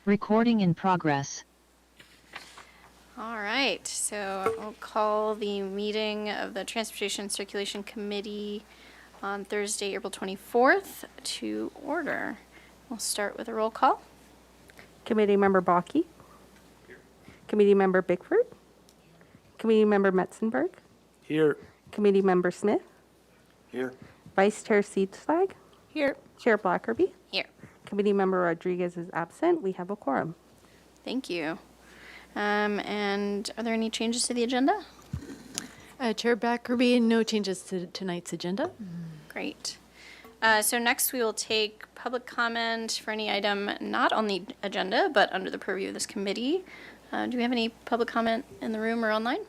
Recording in progress. All right, so I'll call the meeting of the Transportation Circulation Committee on Thursday, April 24th to order. We'll start with a roll call. Committee Member Bakke. Committee Member Bickford. Committee Member Metzenberg. Here. Committee Member Smith. Here. Vice Chair Seedslag. Here. Chair Blackerby. Here. Committee Member Rodriguez is absent. We have a quorum. Thank you. And are there any changes to the agenda? Chair Blackerby, no changes to tonight's agenda. Great. So next we will take public comment for any item not on the agenda, but under the purview of this committee. Do we have any public comment in the room or online?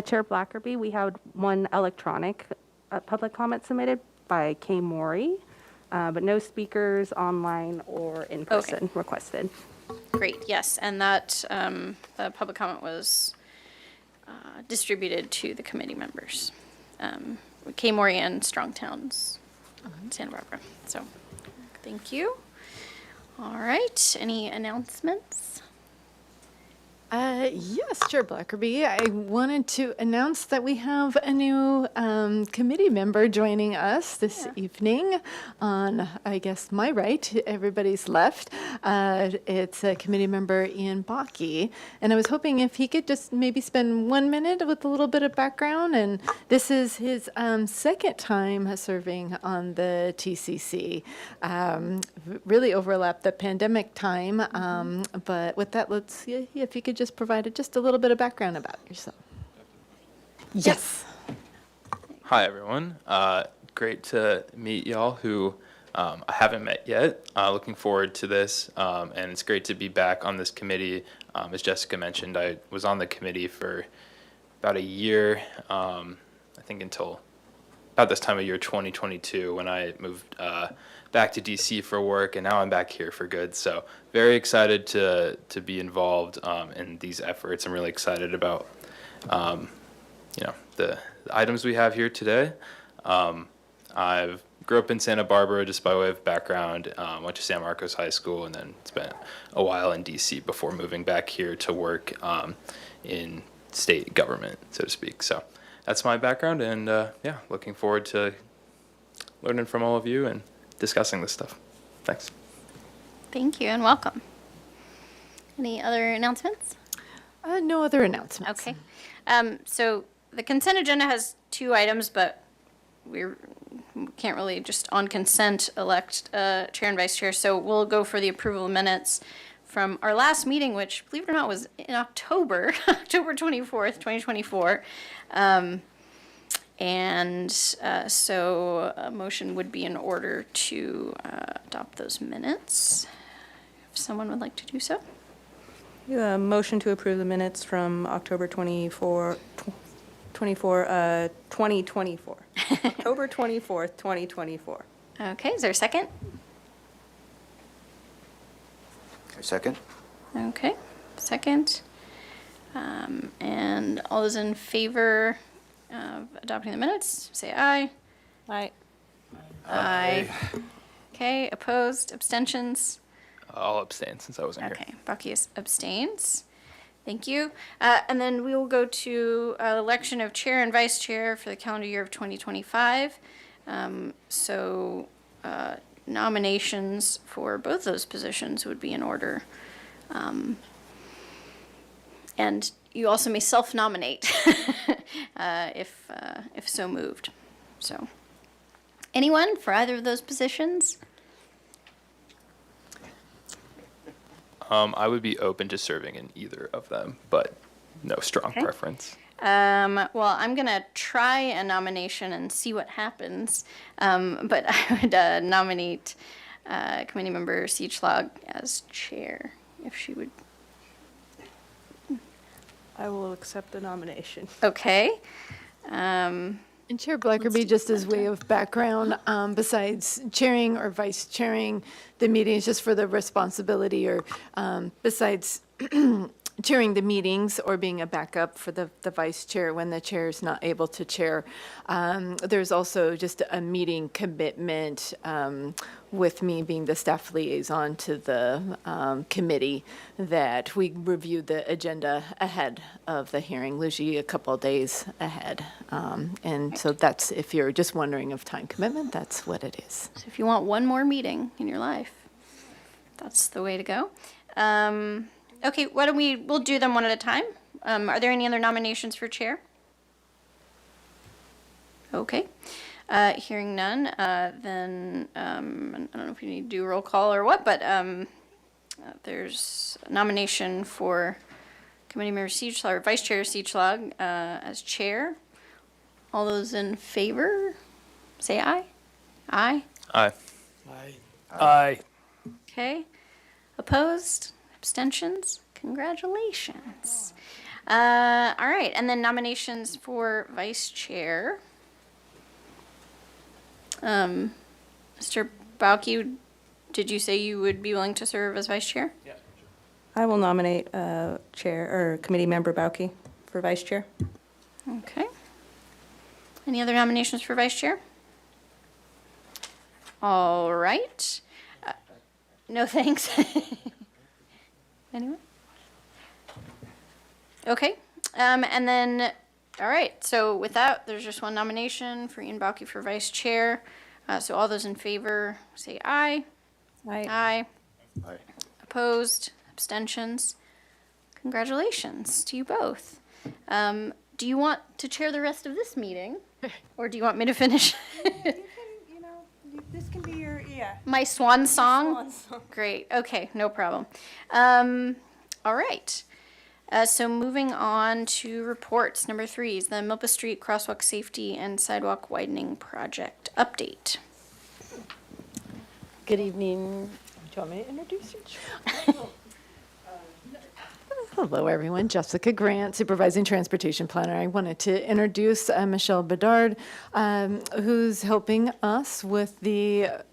Chair Blackerby, we had one electronic public comment submitted by Kay Maury, but no speakers online or in person requested. Great, yes, and that the public comment was distributed to the committee members. Kay Maury and Strong Towns, Santa Barbara. So, thank you. All right, any announcements? Yes, Chair Blackerby. I wanted to announce that we have a new committee member joining us this evening on, I guess, my right, everybody's left. It's a committee member Ian Bakke. And I was hoping if he could just maybe spend 1 minute with a little bit of background. And this is his second time serving on the TCC. Really overlapped the pandemic time. But with that, let's see if you could just provide just a little bit of background about yourself. Yes. Hi, everyone. Great to meet y'all who I haven't met yet. Looking forward to this, and it's great to be back on this committee. As Jessica mentioned, I was on the committee for about a year, I think until about this time of year 2022 when I moved back to DC for work, and now I'm back here for good. So very excited to be involved in these efforts. I'm really excited about the items we have here today. I've grew up in Santa Barbara just by way of background, went to San Marcos High School, and then spent a while in DC before moving back here to work in state government, so to speak. So that's my background, and looking forward to learning from all of you and discussing this stuff. Thanks. Thank you and welcome. Any other announcements? No other announcements. Okay. So the consent agenda has 2 items, but we can't really just on consent elect chair and vice chair. So we'll go for the approval of minutes from our last meeting, which, believe it or not, was in October, October 24th, 2024. So a motion would be in order to adopt those minutes. If someone would like to do so. Motion to approve the minutes from October 2024. October 24th, 2024. Okay, is there a second? Second. Okay, second. And all those in favor of adopting the minutes, say aye. Aye. Aye. Okay, opposed, abstentions? I'll abstain since I wasn't here. Okay, Bakke abstains. Thank you. And then we will go to election of chair and vice chair for the calendar year of 2025. Nominations for both those positions would be in order. And you also may self-nominate if so moved. So, anyone for either of those positions? I would be open to serving in either of them, but no strong preference. Well, I'm going to try a nomination and see what happens. But I would nominate Committee Member Seedslag as chair, if she would. I will accept the nomination. Okay. And Chair Blackerby, just as way of background, besides chairing or vice chairing the meetings, just for the responsibility, or besides chairing the meetings or being a backup for the vice chair when the chair is not able to chair. There's also just a meeting commitment with me being the staff liaison to the committee that we review the agenda ahead of the hearing, usually a couple of days ahead. And so that's, if you're just wondering of time commitment, that's what it is. So if you want one more meeting in your life, that's the way to go. Okay, we'll do them one at a time. Are there any other nominations for chair? Okay. Hearing none, then I don't know if you need to do roll call or what, but there's a nomination for Committee Member Siegelaug, or Vice Chair Siegelaug, as chair. All those in favor, say aye. Aye. Aye. Aye. Okay. Opposed? Abstentions? Congratulations. All right, and then nominations for vice chair. Mr. Balke, did you say you would be willing to serve as vice chair? Yes. I will nominate Chair or Committee Member Bauke for Vice Chair. Okay. Any other nominations for vice chair? All right. No thanks. Anyone? Okay. And then, all right. So with that, there's just one nomination for Ian Balke for vice chair. So all those in favor say aye. Aye. Aye. Opposed? Abstentions? Congratulations to you both. Do you want to chair the rest of this meeting? Or do you want me to finish? This can be your, My swan song? swan song. Great. Okay, no problem. All right. So moving on to reports. Number 3 is the Milpa Street Crosswalk Safety and Sidewalk Widening Project update. Good evening. Do you want me to introduce you? Hello, everyone. Jessica Grant, Supervising Transportation Planner. I wanted to introduce Michelle Bedard, who's helping us with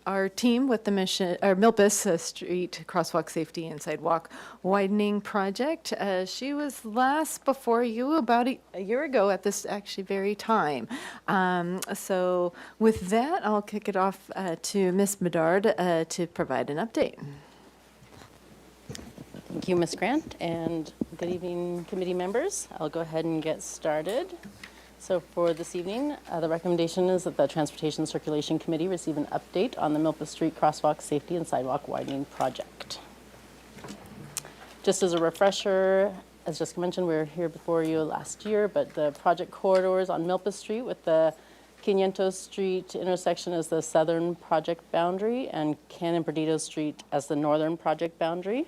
our team with the Milpas Street Crosswalk Safety and Sidewalk Widening Project. She was last before you about a year ago at this actually very time. So with that, I'll kick it off to Ms. Bedard to provide an update. Thank you, Ms. Grant, and good evening, committee members. I'll go ahead and get started. So for this evening, the recommendation is that the Transportation Circulation Committee receive an update on the Milpa Street Crosswalk Safety and Sidewalk Widening Project. Just as a refresher, as Jessica mentioned, we were here before you last year, but the project corridors on Milpa Street with the 500 Street intersection as the southern project boundary and Canon Perdido Street as the northern project boundary.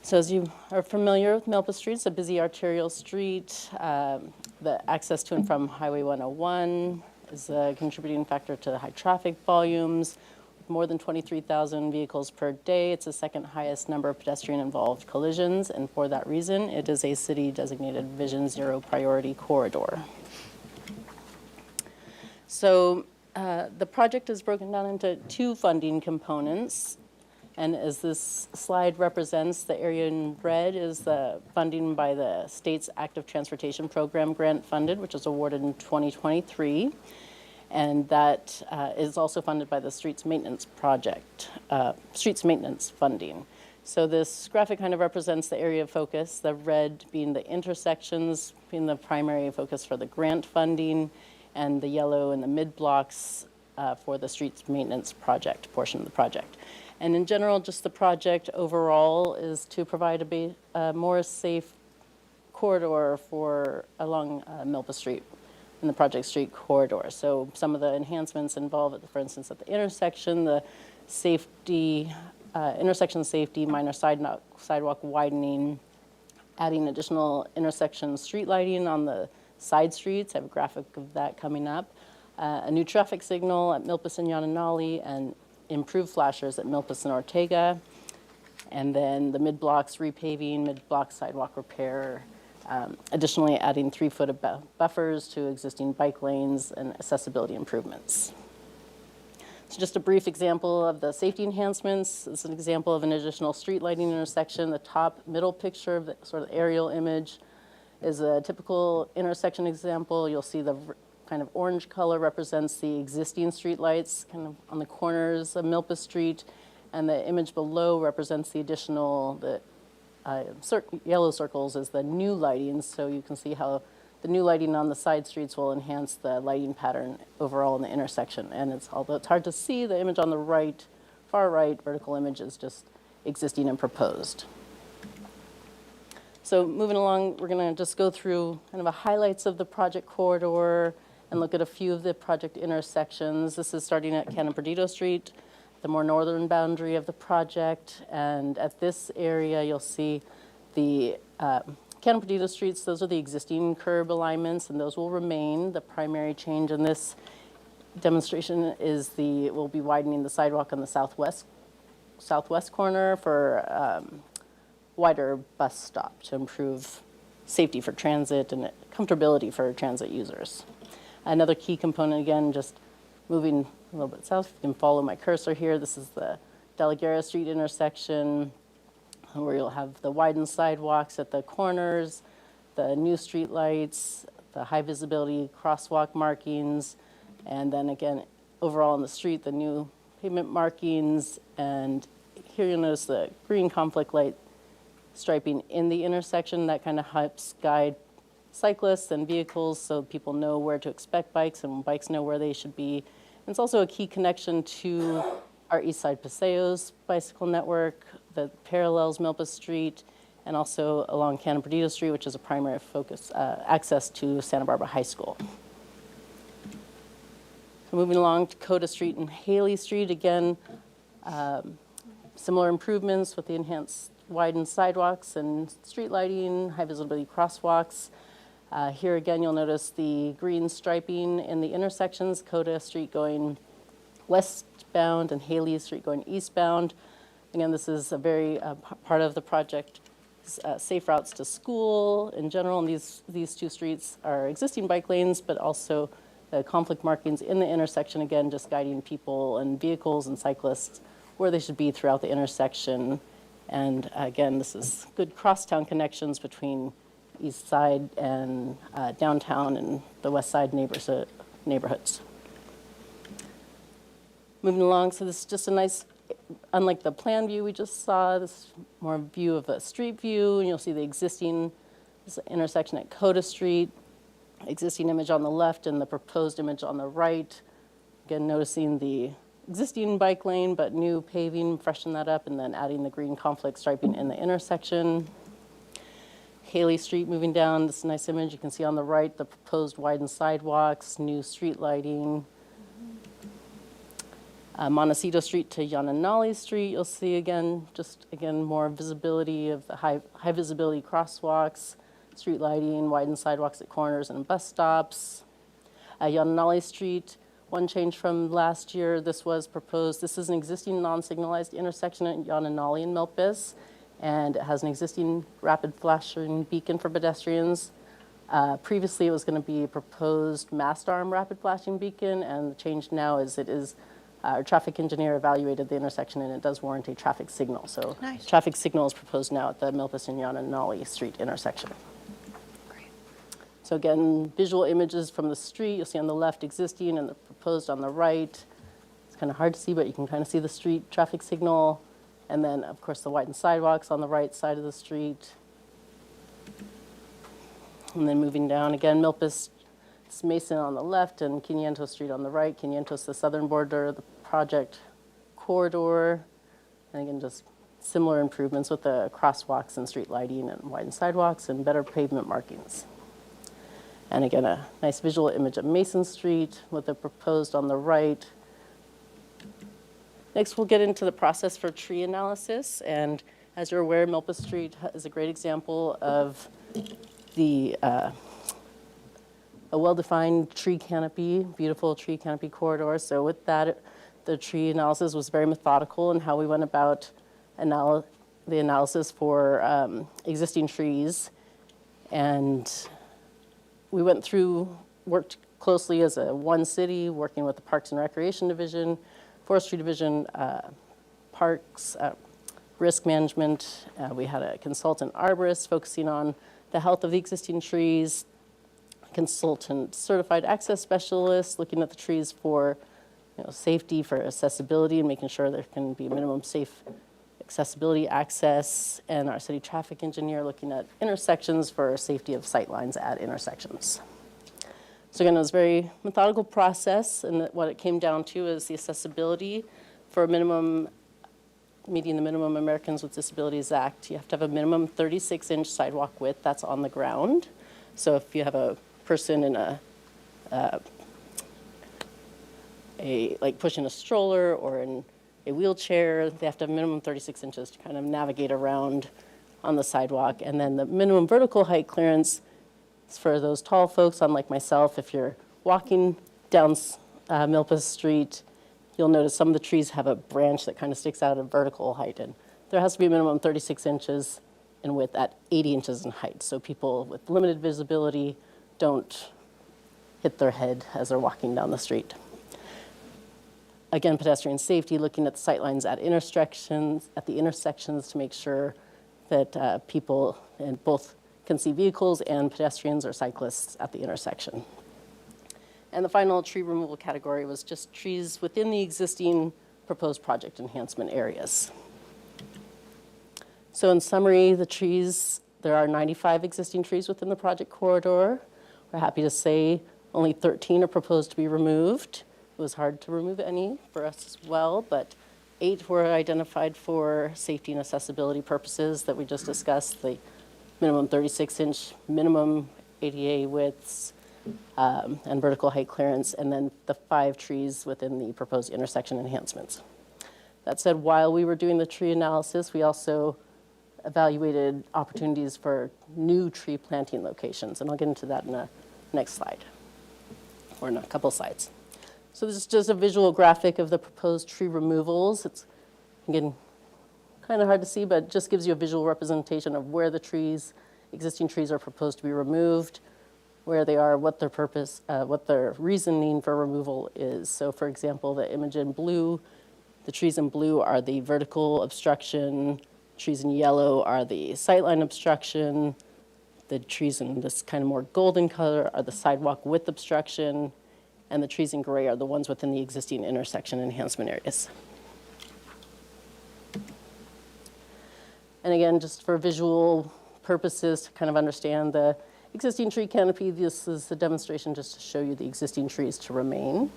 So as you are familiar with Milpa Street, it's a busy arterial street. The access to and from Highway 101 is a contributing factor to the high traffic volumes. More than 23,000 vehicles per day. It's the second highest number of pedestrian-involved collisions, and for that reason, it is a city-designated Vision Zero priority corridor. So the project is broken down into 2 funding components. And as this slide represents, the area in red is the funding by the state's Active Transportation Program grant funded, which was awarded in 2023. And that is also funded by the Streets Maintenance Project, Streets Maintenance funding. So this graphic kind of represents the area of focus, the red being the intersections, being the primary focus for the grant funding, and the yellow and the mid-blocks for the Streets Maintenance Project portion of the project. And in general, just the project overall is to provide a more safe corridor along Milpa Street in the Project Street corridor. So some of the enhancements involve, for instance, at the intersection, the safety, intersection safety, minor sidewalk widening, adding additional intersection street lighting on the side streets. I have a graphic of that coming up. A new traffic signal at Milpas and Yananali, and improved flashers at Milpas and Ortega, and then the mid-blocks repaving, mid-block sidewalk repair, additionally adding 3-foot of buffers to existing bike lanes and accessibility improvements. So just a brief example of the safety enhancements. This is an example of an additional street lighting intersection. The top middle picture of the sort of aerial image is a typical intersection example. You'll see the kind of orange color represents the existing street lights kind of on the corners of Milpa Street, and the image below represents the additional, yellow circles is the new lighting, so you can see how the new lighting on the side streets will enhance the lighting pattern overall in the intersection. And although it's hard to see, the image on the right, far right vertical image is just existing and proposed. So moving along, we're going to just go through kind of a highlights of the project corridor and look at a few of the project intersections. This is starting at Cannon Perdido Street, the more northern boundary of the project. And at this area, you'll see the Cannon Perdido Streets, those are the existing curb alignments, and those will remain. The primary change in this demonstration is we'll be widening the sidewalk on the southwest corner for wider bus stop to improve safety for transit and comfortability for transit users. Another key component, again, just moving a little bit south, you can follow my cursor here. This is the De La Guerra Street intersection, where you'll have the widened sidewalks at the corners, the new street lights, the high visibility crosswalk markings, and then again, overall on the street, the new pavement markings. And here you'll notice the green conflict light striping in the intersection. That kind of helps guide cyclists and vehicles so people know where to expect bikes and bikes know where they should be. And it's also a key connection to our East Side Paseos bicycle network that parallels Milpa Street, and also along Cannon Perdido Street, which is a primary focus, access to Santa Barbara High School. So moving along to Coda Street and Haley Street, again, similar improvements with the enhanced widened sidewalks and street lighting, high visibility crosswalks. Here again, you'll notice the green striping in the intersections, Coda Street going westbound and Haley Street going eastbound. Again, this is a very part of the project, safe routes to school in general. And these two streets are existing bike lanes, but also the conflict markings in the intersection, again, just guiding people and vehicles and cyclists where they should be throughout the intersection. And again, this is good crosstown connections between East Side and downtown and the West Side neighborhoods. Moving along, so this is just a nice, unlike the plan view we just saw, this is more view of a street view, and you'll see the existing intersection at Coda Street, existing image on the left and the proposed image on the right. Again, noticing the existing bike lane, but new paving, freshen that up, and then adding the green conflict striping in the intersection. Haley Street moving down, this nice image you can see on the right, the proposed widened sidewalks, new street lighting. Montecito Street to Yananali Street, you'll see again, more visibility of the high visibility crosswalks, street lighting, widened sidewalks at corners and bus stops. Yananali Street, one change from last year, this was proposed. This is an existing non-signalized intersection at Yananali and Milpas, and it has an existing rapid flashing beacon for pedestrians. Previously, it was going to be a proposed mast arm rapid flashing beacon, and the change now is our traffic engineer evaluated the intersection, and it does warrant a traffic signal. So Nice. traffic signal is proposed now at the Milpas and Yananali Street intersection. Great. So again, visual images from the street, you'll see on the left existing and the proposed on the right. It's kind of hard to see, but you can kind of see the street traffic signal. And then, of course, the widened sidewalks on the right side of the street. And then moving down again, Milpas, it's Mason on the left and Quinientos Street on the right. Quinientos, the southern border of the project corridor. And again, just similar improvements with the crosswalks and street lighting and widened sidewalks and better pavement markings. And again, a nice visual image of Mason Street with the proposed on the right. Next, we'll get into the process for tree analysis. And as you're aware, Milpa Street is a great example of a well-defined tree canopy, beautiful tree canopy corridor. So with that, the tree analysis was very methodical in how we went about the analysis for existing trees. And we went through, worked closely as one city, working with the Parks and Recreation Division, Forestry Division, Parks, Risk Management. We had a consultant arborist focusing on the health of the existing trees, consultant certified access specialist looking at the trees for safety, for accessibility, and making sure there can be minimum safe accessibility access, and our city traffic engineer looking at intersections for safety of sightlines at intersections. So again, it was a very methodical process, and what it came down to is the accessibility for meeting the Minimum Americans with Disabilities Act. You have to have a minimum 36-inch sidewalk width that's on the ground. So if you have a person in like pushing a stroller or in a wheelchair, they have to have minimum 36 inches to kind of navigate around on the sidewalk. And then the minimum vertical height clearance is for those tall folks, unlike myself. If you're walking down Milpas Street, you'll notice some of the trees have a branch that kind of sticks out at vertical height. And there has to be a minimum 36 inches in width at 80 inches in height. So people with limited visibility don't hit their head as they're walking down the street. Again, pedestrian safety, looking at the sightlines at the intersections to make sure that people both can see vehicles and pedestrians or cyclists at the intersection. And the final tree removal category was just trees within the existing proposed project enhancement areas. So in summary, the trees, there are 95 existing trees within the project corridor. We're happy to say only 13 are proposed to be removed. It was hard to remove any for us as well, but 8 were identified for safety and accessibility purposes that we just discussed, the minimum 36-inch minimum ADA widths and vertical height clearance, and then the 5 trees within the proposed intersection enhancements. That said, while we were doing the tree analysis, we also evaluated opportunities for new tree planting locations, and I'll get into that in the next slide, or in a couple slides. So this is just a visual graphic of the proposed tree removals. It's, again, kind of hard to see, but it just gives you a visual representation of where the trees, existing trees are proposed to be removed, where they are, what their purpose, what their reasoning for removal is. So for example, the image in blue, the trees in blue are the vertical obstruction, trees in yellow are the sightline obstruction, the trees in this kind of more golden color are the sidewalk width obstruction, and the trees in gray are the ones within the existing intersection enhancement areas. And again, just for visual purposes to kind of understand the existing tree canopy, this is a demonstration just to show you the existing trees to remain.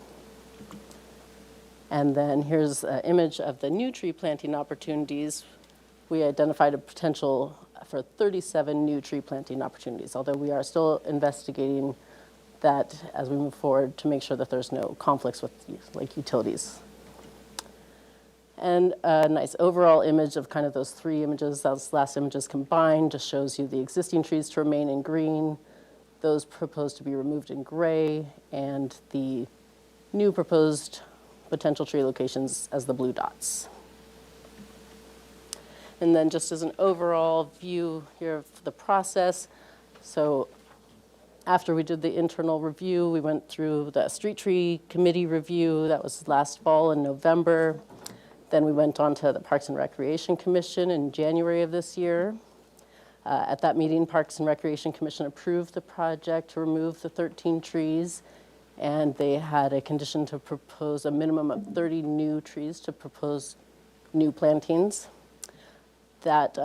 And then here's an image of the new tree planting opportunities. We identified a potential for 37 new tree planting opportunities, although we are still investigating that as we move forward to make sure that there's no conflicts with like utilities. And a nice overall image of kind of those 3 images, those last images combined, just shows you the existing trees to remain in green, those proposed to be removed in gray, and the new proposed potential tree locations as the blue dots. And then just as an overall view here of the process, so after we did the internal review, we went through the street tree committee review. That was last fall in November. Then we went on to the Parks and Recreation Commission in January of this year. At that meeting, Parks and Recreation Commission approved the project to remove the 13 trees, and they had a condition to propose a minimum of 30 new trees to propose new plantings. That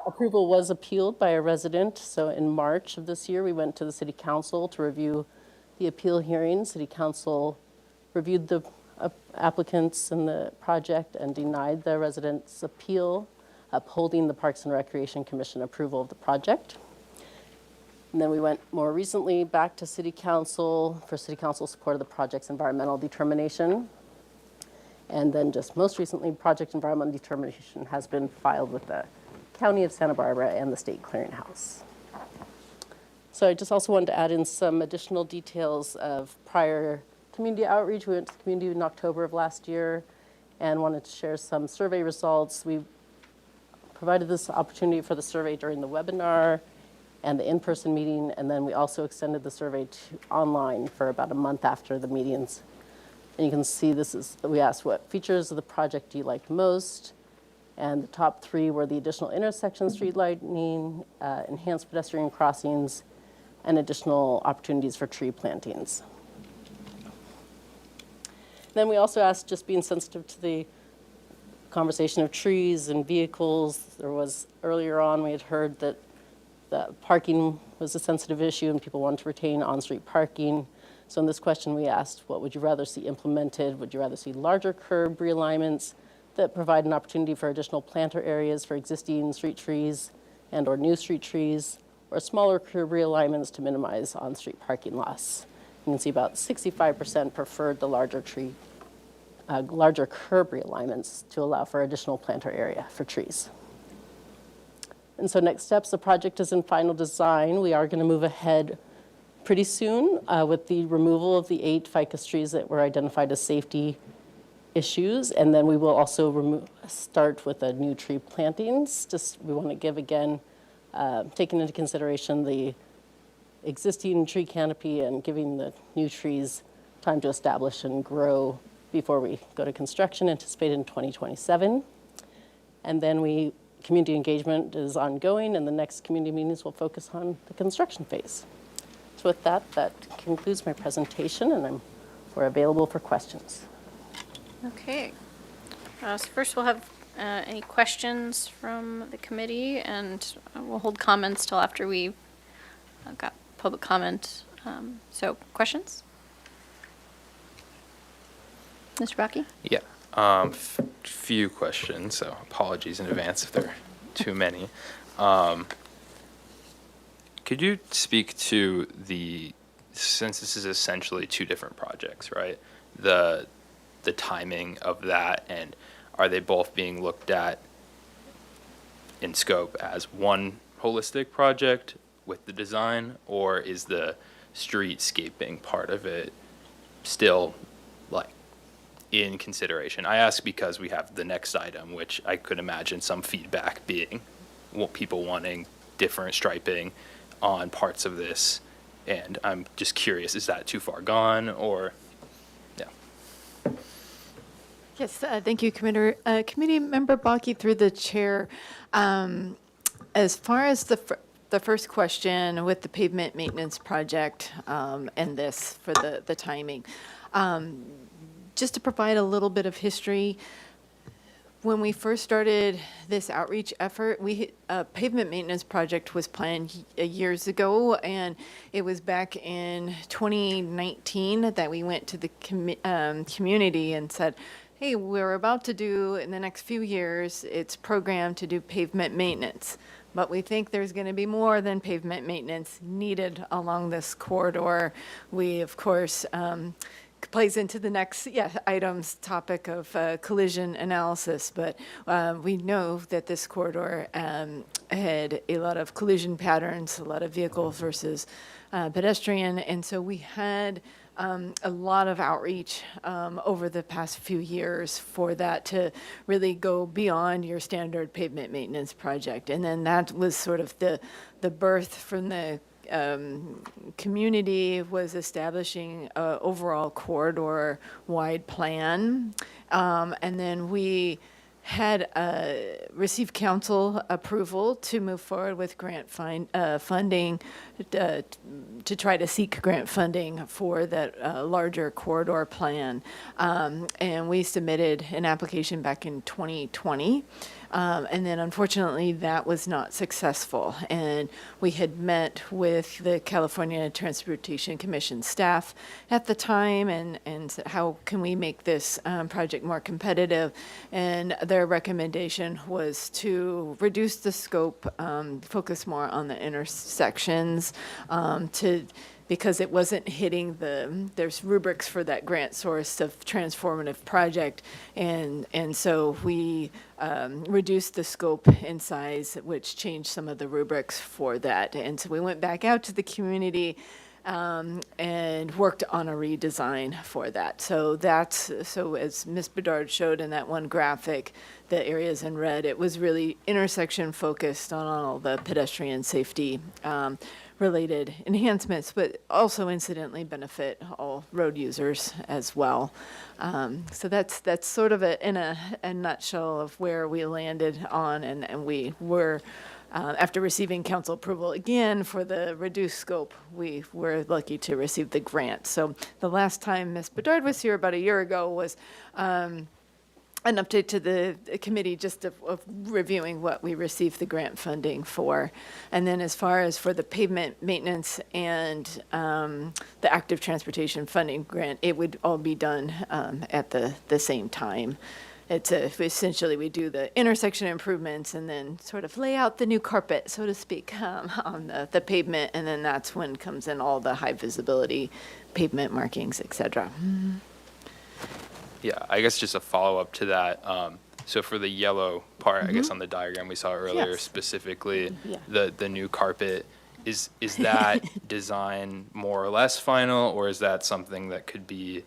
approval was appealed by a resident. So in March of this year, we went to the City Council to review the appeal hearing. City Council reviewed the applicants and the project and denied the residents' appeal, upholding the Parks and Recreation Commission approval of the project. And then we went more recently back to City Council for City Council support of the project's environmental determination. And then just most recently, project environmental determination has been filed with the County of Santa Barbara and the State Clearinghouse. So I just also wanted to add in some additional details of prior community outreach. We went to the community in October of last year and wanted to share some survey results. We provided this opportunity for the survey during the webinar and the in-person meeting, and then we also extended the survey to online for about a month after the meetings And you can see we asked what features of the project do you like most? And the top 3 were the additional intersection street lighting, enhanced pedestrian crossings, and additional opportunities for tree plantings. Then we also asked, just being sensitive to the conversation of trees and vehicles. There was, earlier on, we had heard that parking was a sensitive issue and people wanted to retain on-street parking. So in this question, we asked, what would you rather see implemented? Would you rather see larger curb realignments that provide an opportunity for additional planter areas for existing street trees and or new street trees, or smaller curb realignments to minimize on-street parking loss? You can see about 65% preferred the larger curb realignments to allow for additional planter area for trees. And so next steps, the project is in final design. We are going to move ahead pretty soon with the removal of the 8 ficus trees that were identified as safety issues, and then we will also start with the new tree plantings. We want to give, again, taking into consideration the existing tree canopy and giving the new trees time to establish and grow before we go to construction, anticipated in 2027. And then community engagement is ongoing, and the next community meetings will focus on the construction phase. So with that concludes my presentation, and we're available for questions. Okay. So first we'll have any questions from the committee, and we'll hold comments till after we've got public comment. So questions? Mr. Bakke? Yeah. Few questions, so apologies in advance if there are too many. Could you speak to since this is essentially 2 different projects, right? The timing of that, and are they both being looked at in scope as one holistic project with the design, or is the streetscaping part of it still in consideration? I ask because we have the next item, which I could imagine some feedback being people wanting different striping on parts of this, and I'm just curious, is that too far gone, or? Yes, thank you, Committee Member Bakke, through the chair. As far as the first question with the pavement maintenance project and this for the timing, just to provide a little bit of history, when we first started this outreach effort, a pavement maintenance project was planned years ago, and it was back in 2019 that we went to the community and said, hey, we're about to do, in the next few years, it's programmed to do pavement maintenance. But we think there's going to be more than pavement maintenance needed along this corridor. We, of course, plays into the next item's topic of collision analysis, but we know that this corridor had a lot of collision patterns, a lot of vehicle versus pedestrian, and so we had a lot of outreach over the past few years for that to really go beyond your standard pavement maintenance project. And then that was sort of the birth from the community was establishing an overall corridor-wide plan. And then we had received council approval to move forward with grant funding to try to seek grant funding for that larger corridor plan. And we submitted an application back in 2020. And then unfortunately that was not successful. And we had met with the California Transportation Commission staff at the time and said, how can we make this project more competitive? And their recommendation was to reduce the scope, focus more on the intersections, because it wasn't hitting there's rubrics for that grant source of transformative project. And so we reduced the scope and size, which changed some of the rubrics for that. And so we went back out to the community and worked on a redesign for that. So as Ms. Bedard showed in that one graphic, the areas in red, it was really intersection focused on all the pedestrian safety related enhancements, but also incidentally benefit all road users as well. So that's sort of in a nutshell of where we landed on, and we were, after receiving council approval again for the reduced scope, we were lucky to receive the grant. So the last time Ms. Bedard was here about a year ago was an update to the committee just of reviewing what we received the grant funding for. And then as far as for the pavement maintenance and the active transportation funding grant, it would all be done at the same time. It's essentially we do the intersection improvements and then sort of lay out the new carpet, so to speak, on the pavement, and then that's when comes in all the high visibility pavement markings, et cetera. Yeah, I guess just a follow-up to that. So for the yellow part, I guess on the diagram we saw earlier, Yes. specifically Yeah. the new carpet, is that design more or less final, or is that something that could be,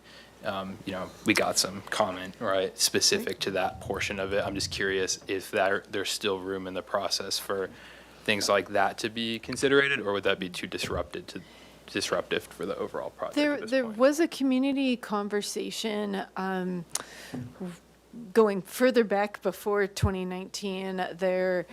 we got some comment, right, specific to that portion of it? I'm just curious if there's still room in the process for things like that to be considered, or would that be too disruptive for the overall project at this There point? was a community conversation going further back before 2019. There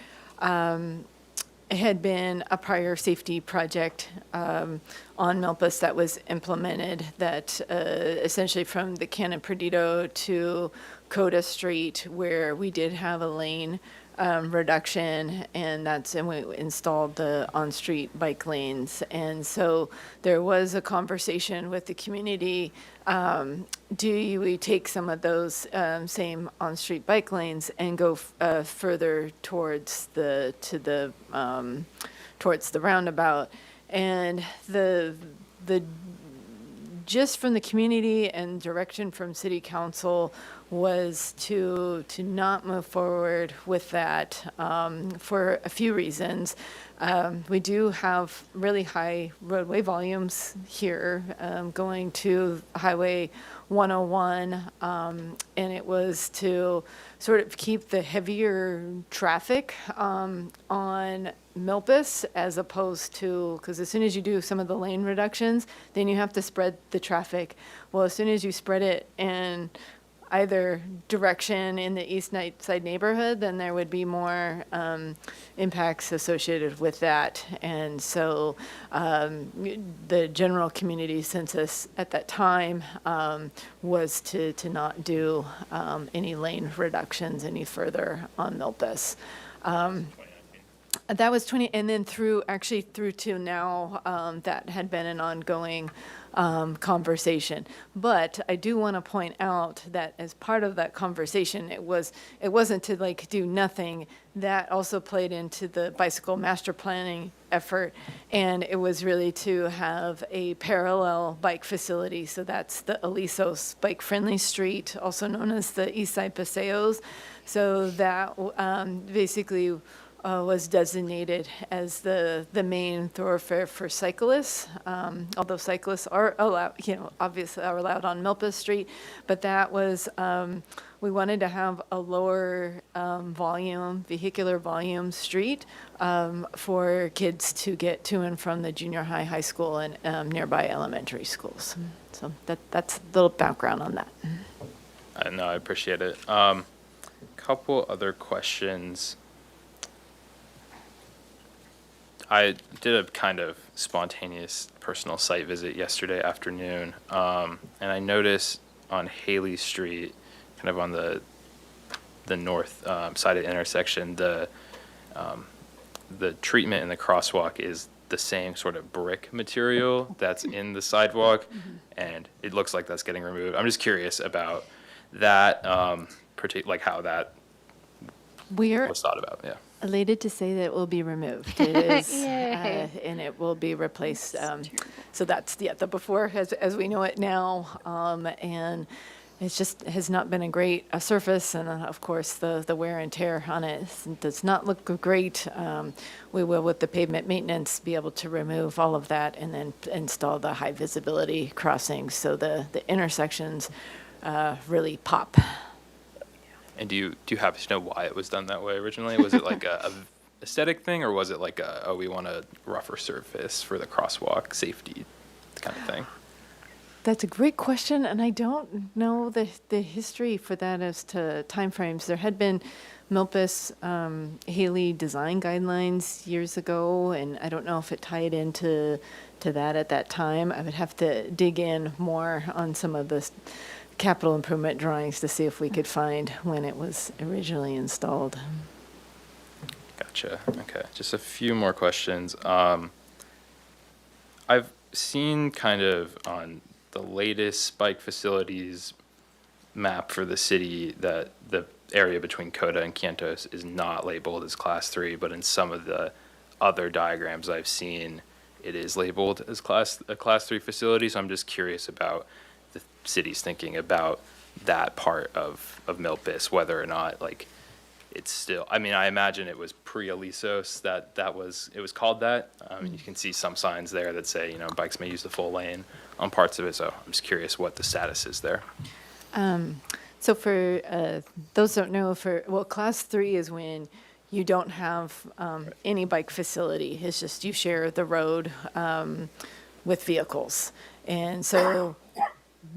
had been a prior safety project on Milpas that was implemented that essentially from the Cannon Perdido to Coda Street, where we did have a lane reduction, and we installed the on-street bike lanes. And so there was a conversation with the community, do we take some of those same on-street bike lanes and go further towards the roundabout? And the just from the community and direction from city council was to not move forward with that for a few reasons. We do have really high roadway volumes here going to Highway 101, and it was to sort of keep the heavier traffic on Milpas, as opposed to, because as soon as you do some of the lane reductions, then you have to spread the traffic. Well, as soon as you spread it in either direction in the east side neighborhood, then there would be more impacts associated with that. And so the general community census at that time was to not do any lane reductions any further on Milpas. That was 20, and then through to now, that had been an ongoing conversation. But I do want to point out that as part of that conversation, it wasn't to do nothing. That also played into the bicycle master planning effort, and it was really to have a parallel bike facility. So that's the Alisos Bike Friendly Street, also known as the East Side Paseos. So that basically was designated as the main thoroughfare for cyclists, although cyclists are allowed, obviously are allowed on Milpas Street, but that was, we wanted to have a lower vehicular volume street for kids to get to and from the junior high school, and nearby elementary schools. So that's a little background on that. No, I appreciate it. Couple other questions. I did a kind of spontaneous personal site visit yesterday afternoon, and I noticed on Haley Street, kind of on the north side of the intersection, the treatment in the crosswalk is the same sort of brick material that's in the sidewalk, and it looks like that's getting removed. I'm just curious about that, like how that We're was thought about. Yeah. elated to say that it will be removed. It is, Yay. and it will be replaced. So that's the before as we know it now, and it just has not been a great surface, and of course, the wear and tear on it does not look great. We will, with the pavement maintenance, be able to remove all of that and then install the high visibility crossings, so the intersections really pop. And do you happen to know why it was done that way originally? Was it like a aesthetic thing, or was it like we want a rougher surface for the crosswalk safety kind of thing? That's a great question, and I don't know the history for that as to timeframes. There had been Milpas Haley design guidelines years ago, and I don't know if it tied into that at that time. I would have to dig in more on some of the capital improvement drawings to see if we could find when it was originally installed. Gotcha. Okay. Just a few more questions. I've seen kind of on the latest bike facilities map for the city that the area between Coda and Cantos is not labeled as class 3, but in some of the other diagrams I've seen, it is labeled as a class 3 facility. So I'm just curious about the city's thinking about that part of Milpas, whether or not like it's still, I mean, I imagine it was pre-Alisos that it was called that. You can see some signs there that say, you know, bikes may use the full lane on parts of it. So I'm just curious what the status is there. So for those who don't know, class 3 is when you don't have any bike facility. It's just you share the road with vehicles. And so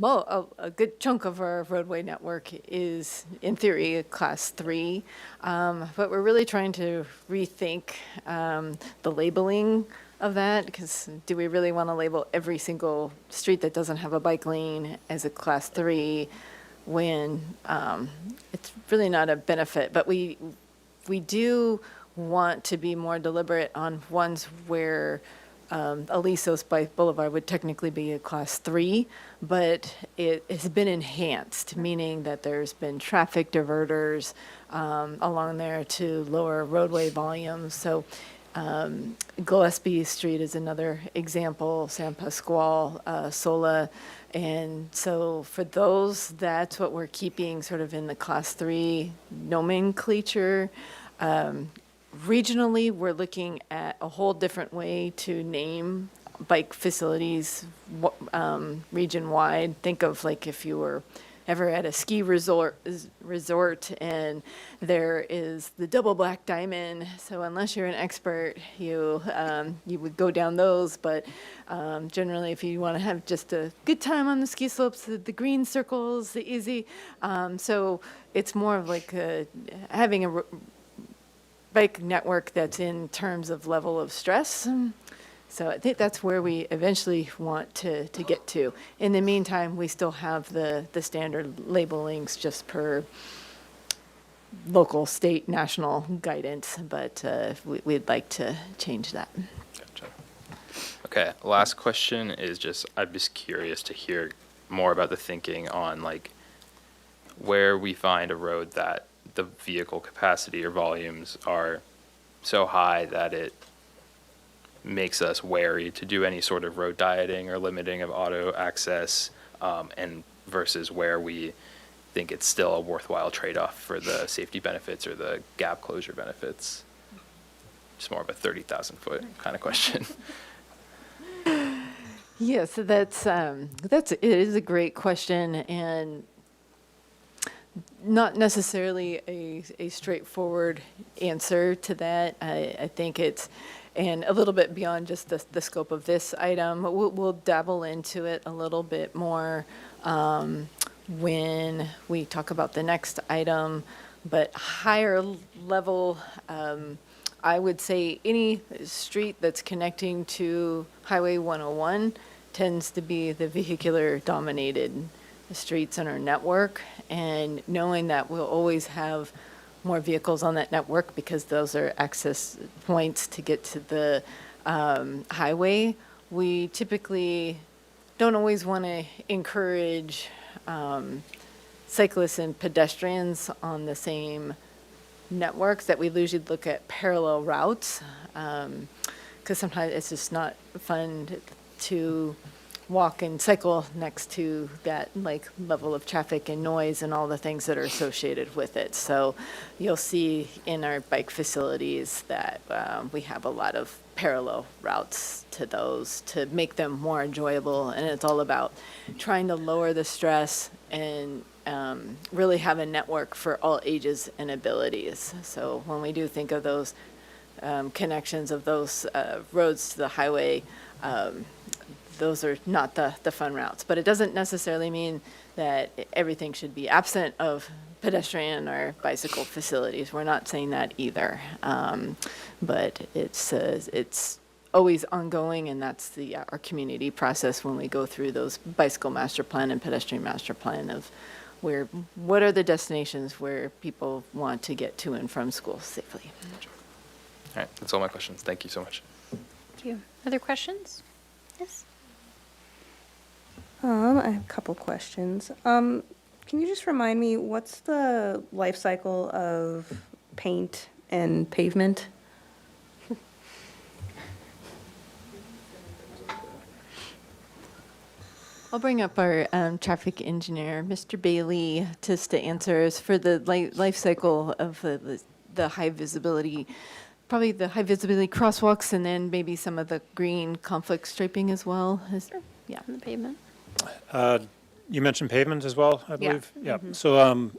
a good chunk of our roadway network is, in theory, a class 3. But we're really trying to rethink the labeling of that, because do we really want to label every single street that doesn't have a bike lane as a class 3 when it's really not a benefit? But we do want to be more deliberate on ones where Alisos Bike Boulevard would technically be a class 3, but it has been enhanced, meaning that there's been traffic diverters along there to lower roadway volumes. So Gillespie Street is another example, San Pasquale, Sola. And so for those, that's what we're keeping sort of in the class 3 nomenclature. Regionally, we're looking at a whole different way to name bike facilities region-wide. Think of like if you were ever at a ski resort and there is the double black diamond. So unless you're an expert, you would go down those. But generally, if you want to have just a good time on the ski slopes, the green circles, the easy. So it's more of like having a bike network that's in terms of level of stress. So I think that's where we eventually want to get to. In the meantime, we still have the standard labelings just per local, state, national guidance, but we'd like to change that. Gotcha. Okay, last question is I'm just curious to hear more about the thinking on like where we find a road that the vehicle capacity or volumes are so high that it makes us wary to do any sort of road dieting or limiting of auto access, and versus where we think it's still a worthwhile trade-off for the safety benefits or the gap closure benefits. Just more of a 30,000 foot kind of question. Yeah, so it is a great question, and not necessarily a straightforward answer to that. I think it's, and a little bit beyond just the scope of this item. We'll dabble into it a little bit more when we talk about the next item, but higher level, I would say any street that's connecting to Highway 101 tends to be the vehicular dominated streets in our network, and knowing that we'll always have more vehicles on that network because those are access points to get to the highway, we typically don't always want to encourage cyclists and pedestrians on the same networks, that we usually look at parallel routes, because sometimes it's just not fun to walk and cycle next to that like level of traffic and noise and all the things that are associated with it. So you'll see in our bike facilities that we have a lot of parallel routes to those to make them more enjoyable. And it's all about trying to lower the stress and really have a network for all ages and abilities. So when we do think of those connections of those roads to the highway, those are not the fun routes. But it doesn't necessarily mean that everything should be absent of pedestrian or bicycle facilities. We're not saying that either. But it's always ongoing, and that's our community process when we go through those bicycle master plan and pedestrian master plan of what are the destinations where people want to get to and from school safely. All right, that's all my questions. Thank you so much. Thank you. Other questions? Yes? I have a couple questions. Can you just remind me, what's the life cycle of paint and pavement? I'll bring up our traffic engineer, Mr. Bailey, just to answer us for the life cycle of the high visibility, probably the high visibility crosswalks, and then maybe some of the green conflict striping as well. Yeah. On the pavement? You mentioned pavement as well, I believe? Yeah. Mm-hmm. So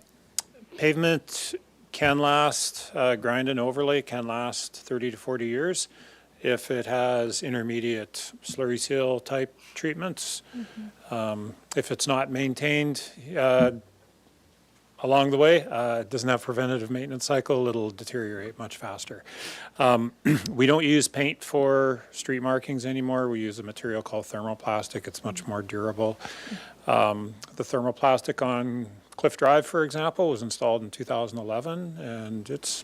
pavement can last, grind and overlay can last 30 to 40 years if it has intermediate slurry seal type treatments. If it's not maintained along the way, it doesn't have preventative maintenance cycle, it'll deteriorate much faster. We don't use paint for street markings anymore. We use a material called thermoplastic. It's much more durable. The thermoplastic on Cliff Drive, for example, was installed in 2011, and it's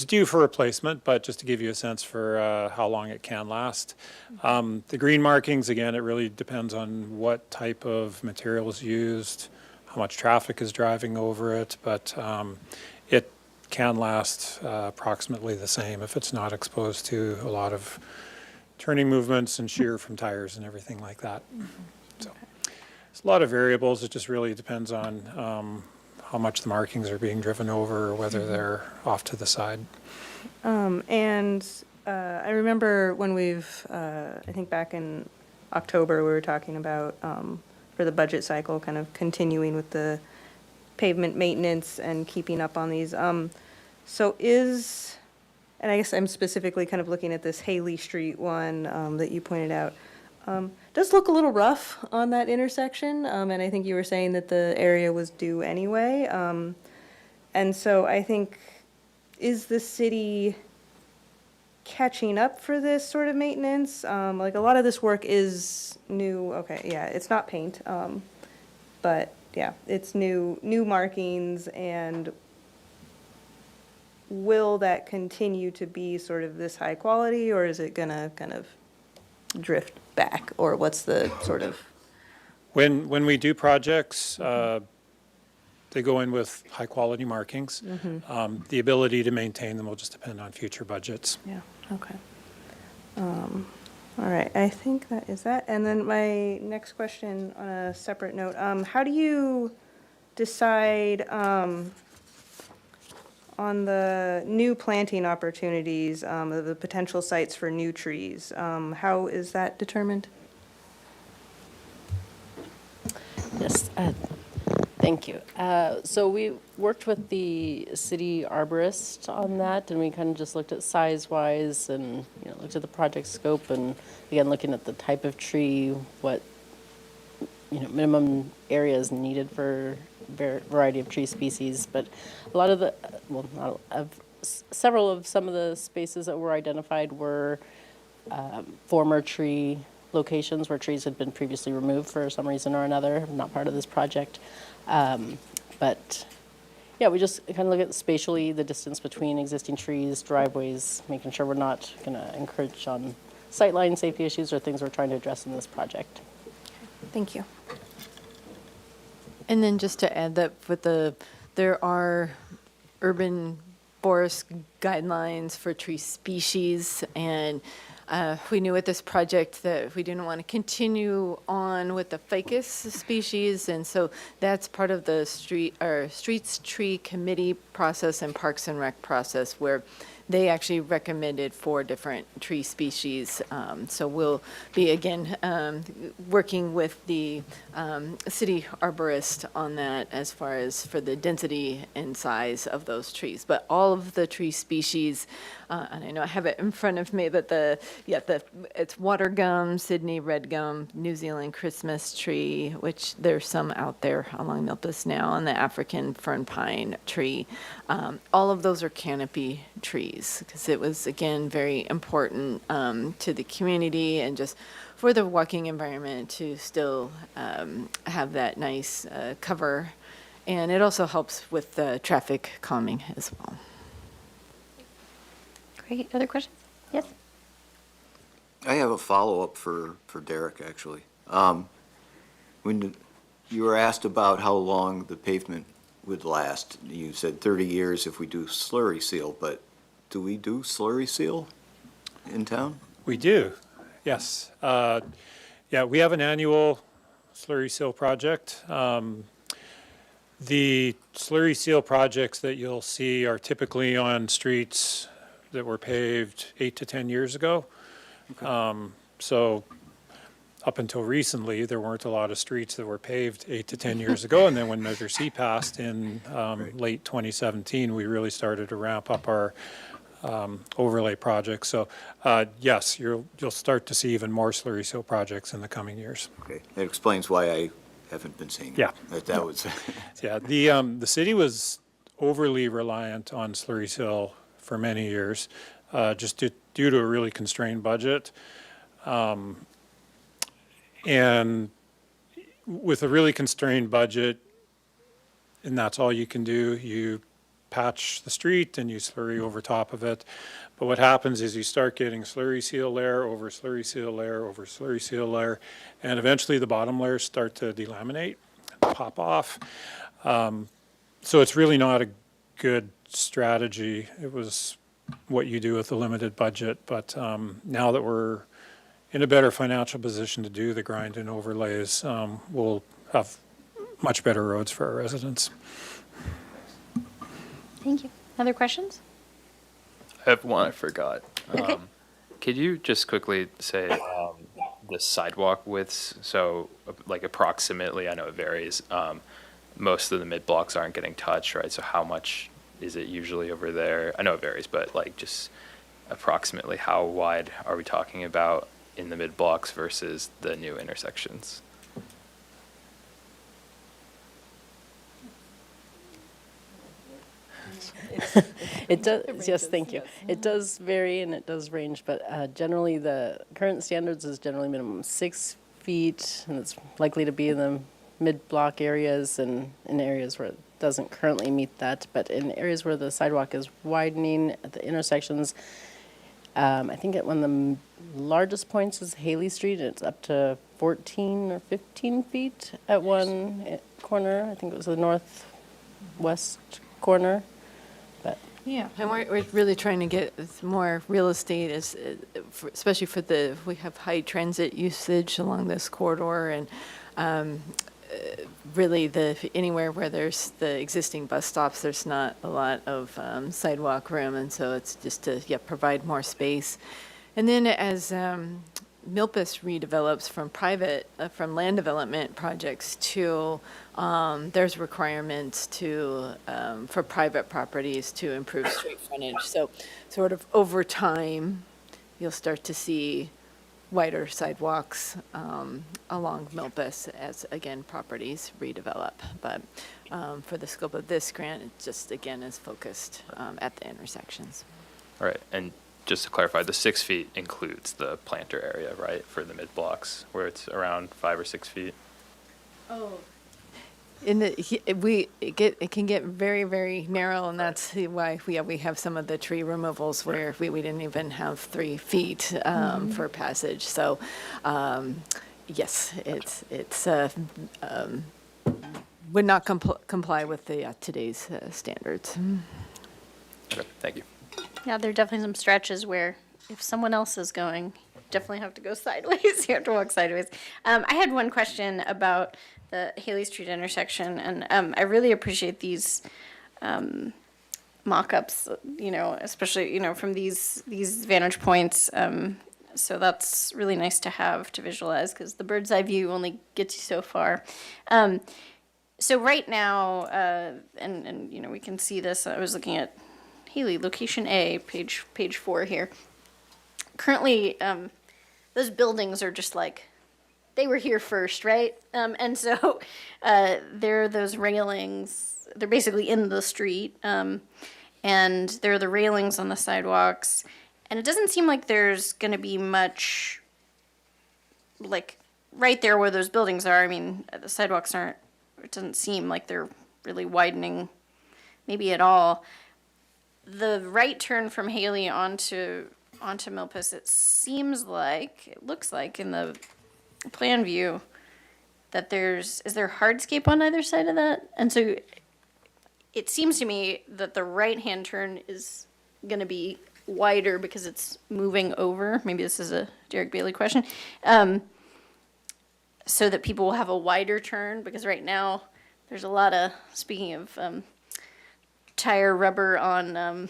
due for replacement, but just to give you a sense for how long it can last. The green markings, again, it really depends on what type of material is used, how much traffic is driving over it, but it can last approximately the same if it's not exposed to a lot of turning movements and shear from tires and everything like that. So it's a lot of variables. It just really depends on how much the markings are being driven over or whether they're off to the side. I remember when I think back in October, we were talking about, for the budget cycle, kind of continuing with the pavement maintenance and keeping up on these. And I guess I'm specifically kind of looking at this Haley Street one that you pointed out. Does look a little rough on that intersection, and I think you were saying that the area was due anyway. And so I think, is the city catching up for this sort of maintenance? Like a lot of this work is new. Okay, yeah, it's not paint, but yeah, it's new markings. And will that continue to be sort of this high quality, or is it gonna kind of drift back, or what's the sort of? When we do projects, they go in with high quality markings. The ability to maintain them will just depend on future budgets. Yeah, okay. All right, I think that is that. And then my next question on a separate note, how do you decide on the new planting opportunities, the potential sites for new trees? How is that determined? Yes, thank you. So we worked with the city arborist on that, and we kind of just looked at size-wise and, looked at the project scope, and again, looking at the type of tree, what, minimum areas needed for variety of tree species. But a lot of the, several of some of the spaces that were identified were former tree locations where trees had been previously removed for some reason or another, not part of this project. But yeah, we just kind of look at spatially the distance between existing trees, driveways, making sure we're not going to encourage on sightline safety issues or things we're trying to address in this project. Thank you. And then just to add that there are urban forest guidelines for tree species, and we knew with this project that we didn't want to continue on with the ficus species, and so that's part of the Streets Tree Committee process and Parks and Rec process, where they actually recommended 4 different tree species. So we'll be, again, working with the city arborist on that as far as for the density and size of those trees. But all of the tree species, and I know I have it in front of me, but it's water gum, Sydney red gum, New Zealand Christmas tree, which there's some out there along Milpas now, and the African fern pine tree. All of those are canopy trees, because it was, again, very important to the community and just for the walking environment to still have that nice cover. And it also helps with the traffic calming as well. Great. Other questions? Yes? I have a follow-up for Derek, actually. When you were asked about how long the pavement would last, you said 30 years if we do slurry seal, but do we do slurry seal in town? We do, yes. Yeah, we have an annual slurry seal project. The slurry seal projects that you'll see are typically on streets that were paved 8 to 10 years ago. So up until recently, there weren't a lot of streets that were paved 8 to 10 years ago. And then when Measure C passed in late 2017, we really started to ramp up our overlay projects. So yes, you'll start to see even more slurry seal projects in the coming years. Okay, that explains why I haven't been seeing it. Yeah. That was, Yeah, the city was overly reliant on slurry seal for many years, just due to a really constrained budget. And with a really constrained budget, and that's all you can do, you patch the street and you slurry over top of it. But what happens is you start getting slurry seal layer over slurry seal layer over slurry seal layer, and eventually the bottom layers start to delaminate, pop off. So it's really not a good strategy. It was what you do with a limited budget, but now that we're in a better financial position to do the grind and overlays, we'll have much better roads for our residents. Thank you. Other questions? I have one I forgot. Okay. Could you just quickly say the sidewalk widths? So like approximately, I know it varies. Most of the mid blocks aren't getting touched, right? So how much is it usually over there? I know it varies, but like just approximately how wide are we talking about in the mid blocks versus the new intersections? It does, yes, thank you. It does vary and it does range, but generally the current standards is generally minimum 6 feet, and it's likely to be in the mid-block areas and in areas where it doesn't currently meet that, but in areas where the sidewalk is widening at the intersections, I think at one of the largest points is Haley Street, and it's up to 14 or 15 feet at one corner. I think it was the northwest corner. Yeah, and we're really trying to get more real estate, especially for we have high transit usage along this corridor, and really anywhere where there's the existing bus stops, there's not a lot of sidewalk room, and so it's just to provide more space. And then as Milpas redevelops from land development projects to, there's requirements for private properties to improve street frontage. So sort of over time, you'll start to see wider sidewalks along Milpas as, again, properties redevelop. But for the scope of this grant, it just, again, is focused at the intersections. All right, and just to clarify, the 6 feet includes the planter area, right, for the mid blocks, where it's around 5 or 6 feet? Oh. It can get very, very narrow, and that's why we have some of the tree removals where we didn't even have 3 feet for passage. So, yes, it's would not comply with the today's standards. Okay, thank you. Yeah, there are definitely some stretches where if someone else is going, you definitely have to go sideways. You have to walk sideways. I had one question about the Haley Street intersection, and I really appreciate these mock-ups, especially, from these vantage points. So that's really nice to have to visualize, because the bird's eye view only gets you so far. So right now, and we can see this. I was looking at Haley, location A, page 4 here. Currently, those buildings are just like, they were here first, right? And so there are those railings. They're basically in the street, and there are the railings on the sidewalks. And it doesn't seem like there's going to be much, like, right there where those buildings are. I mean, the sidewalks aren't, it doesn't seem like they're really widening maybe at all. The right turn from Haley onto Milpas, it looks like in the plan view that is there hardscape on either side of that? And so it seems to me that the right-hand turn is going to be wider because it's moving over. Maybe this is a Derek Bailey question. So that people will have a wider turn, because right now there's a lot of, speaking of tire rubber on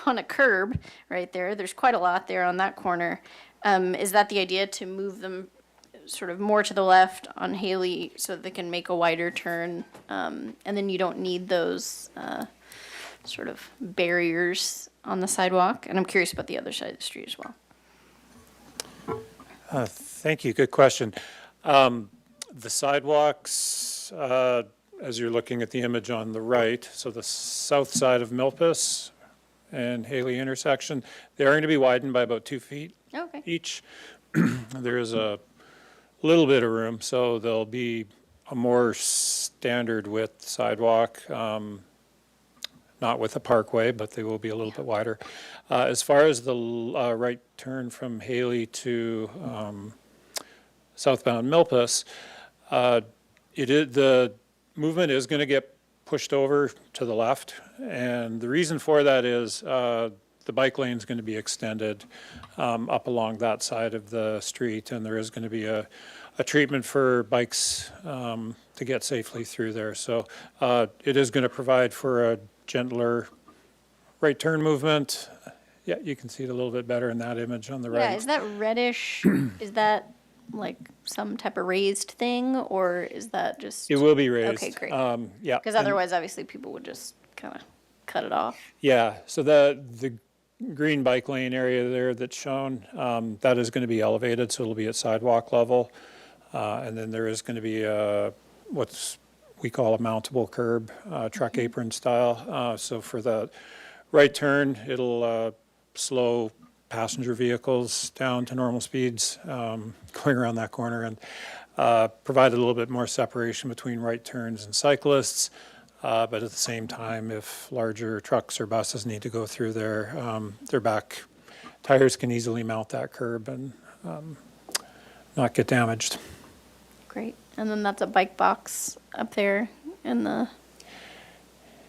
on a curb right there. There's quite a lot there on that corner. Is that the idea, to move them sort of more to the left on Haley so that they can make a wider turn, and then you don't need those sort of barriers on the sidewalk? And I'm curious about the other side of the street as well. Thank you. Good question. The sidewalks, as you're looking at the image on the right, so the south side of Milpas and Haley intersection, they are going to be widened by about 2 feet Okay. each. There is a little bit of room, so there'll be a more standard width sidewalk, not with a parkway, but they will be a little bit wider. As far as the right turn from Haley to southbound Milpas, the movement is going to get pushed over to the left, and the reason for that is the bike lane is going to be extended up along that side of the street, and there is going to be a treatment for bikes to get safely through there. So it is going to provide for a gentler right turn movement. Yeah, you can see it a little bit better in that image on the right. Yeah, is that reddish? Is that like some type of raised thing, or is that just? It will be raised. Okay, great. Yeah. Because and- otherwise, obviously, people would just kind of cut it off. Yeah, so the green bike lane area there that's shown, that is going to be elevated, so it'll be at sidewalk level. And then there is going to be what's we call a mountable curb, truck apron style. So for the right turn, it'll slow passenger vehicles down to normal speeds going around that corner, and provide a little bit more separation between right turns and cyclists. But at the same time, if larger trucks or buses need to go through there, their back tires can easily mount that curb and not get damaged. Great. And then that's a bike box up there in the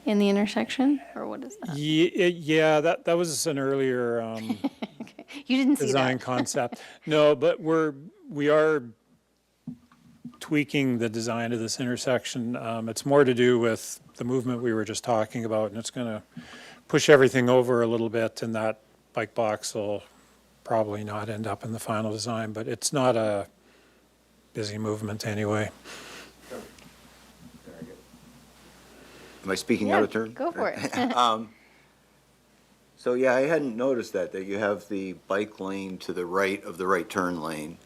intersection, or what is that? Yeah, that was an earlier You didn't see design that. concept. No, but we are tweaking the design of this intersection. It's more to do with the movement we were just talking about, and it's going to push everything over a little bit, and that bike box will probably not end up in the final design, but it's not a busy movement anyway. Am I speaking out of turn? Go for it. So, yeah, I hadn't noticed that you have the bike lane to the right of the right turn lane,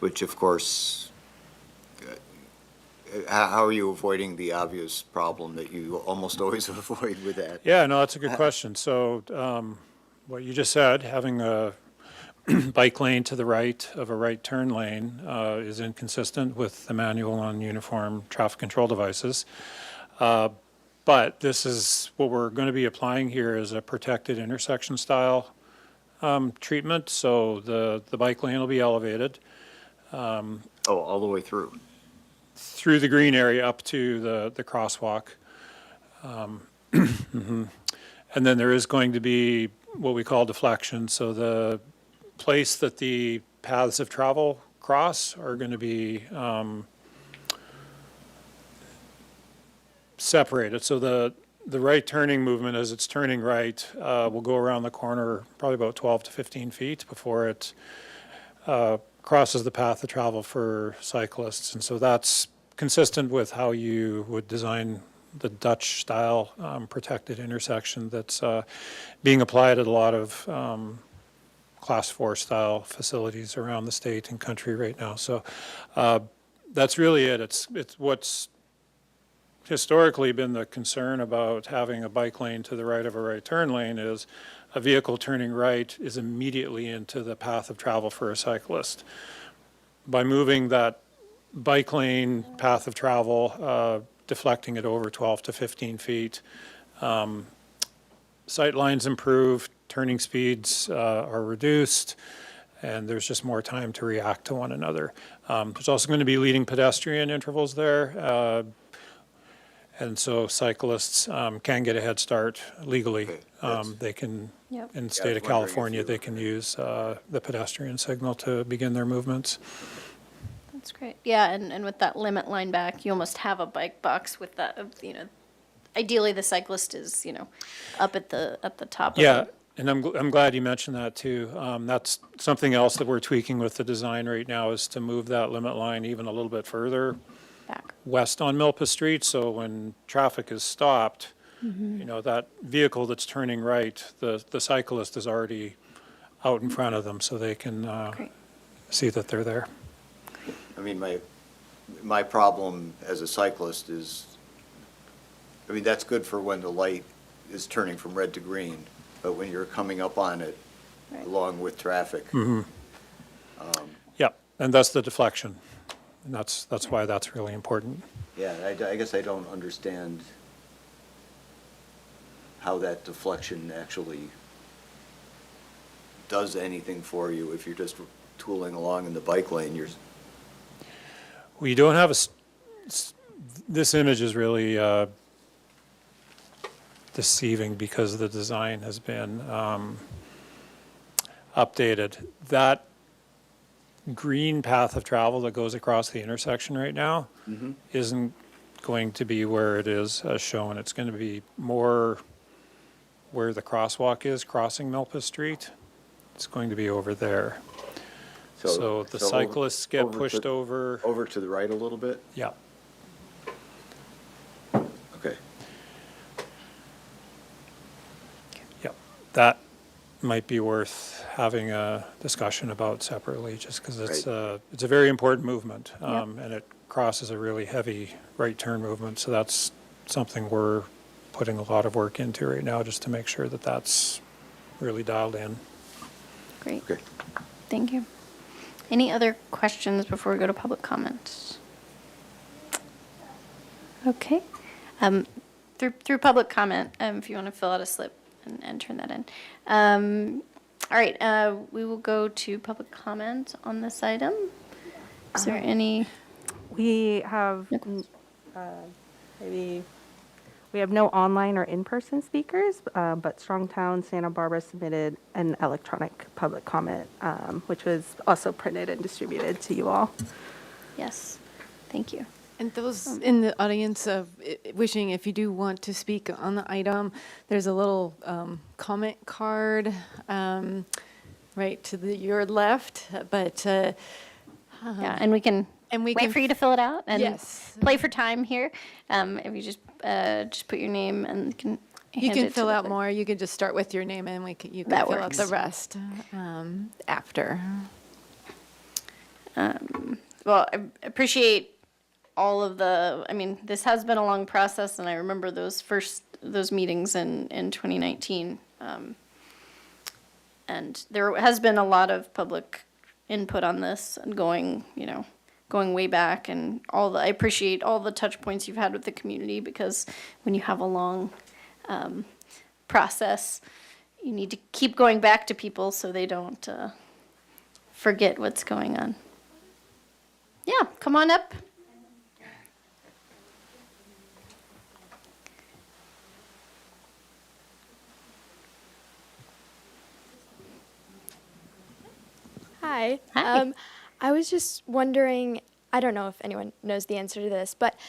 which of course, how are you avoiding the obvious problem that you almost always avoid with that? Yeah, no, that's a good question. So what you just said, having a bike lane to the right of a right turn lane is inconsistent with the manual on uniform traffic control devices. But this is what we're going to be applying here is a protected intersection style treatment. So the bike lane will be elevated All the way through? through the green area up to the crosswalk. Mhm. And then there is going to be what we call deflection. So the place that the paths of travel cross are going to be separated. So the right turning movement, as it's turning right, will go around the corner probably about 12 to 15 feet before it crosses the path of travel for cyclists. And so that's consistent with how you would design the Dutch-style protected intersection that's being applied at a lot of Class 4-style facilities around the state and country right now. So that's really it. It's what's historically been the concern about having a bike lane to the right of a right turn lane is a vehicle turning right is immediately into the path of travel for a cyclist. By moving that bike lane path of travel, deflecting it over 12 to 15 feet, sight lines improve, turning speeds are reduced, and there's just more time to react to one another. There's also going to be leading pedestrian intervals there. And so cyclists can get a head start legally. They can, Yep. in the Yeah, I state was of wondering California, if you they were can gonna- use the pedestrian signal to begin their movements. That's great. Yeah, and with that limit line back, you almost have a bike box with that, ideally the cyclist is, up at the top of Yeah, it. and I'm glad you mentioned that too. That's something else that we're tweaking with the design right now is to move that limit line even a little bit further Back. west on Milpa Street, so when traffic is stopped, that vehicle that's turning right, the cyclist is already out in front of them, so they can Great. see that they're there. I mean, my problem as a cyclist is, that's good for when the light is turning from red to green, but when you're coming up on it Right. along with traffic. Yeah, and that's the deflection, and that's why that's really important. Yeah, I guess I don't understand how that deflection actually does anything for you if you're just tooling along in the bike lane. We don't have this image is really deceiving because the design has been updated. That green path of travel that goes across the intersection right now isn't going to be where it is as shown. It's going to be more where the crosswalk is crossing Milpa Street. It's going to be over there. So the over- cyclists get over to- pushed over. Over to the right a little bit? Yeah. Okay. Yep, that might be worth having a discussion about separately, just because it's a very important movement, and it crosses a really heavy right turn movement, so that's something we're putting a lot of work into right now, just to make sure that that's really dialed in. Great. Okay. Thank you. Any other questions before we go to public comments? Okay. Through public comment, if you want to fill out a slip and turn that in. All right, we will go to public comment on this item. Is there any? We have we have no online or in-person speakers, but Strongtown Santa Barbara submitted an electronic public comment, which was also printed and distributed to you all. Yes, thank you. And those in the audience of wishing, if you do want to speak on the item, there's a little comment card right to your left, but Yeah, and we can we wait can for you to fill it out and Yes. play for time here. If you just put your name and you hand can it to fill the out clerk. more. You can just start with your name, and you can That fill out the works. rest after. Well, I appreciate all of this has been a long process, and I remember those meetings in 2019. And there has been a lot of public input on this and going way back, and I appreciate all the touch points you've had with the community, because when you have a long process, you need to keep going back to people so they don't forget what's going on. Yeah, come on up. Hi. Hi. I was just wondering, I don't know if anyone knows the answer to this, but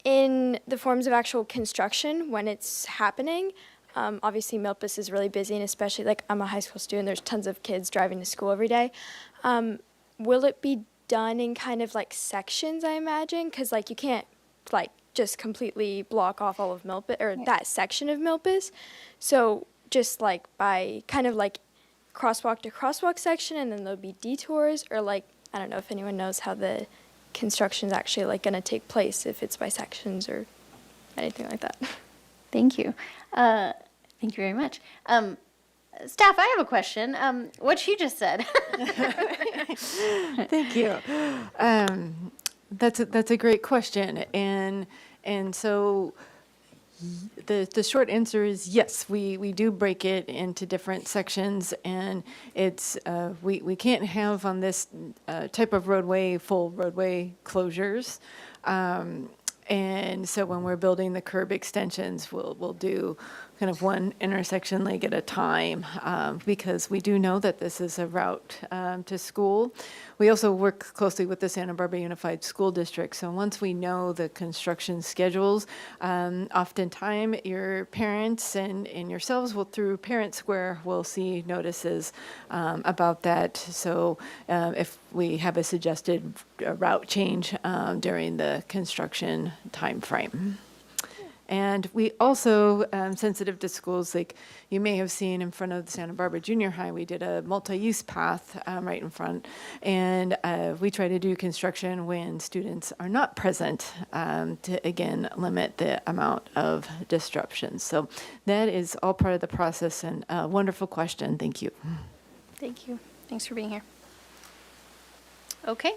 in the forms of actual construction, when it's happening, obviously Milpas is really busy, and especially, like, I'm a high school student, there's tons of kids driving to school every day. Will it be done in kind of like sections, I imagine? Because, like, you can't, like, just completely block off all of Milpas, or that section of Milpas. So just, like, by kind of, like, crosswalk to crosswalk section, and then there'll be detours, or, like, I don't know if anyone knows how the construction's actually, like, going to take place, if it's by sections or anything like that. Thank you. Thank you very much. Staff, I have a question. What she just said. Thank you. That's a great question, and so the short answer is yes. We do break it into different sections, and it's we can't have on this type of roadway full roadway closures. And so when we're building the curb extensions, we'll do kind of one intersection leg at a time, because we do know that this is a route to school. We also work closely with the Santa Barbara Unified School District. So once we know the construction schedules, oftentimes your parents and yourselves will, through Parent Square, will see notices about that. So if we have a suggested route change during the construction timeframe. And we also, sensitive to schools, like you may have seen in front of the Santa Barbara Junior High, we did a multi-use path right in front. And we try to do construction when students are not present to, again, limit the amount of disruptions. So that is all part of the process, and a wonderful question. Thank you. Thank you. Thanks for being here. Okay.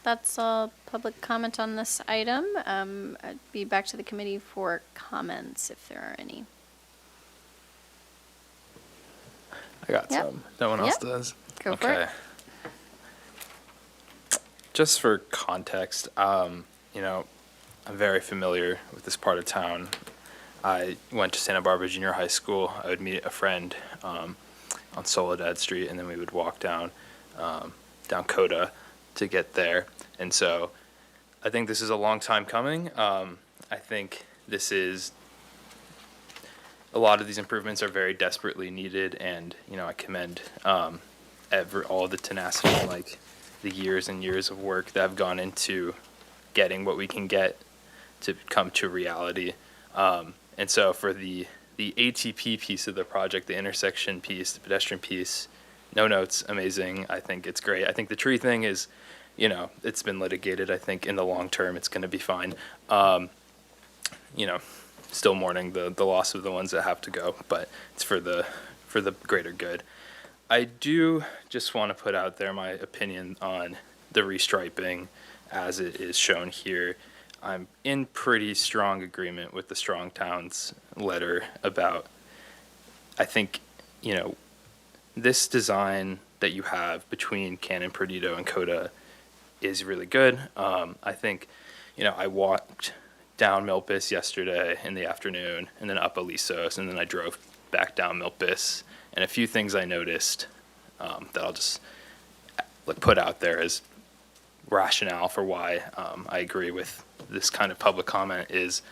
That's all public comment on this item. I'd be back to the committee for comments if there are any. I got Yep. some. No one else Yep. does. Go for it. Just for context, I'm very familiar with this part of town. I went to Santa Barbara Junior High School. I would meet a friend on Soledad Street, and then we would walk down Coda to get there. And so I think this is a long time coming. I think this is, a lot of these improvements are very desperately needed, and I commend all the tenacity and like the years and years of work that have gone into getting what we can get to come to reality. And so for the ATP piece of the project, the intersection piece, the pedestrian piece, no notes, amazing. I think it's great. I think the tree thing is, it's been litigated. I think in the long term, it's going to be fine. Still mourning the loss of the ones that have to go, but it's for the greater good. I do just want to put out there my opinion on the restriping as it is shown here. I'm in pretty strong agreement with the Strong Towns letter about, I think, this design that you have between Cannon, Perdido, and Coda is really good. I think, I walked down Milpas yesterday in the afternoon, and then up Alisos, and then I drove back down Milpas. And a few things I noticed that I'll just put out there as rationale for why I agree with this kind of public comment is,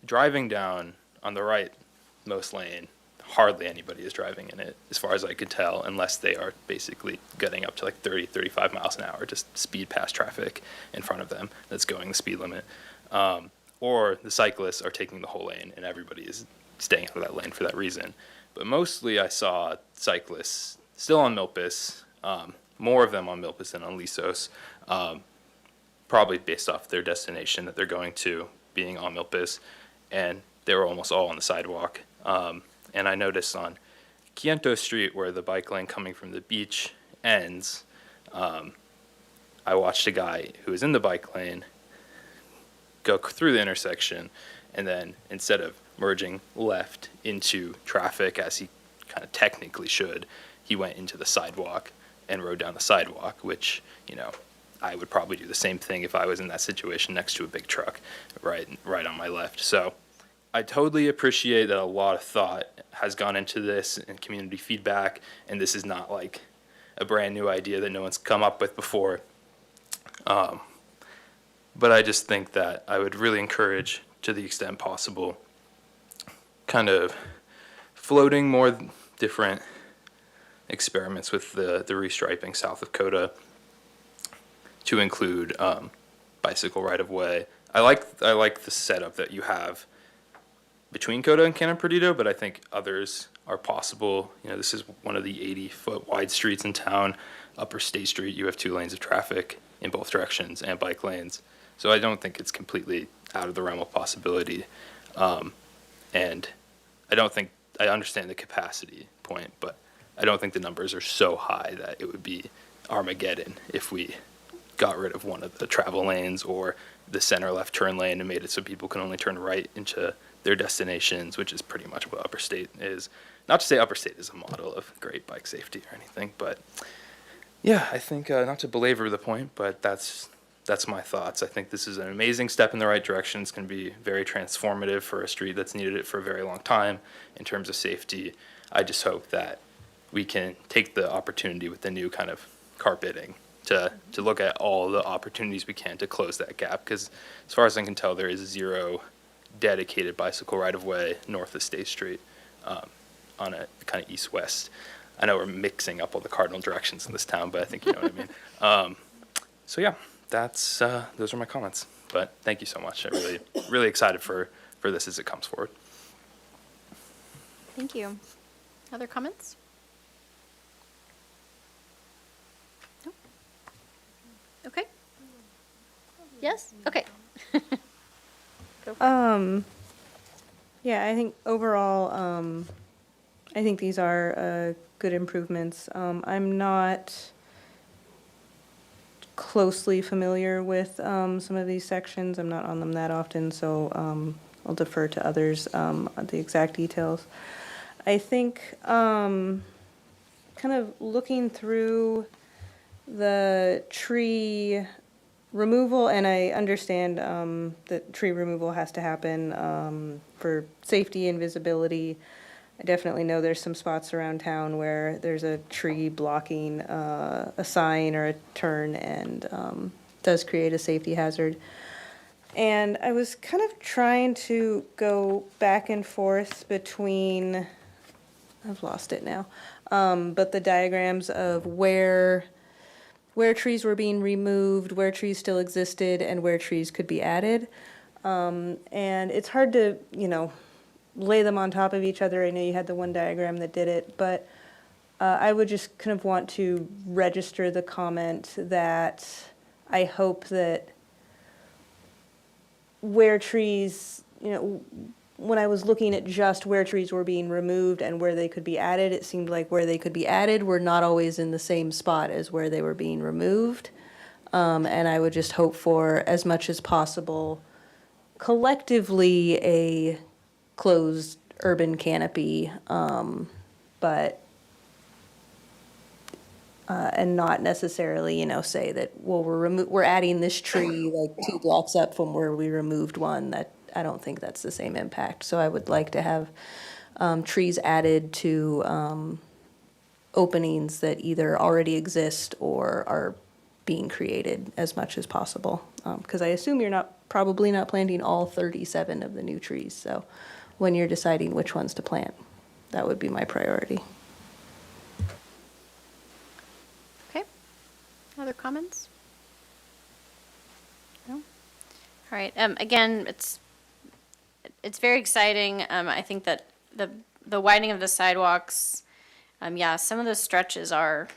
driving down on the rightmost lane, hardly anybody is driving in it, as far as I could tell, unless they are basically getting up to like 30, 35 miles an hour, just speed past traffic in front of them that's going the speed limit. Or the cyclists are taking the whole lane and everybody is staying out of that lane for that reason. But mostly I saw cyclists still on Milpas, more of them on Milpas than on Lisos, probably based off their destination that they're going to being on Milpas, and they were almost all on the sidewalk. And I noticed on Quiento Street, where the bike lane coming from the beach ends, I watched a guy who was in the bike lane go through the intersection, and then instead of merging left into traffic as he kind of technically should, he went into the sidewalk and rode down the sidewalk, which, I would probably do the same thing if I was in that situation next to a big truck right on my left. So I totally appreciate that a lot of thought has gone into this and community feedback, and this is not like a brand new idea that no one's come up with before. But I just think that I would really encourage, to the extent possible, kind of floating more different experiments with the restriping south of Coda to include bicycle right-of-way. I like the setup that you have between Coda and Canon Perdido, but I think others are possible. You know, this is one of the 80-foot wide streets in town. Upper State Street, you have 2 lanes of traffic in both directions and bike lanes. So I don't think it's completely out of the realm of possibility. And I understand the capacity point, but I don't think the numbers are so high that it would be Armageddon if we got rid of one of the travel lanes or the center left turn lane and made it so people can only turn right into their destinations, which is pretty much what Upper State is. Not to say Upper State is a model of great bike safety or anything, but yeah, I think, not to belabor the point, but that's my thoughts. I think this is an amazing step in the right direction. It's going to be very transformative for a street that's needed it for a very long time in terms of safety. I just hope that we can take the opportunity with the new kind of carpeting to look at all the opportunities we can to close that gap, because as far as I can tell, there is 0 dedicated bicycle right-of-way north of State Street on a kind of east-west. I know we're mixing up all the cardinal directions in this town, but I think you know what I mean. So yeah, that's those are my comments. But thank you so much. I'm really excited for this as it comes forward. Thank you. Other comments? No? Okay. Yes? Okay. Yeah, I think overall, I think these are good improvements. I'm not closely familiar with some of these sections. I'm not on them that often, so I'll defer to others on the exact details. I think kind of looking through the tree removal, and I understand that tree removal has to happen for safety and visibility. I definitely know there's some spots around town where there's a tree blocking a sign or a turn and does create a safety hazard. And I was kind of trying to go back and forth between, I've lost it now, but the diagrams of where trees were being removed, where trees still existed, and where trees could be added. And it's hard to, lay them on top of each other. I know you had the one diagram that did it, but I would just kind of want to register the comment that I hope that where trees, when I was looking at just where trees were being removed and where they could be added, it seemed like where they could be added were not always in the same spot as where they were being removed. And I would just hope for, as much as possible, collectively a closed urban canopy, but and not necessarily, say that, well, we're adding this tree like 2 blocks up from where we removed one. That I don't think that's the same impact. So I would like to have trees added to openings that either already exist or are being created as much as possible. Because I assume you're probably not planting all 37 of the new trees. So when you're deciding which ones to plant, that would be my priority. Okay. Other comments? No? All right. Again, it's very exciting. I think that the widening of the sidewalks, some of the stretches are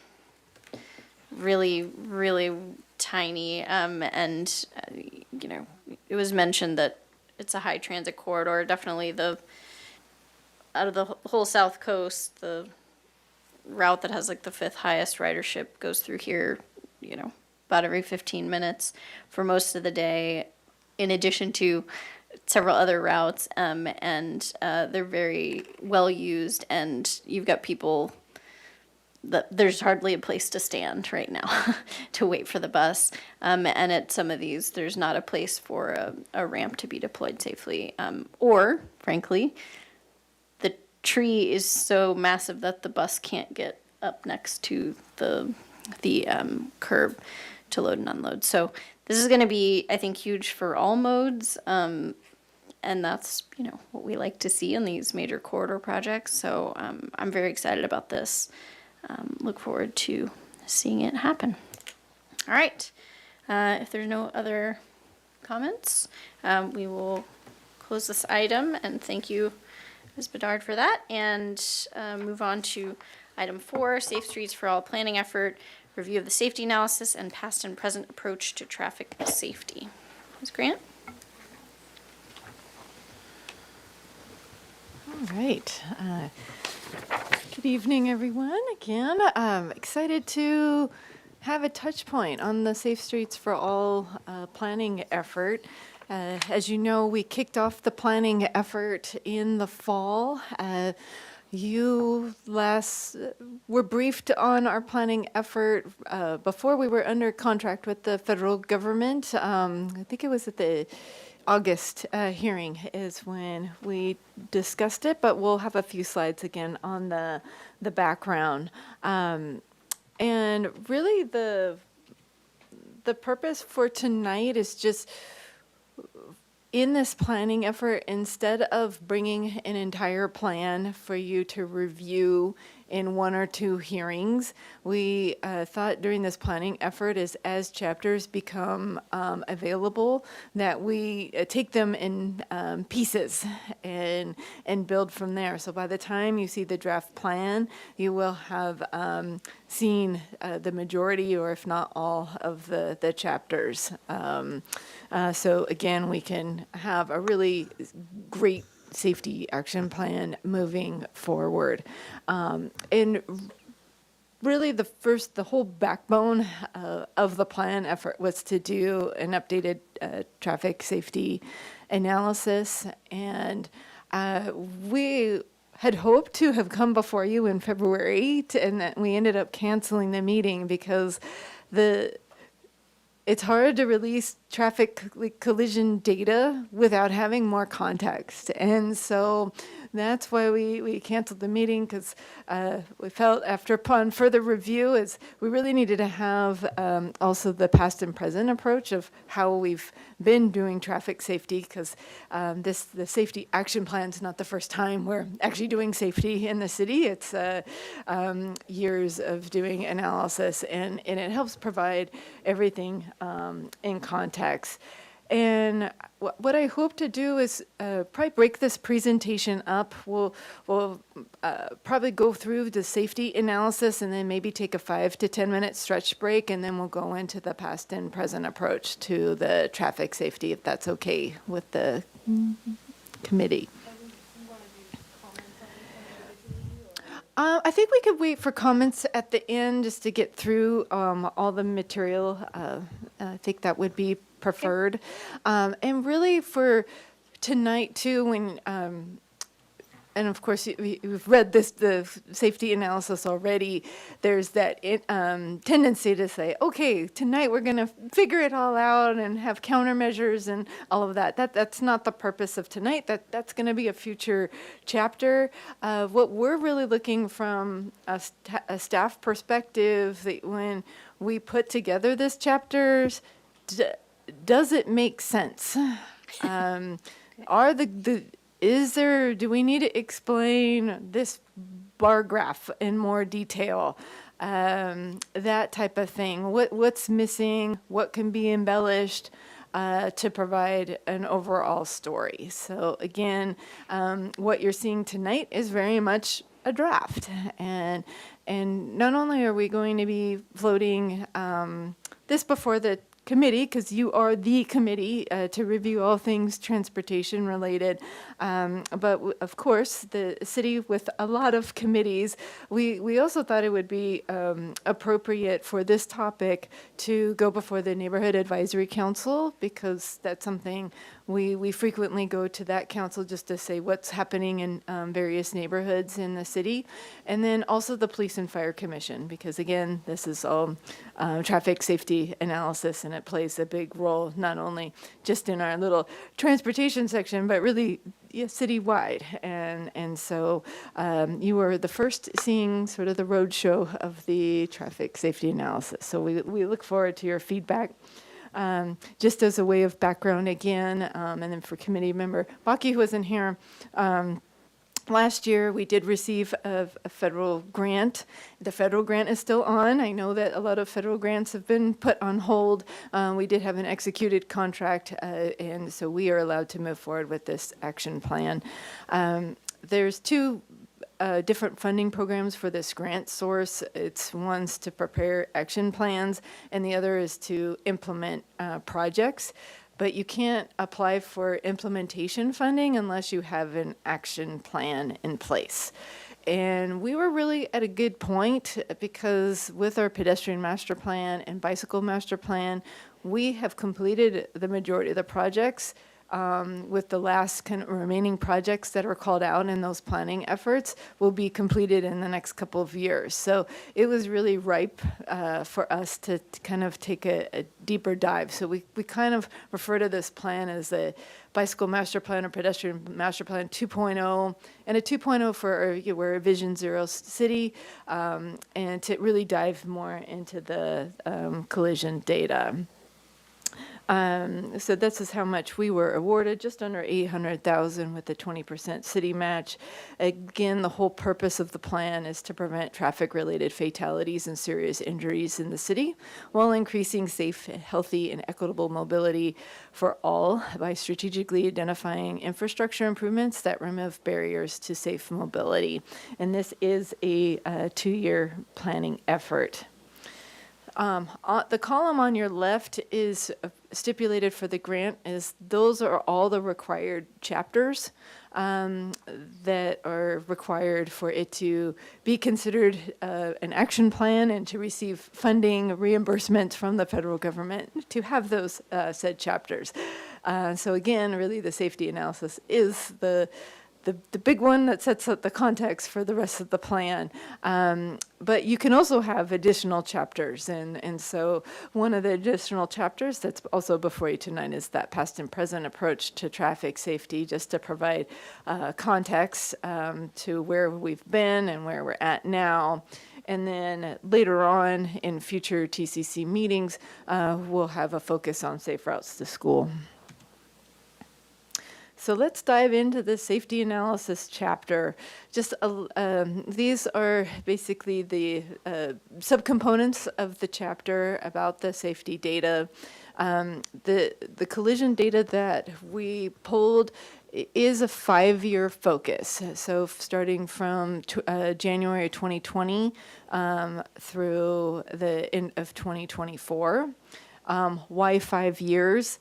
really, really tiny. And it was mentioned that it's a high transit corridor. Definitely out of the whole South Coast, the route that has like the 5th highest ridership goes through here, about every 15 minutes for most of the day, in addition to several other routes. And they're very well used, and you've got people that there's hardly a place to stand right now to wait for the bus. And at some of these, there's not a place for a ramp to be deployed safely. Or, frankly, the tree is so massive that the bus can't get up next to the curb to load and unload. So this is going to be, I think, huge for all modes. And that's, what we like to see in these major corridor projects. So I'm very excited about this. Look forward to seeing it happen. All right. If there's no other comments, we will close this item, and thank you, Ms. Bedard, for that, and move on to item 4, Safe Streets for All planning effort, review of the safety analysis and past and present approach to traffic safety. Ms. Grant? All right. Good evening, everyone. Again, I'm excited to have a touch point on the Safe Streets for All planning effort. As you know, we kicked off the planning effort in the fall. You were briefed on our planning effort before we were under contract with the federal government. I think it was at the August hearing is when we discussed it, but we'll have a few slides again on the background. And really the purpose for tonight is just in this planning effort, instead of bringing an entire plan for you to review in 1 or 2 hearings, we thought during this planning effort as chapters become available, that we take them in pieces and build from there. So by the time you see the draft plan, you will have seen the majority, or if not all, of the chapters. So again, we can have a really great safety action plan moving forward. And really the whole backbone of the plan effort was to do an updated traffic safety analysis. And we had hoped to have come before you in February, and that we ended up canceling the meeting because it's hard to release traffic collision data without having more context. And so that's why we canceled the meeting, because we felt upon further review is we really needed to have also the past and present approach of how we've been doing traffic safety, because the safety action plan is not the first time we're actually doing safety in the city. It's years of doing analysis, and it helps provide everything in context. And what I hope to do is probably break this presentation up. We'll probably go through the safety analysis and then maybe take a 5 to 10 minute stretch break, and then we'll go into the past and present approach to the traffic safety, if that's okay with the committee. I think we could wait for comments at the end just to get through all the material. I think that would be preferred. And really for tonight too, when and of course you've read the safety analysis already, there's that tendency to say, okay, tonight we're going to figure it all out and have countermeasures and all of that. That's not the purpose of tonight. That's going to be a future chapter. What we're really looking from a staff perspective, that when we put together this chapter, does it make sense? Do we need to explain this bar graph in more detail? That type of thing. What's missing? What can be embellished to provide an overall story? So again, what you're seeing tonight is very much a draft. And not only are we going to be floating this before the committee, because you are the committee to review all things transportation related. But of course, the city with a lot of committees, we also thought it would be appropriate for this topic to go before the Neighborhood Advisory Council, because that's something we frequently go to that council just to say what's happening in various neighborhoods in the city. And then also the Police and Fire Commission, because again, this is all traffic safety analysis, and it plays a big role, not only just in our little transportation section, but really citywide, and so you were the first seeing sort of the roadshow of the traffic safety analysis. So we look forward to your feedback. Just as a way of background again, and then for committee member Baki, who wasn't here. Last year, we did receive a federal grant. The federal grant is still on. I know that a lot of federal grants have been put on hold. We did have an executed contract, and so we are allowed to move forward with this action plan. There's two different funding programs for this grant source. It's one's to prepare action plans, and the other is to implement projects. But you can't apply for implementation funding unless you have an action plan in place. And we were really at a good point because with our pedestrian master plan and bicycle master plan, we have completed the majority of the projects. With the last kind of remaining projects that are called out in those planning efforts will be completed in the next couple of years. So it was really ripe for us to kind of take a deeper dive. So we kind of refer to this plan as the bicycle master plan or pedestrian master plan 2.0, and a 2.0 for we're a Vision Zero city, and to really dive more into the collision data. So this is how much we were awarded, just under $800,000 with the 20% city match. Again, the whole purpose of the plan is to prevent traffic-related fatalities and serious injuries in the city while increasing safe, healthy, and equitable mobility for all by strategically identifying infrastructure improvements that remove barriers to safe mobility. And this is a 2-year planning effort. The column on your left is stipulated for the grant is those are all the required chapters that are required for it to be considered an action plan and to receive funding, reimbursement from the federal government to have those said chapters. So again, really the safety analysis is the big one that sets up the context for the rest of the plan. But you can also have additional chapters. And so one of the additional chapters that's also before you tonight is that past and present approach to traffic safety, just to provide context to where we've been and where we're at now. And then later on in future TCC meetings, we'll have a focus on safe routes to school. So let's dive into the safety analysis chapter. Just these are basically the subcomponents of the chapter about the safety data. The collision data that we pulled is a 5-year focus. So starting from January 2020 through the end of 2024. Why 5 years?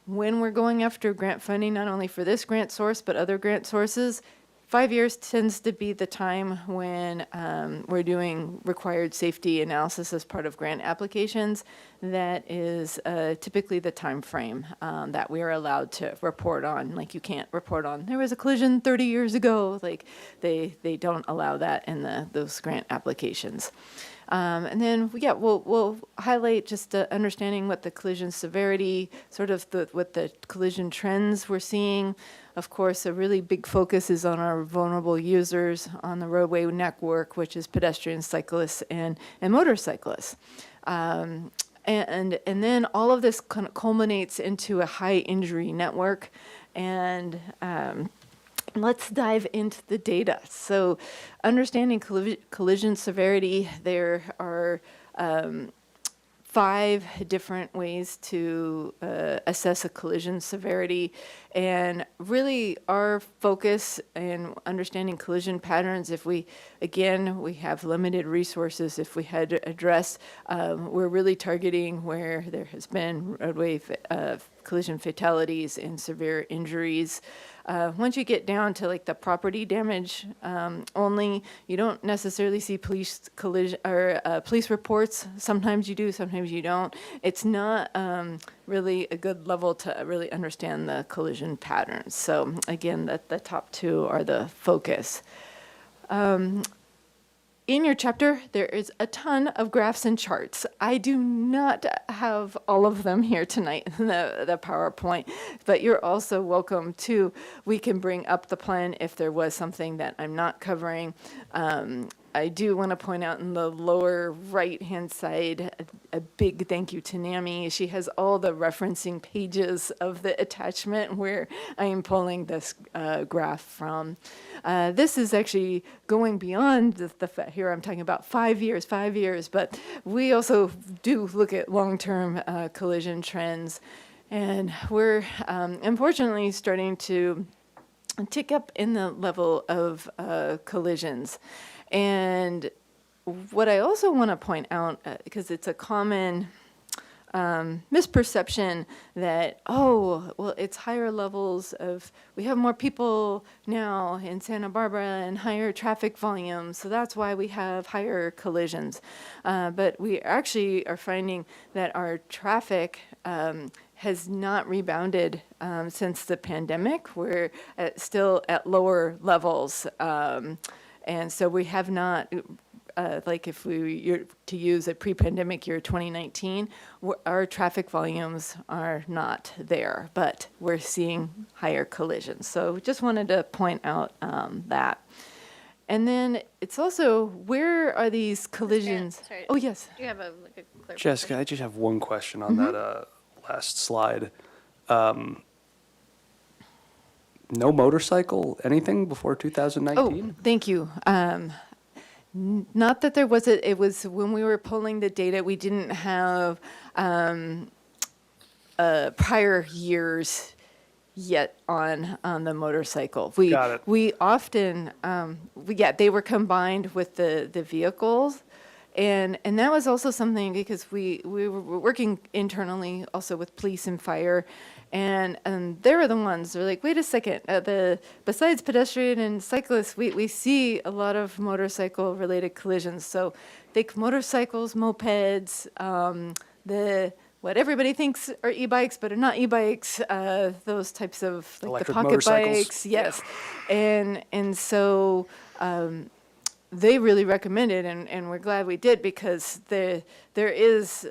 When we're going after grant funding, not only for this grant source, but other grant sources, 5 years tends to be the time when we're doing required safety analysis as part of grant applications. That is typically the time frame that we are allowed to report on. Like you can't report on, there was a collision 30 years ago. Like they don't allow that in those grant applications. And then, we'll highlight just understanding what the collision severity, sort of what the collision trends we're seeing. Of course, a really big focus is on our vulnerable users on the roadway network, which is pedestrians, cyclists, and motorcyclists. And then all of this kind of culminates into a high injury network. And let's dive into the data. So understanding collision severity, there are 5 different ways to assess a collision severity. And really our focus in understanding collision patterns, if we have limited resources, if we had to address, we're really targeting where there has been roadway collision fatalities and severe injuries. Once you get down to like the property damage only, you don't necessarily see police reports. Sometimes you do, sometimes you don't. It's not really a good level to really understand the collision patterns. So again, the top 2 are the focus. in your chapter, there is a ton of graphs and charts. I do not have all of them here tonight in the PowerPoint, but you're also welcome to, we can bring up the plan if there was something that I'm not covering. I do want to point out in the lower right-hand side, a big thank you to Nami. She has all the referencing pages of the attachment where I am pulling this graph from. This is actually going beyond here I'm talking about 5 years, but we also do look at long-term collision trends. And we're unfortunately starting to tick up in the level of collisions. And what I also want to point out, because it's a common misperception that, oh, well, it's higher levels of, we have more people now in Santa Barbara and higher traffic volumes, so that's why we have higher collisions. But we actually are finding that our traffic has not rebounded since the pandemic. We're still at lower levels. And so we have not, like if you're to use a pre-pandemic year, 2019, our traffic volumes are not there, but we're seeing higher collisions. So just wanted to point out that. And then it's also, where are these collisions? Sorry. Oh, yes. Do you have a clarification? Jessica, I just have one question on that last slide. No motorcycle, anything before 2019? Oh, thank you. Not that there was it was when we were pulling the data, we didn't have prior years yet on the motorcycle. Got it. We often, they were combined with the vehicles. And that was also something because we were working internally also with police and fire, and they were the ones who were like, wait a second, besides pedestrian and cyclists, we see a lot of motorcycle related collisions. So think motorcycles, mopeds, what everybody thinks are e-bikes but are not e-bikes, those types of like Electric the pocket motorcycles. bikes, yes. And so they really recommended, and we're glad we did, because there is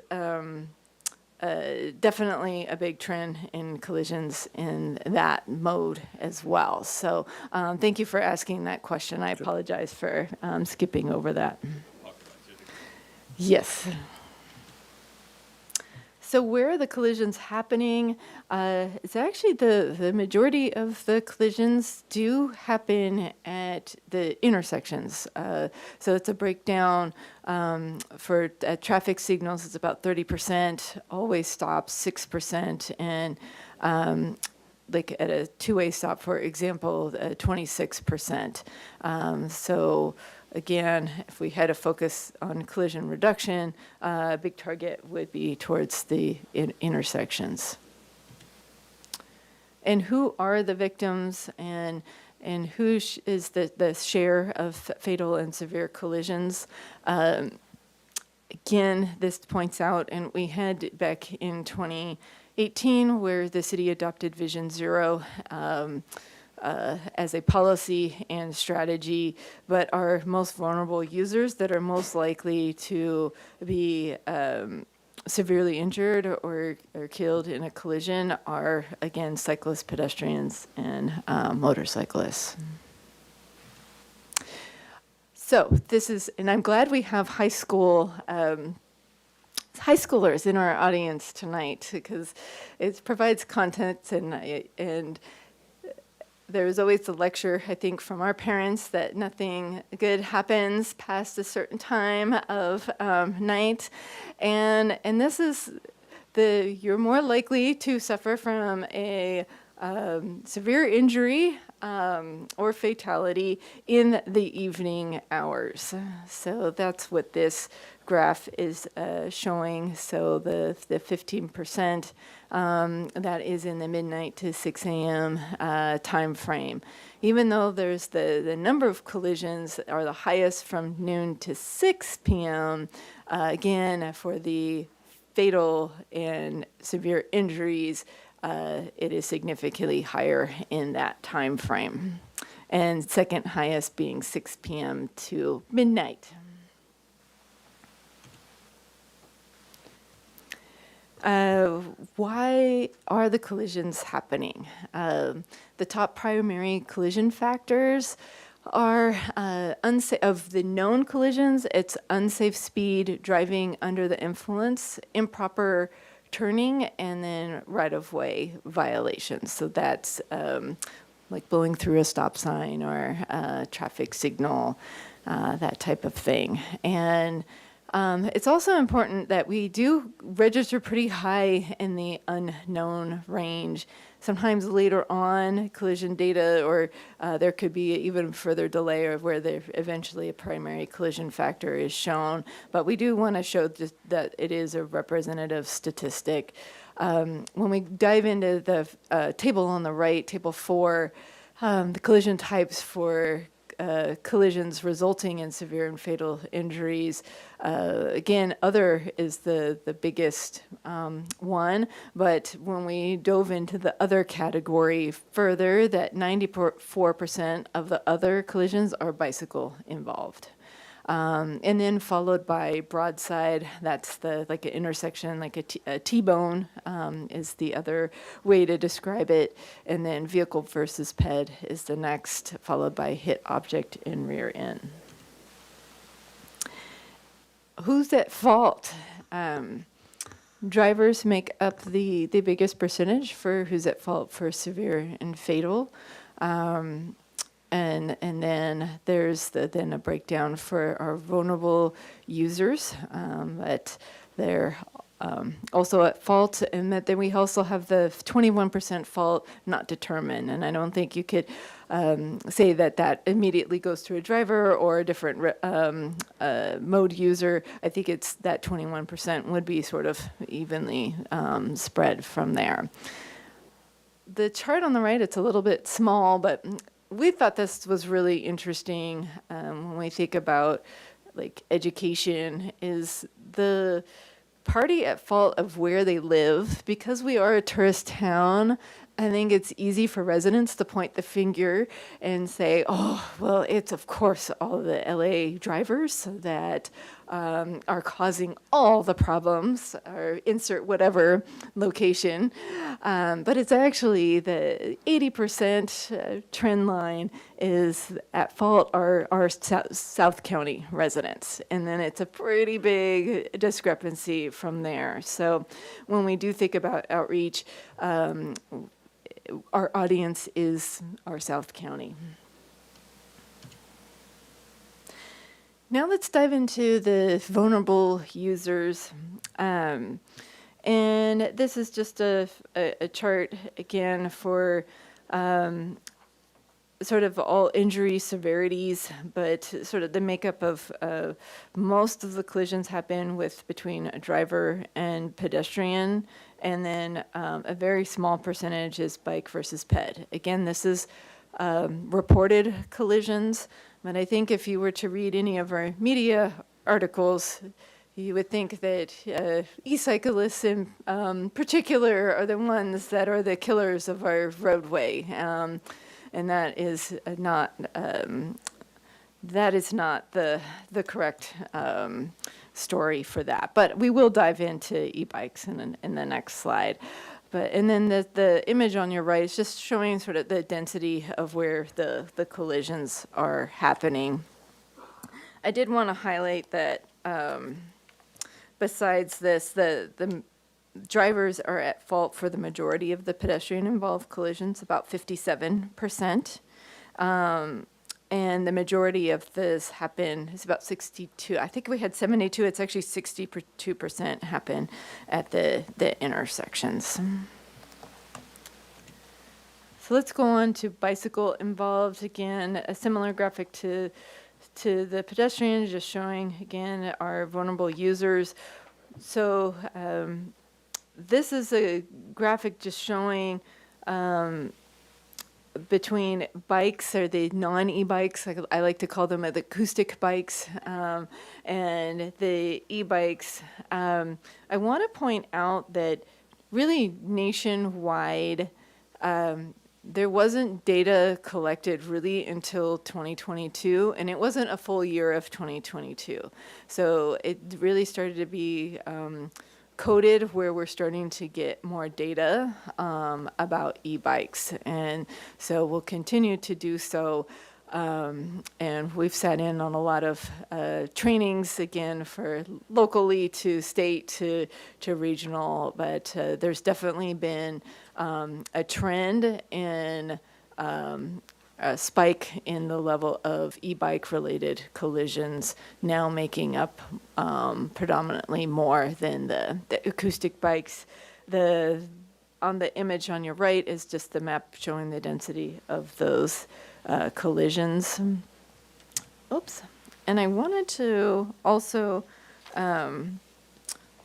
definitely a big trend in collisions in that mode as well. So thank you for asking that question. I apologize for skipping over that. Yes. So where are the collisions happening? It's actually the majority of the collisions do happen at the intersections. So it's a breakdown for traffic signals. It's about 30%, always stops 6%, and like at a two-way stop, for example, 26%. So again, if we had a focus on collision reduction, a big target would be towards the intersections. And who are the victims, and who is the share of fatal and severe collisions? Again, this points out, and we had back in 2018 where the city adopted Vision Zero as a policy and strategy, but our most vulnerable users that are most likely to be severely injured or killed in a collision are, again, cyclists, pedestrians, and motorcyclists. So this is, and I'm glad we have high schoolers in our audience tonight, because it provides content, and there's always the lecture, I think, from our parents that nothing good happens past a certain time of night. And this is you're more likely to suffer from a severe injury or fatality in the evening hours. So that's what this graph is showing. So the 15% that is in the midnight to 6 a.m. Time frame. Even though there's the number of collisions are the highest from noon to 6 p.m., again, for the fatal and severe injuries, it is significantly higher in that time frame. And second highest being 6 p.m. to midnight. Why are the collisions happening? The top primary collision factors are of the known collisions, it's unsafe speed, driving under the influence, improper turning, and then right-of-way violations. So that's like blowing through a stop sign or a traffic signal, that type of thing. And it's also important that we do register pretty high in the unknown range. Sometimes later on, collision data, or there could be even further delay of where eventually a primary collision factor is shown. But we do want to show that it is a representative statistic. When we dive into the table on the right, table 4, the collision types for collisions resulting in severe and fatal injuries. Again, other is the biggest one, but when we dove into the other category further, that 94% of the other collisions are bicycle involved. And then followed by broadside, that's like an intersection, like a T-bone is the other way to describe it. And then vehicle versus ped is the next, followed by hit object in rear end. Who's at fault? Drivers make up the biggest percentage for who's at fault for severe and fatal. And then there's then a breakdown for our vulnerable users, but they're also at fault, and that then we also have the 21% fault not determined. And I don't think you could say that immediately goes to a driver or a different mode user. I think it's that 21% would be sort of evenly spread from there. The chart on the right, it's a little bit small, but we thought this was really interesting when we think about like education, is the party at fault of where they live. Because we are a tourist town, I think it's easy for residents to point the finger and say, oh, well, it's of course all the LA drivers that are causing all the problems, or insert whatever location. But it's actually the 80% trend line is at fault are South County residents. And then it's a pretty big discrepancy from there. So when we do think about outreach, our audience is our South County. Now let's dive into the vulnerable users. And this is just a chart, again, for sort of all injury severities, but sort of the makeup of most of the collisions happen between a driver and pedestrian, and then a very small percentage is bike versus ped. Again, this is reported collisions, but I think if you were to read any of our media articles, you would think that e-cyclists in particular are the ones that are the killers of our roadway. And that is not the correct story for that. But we will dive into e-bikes in the next slide. And then the image on your right is just showing sort of the density of where the collisions are happening. I did want to highlight that besides this, the drivers are at fault for the majority of the pedestrian-involved collisions, about 57%. And the majority of this happen is about 62. I think we had 72. It's actually 62% happen at the intersections. So let's go on to bicycle involved. Again, a similar graphic to the pedestrian, just showing, again, our vulnerable users. So this is a graphic just showing between bikes, or the non-e-bikes, I like to call them the acoustic bikes, and the e-bikes. I want to point out that really nationwide, there wasn't data collected really until 2022, and it wasn't a full year of 2022. So it really started to be coded where we're starting to get more data about e-bikes. And so we'll continue to do so. And we've sat in on a lot of trainings, again, for locally to state to regional, but there's definitely been a trend in a spike in the level of e-bike related collisions, now making up predominantly more than the acoustic bikes. On the image on your right is just the map showing the density of those collisions. Oops. And I wanted to also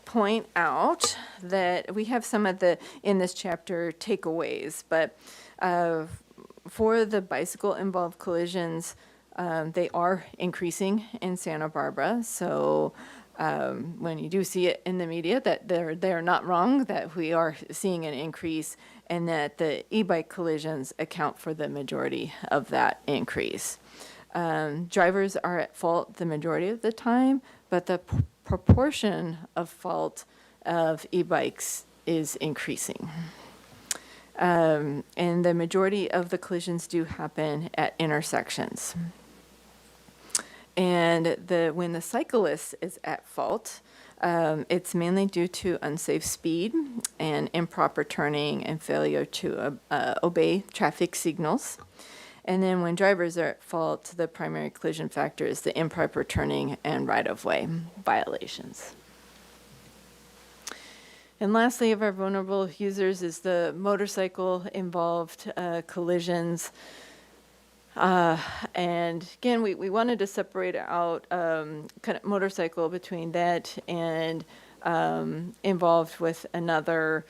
point out that we have some of the, in this chapter, takeaways, but for the bicycle involved collisions, they are increasing in Santa Barbara. So when you do see it in the media, that they're not wrong, that we are seeing an increase, and that the e-bike collisions account for the majority of that increase. Drivers are at fault the majority of the time, but the proportion of fault of e-bikes is increasing. And the majority of the collisions do happen at intersections. And when the cyclist is at fault, it's mainly due to unsafe speed and improper turning and failure to obey traffic signals. And then when drivers are at fault, the primary collision factor is the improper turning and right-of-way violations. And lastly, of our vulnerable users is the motorcycle-involved collisions. And again, we wanted to separate out kind of motorcycle between that and involved with another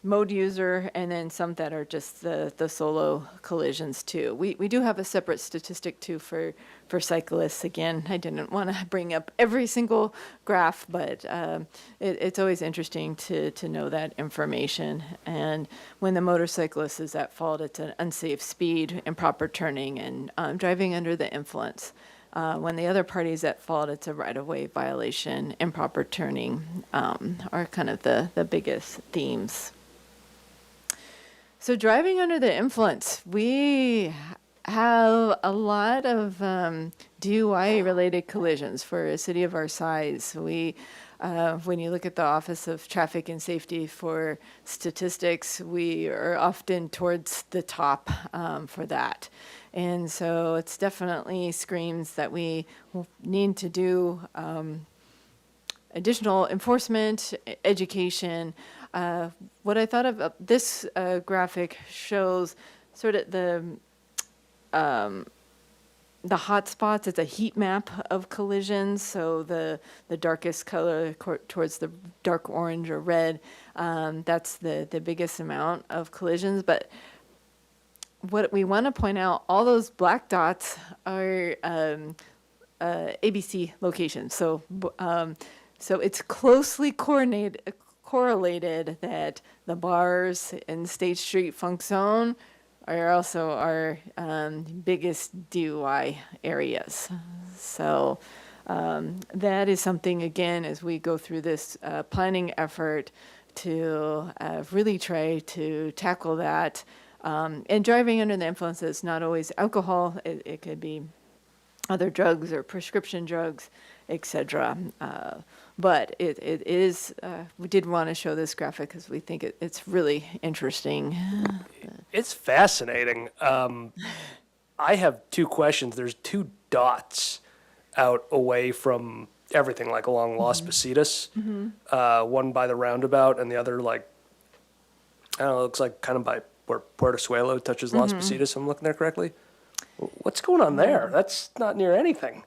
mode user, and then some that are just the solo collisions too. We do have a separate statistic too for cyclists. Again, I didn't want to bring up every single graph, but it's always interesting to know that information. And when the motorcyclist is at fault, it's an unsafe speed, improper turning, and driving under the influence. When the other party is at fault, it's a right-of-way violation, improper turning are kind of the biggest themes. So driving under the influence, we have a lot of DUI-related collisions for a city of our size. When you look at the Office of Traffic and Safety for statistics, we are often towards the top for that. And so it's definitely screams that we need to do additional enforcement, education. What I thought of this graphic shows sort of the hot spots. It's a heat map of collisions. So the darkest color towards the dark orange or red, that's the biggest amount of collisions. But what we want to point out, all those black dots are ABC locations. So it's closely correlated that the bars in State Street Funk Zone are also our biggest DUI areas. So that is something, again, as we go through this planning effort to really try to tackle that. And driving under the influence is not always alcohol. It could be other drugs or prescription drugs, etc. But it is, we did want to show this graphic because we think it's really interesting. It's fascinating. I have two questions. There's two dots out away from everything, like along Las Positas. One by the roundabout and the other, like, I don't know, it looks like kind of by where Puerto Suelo touches Las Positas, if I'm looking there correctly. What's going on there? That's not near anything.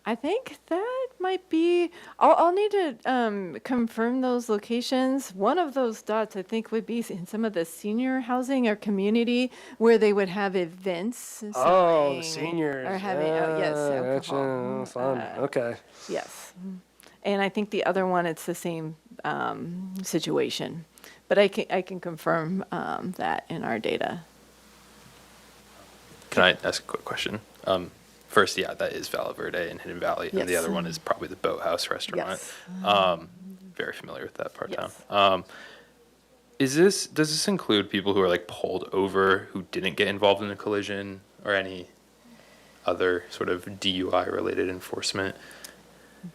I think that might be, I'll need to confirm those locations. One of those dots, I think, would be in some of the senior housing or community where they would have events. Oh, the seniors. Or having, yes, alcohol. Gotcha. Fun. Okay. Yes. And I think the other one, it's the same situation. But I can confirm that in our data. Can I ask a quick question? First, yeah, that is Valle Verde and Hidden Valley, and the Yes. other one is probably the Boathouse restaurant. Yes. very familiar with that part of Yes. town. Does this include people who are like pulled over who didn't get involved in a collision or any other sort of DUI related enforcement?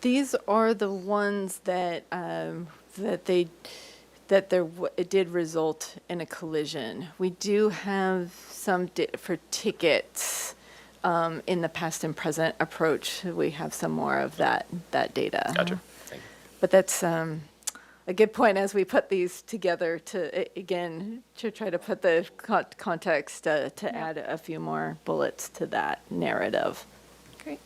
These are the ones that it did result in a collision. We do have some for tickets in the past and present approach. We have some more of that data. Gotcha. Thank you. But that's a good point as we put these together to try to put the context to add a few more bullets to that narrative. Great.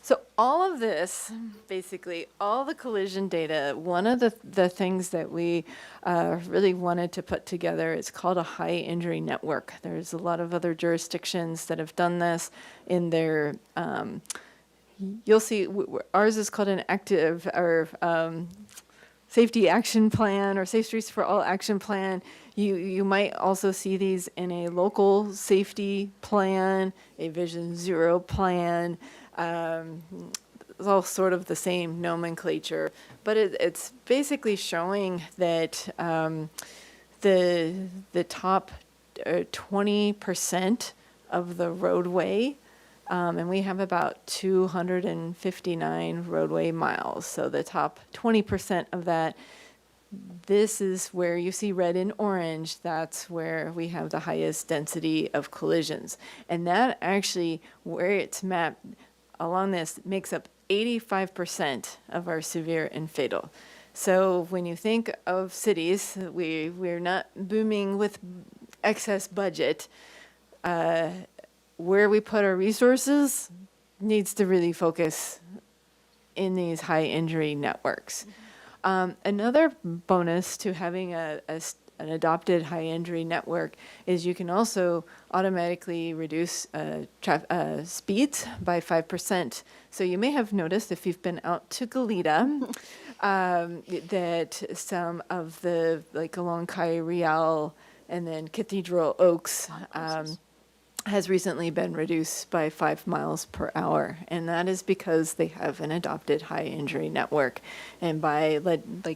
So all of this, basically, all the collision data, one of the things that we really wanted to put together is called a high injury network. There's a lot of other jurisdictions that have done this in their, you'll see, ours is called an active or safety action plan or Safe Streets for All action plan. You might also see these in a local safety plan, a Vision Zero plan. It's all sort of the same nomenclature, but it's basically showing that the top 20% of the roadway, and we have about 259 roadway miles. So the top 20% of that, this is where you see red and orange. That's where we have the highest density of collisions. And that actually, where it's mapped along this, makes up 85% of our severe and fatal. So when you think of cities, we're not booming with excess budget. Where we put our resources needs to really focus in these high injury networks. Another bonus to having an adopted high injury network is you can also automatically reduce speeds by 5%. So you may have noticed if you've been out to Goleta that some of the, like along Calle Real and then Cathedral Oaks, has recently been reduced by 5 miles per hour. And that is because they have an adopted high injury network. And by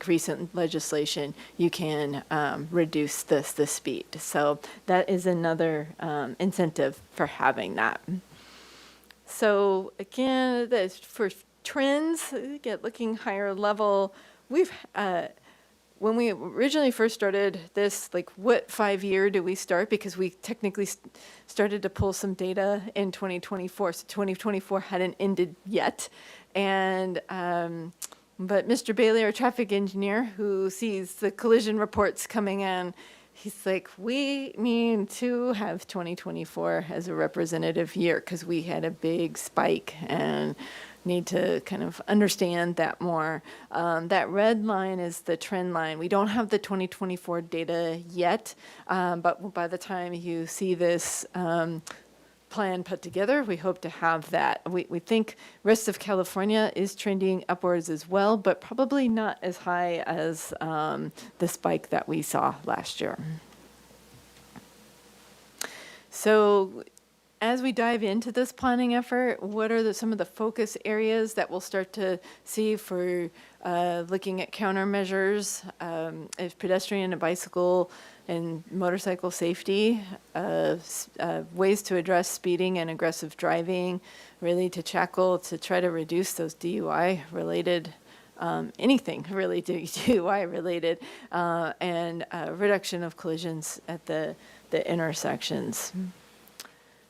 recent legislation, you can reduce the speed. So that is another incentive for having that. So again, for trends, looking higher level, we've when we originally first started this, what 5 year do we start? Because we technically started to pull some data in 2024. So 2024 hadn't ended yet. And, but Mr. Bailey, our traffic engineer, who sees the collision reports coming in, he's like, we need to have 2024 as a representative year because we had a big spike and need to kind of understand that more. That red line is the trend line. We don't have the 2024 data yet, but by the time you see this plan put together, we hope to have that. We think rest of California is trending upwards as well, but probably not as high as the spike that we saw last year. So as we dive into this planning effort, what are some of the focus areas that we'll start to see for looking at countermeasures, if pedestrian and bicycle and motorcycle safety, ways to address speeding and aggressive driving, really to try to reduce those DUI-related, anything really DUI-related, and reduction of collisions at the intersections.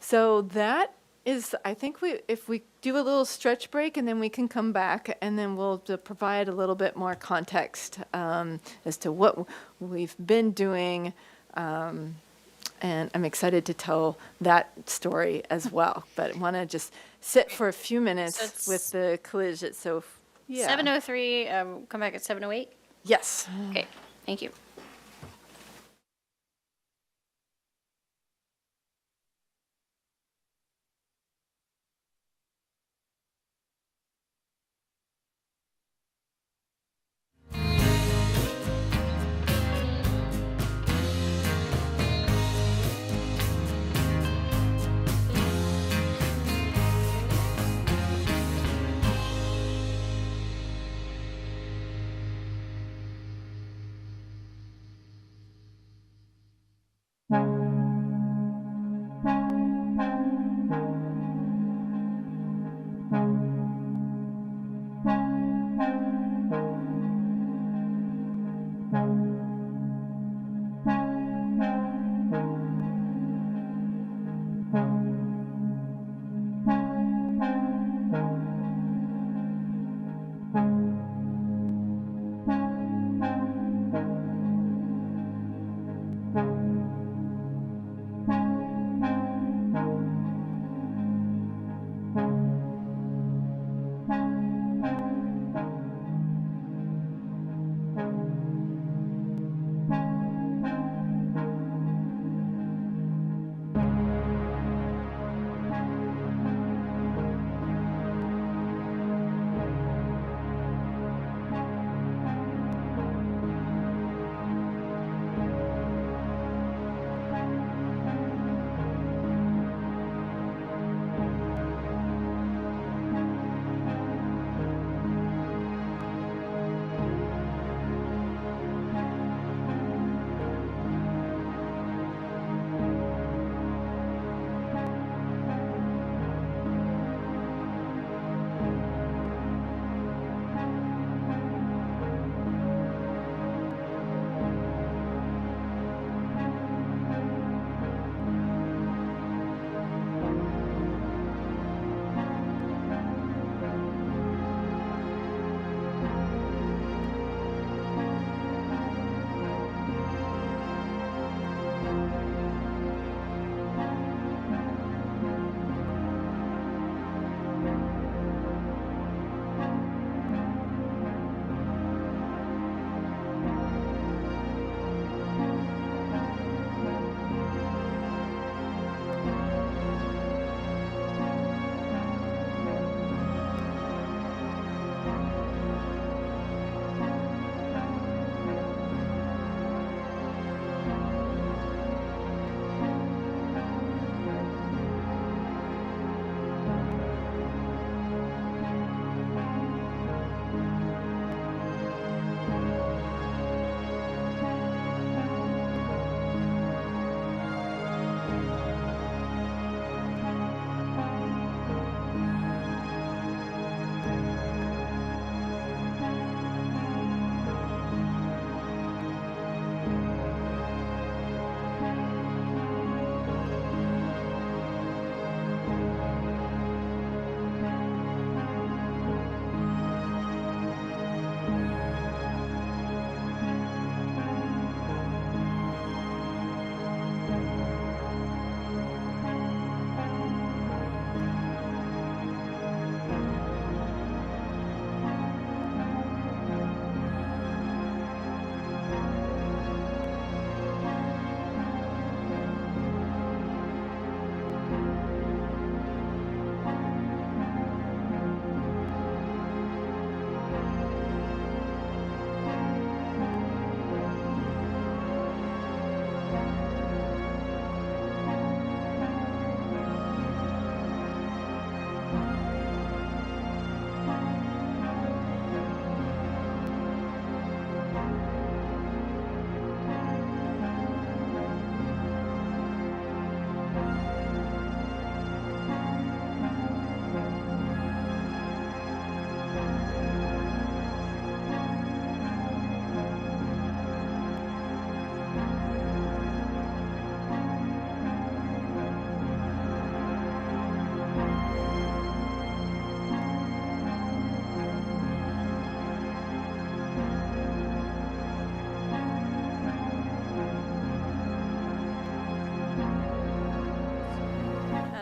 So that is, I think if we do a little stretch break and then we can come back and then we'll provide a little bit more context as to what we've been doing. And I'm excited to tell that story as well. But I want to just sit for a few minutes with the collision. So, yeah. 7:03, come back at 7:08? Yes. Okay, thank you.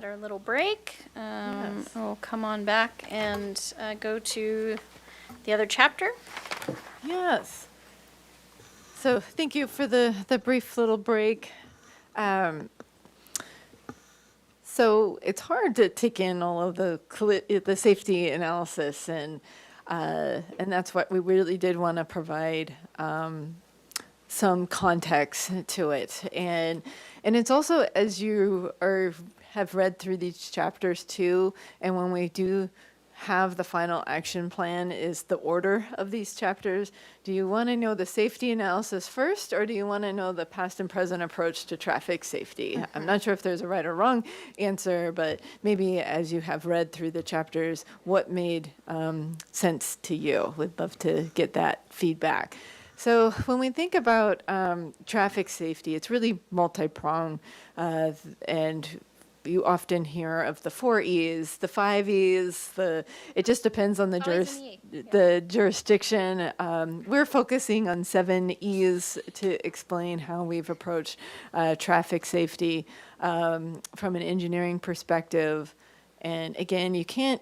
our little break. We'll come on back and go to the other chapter. Yes. So thank you for the brief little break. So it's hard to take in all of the safety analysis, and that's what we really did want to provide some context to it, and it's also, as you have read through these chapters too, and when we do have the final action plan, is the order of these chapters. Do you want to know the safety analysis first, or do you want to know the past and present approach to traffic safety? I'm not sure if there's a right or wrong answer, but maybe as you have read through the chapters, what made sense to you? We'd love to get that feedback. So when we think about traffic safety, it's really multi-pronged, and you often hear of the 4 E's, the 5 E's, it just depends on the jurisdiction. We're focusing on 7 E's to explain how we've approached traffic safety from an engineering perspective. And again, you can't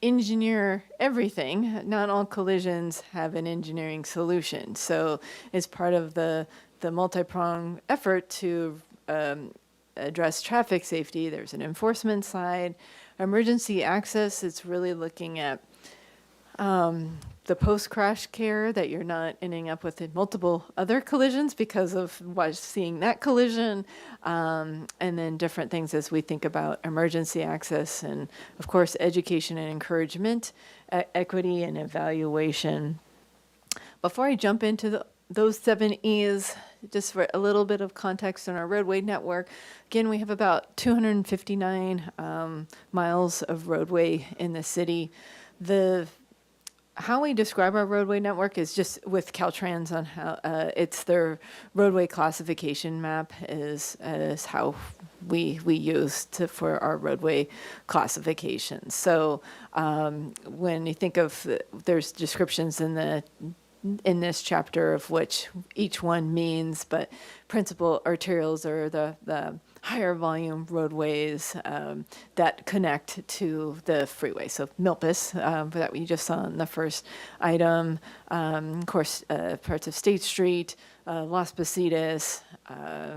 engineer everything. Not all collisions have an engineering solution. So it's part of the multi-pronged effort to address traffic safety. There's an enforcement side. Emergency access, it's really looking at the post-crash care, that you're not ending up with multiple other collisions because of seeing that collision, and then different things as we think about emergency access, and of course education and encouragement, equity and evaluation. Before I jump into those 7 E's, just for a little bit of context on our roadway network, again, we have about 259 miles of roadway in the city. How we describe our roadway network is just with Caltrans on how it's their roadway classification map is how we use for our roadway classifications. So when you think of there's descriptions in this chapter of which each one means, but principal arterials are the higher volume roadways that connect to the freeway. So Milpas, that we just saw in the first item, of course, parts of State Street, Las Positas,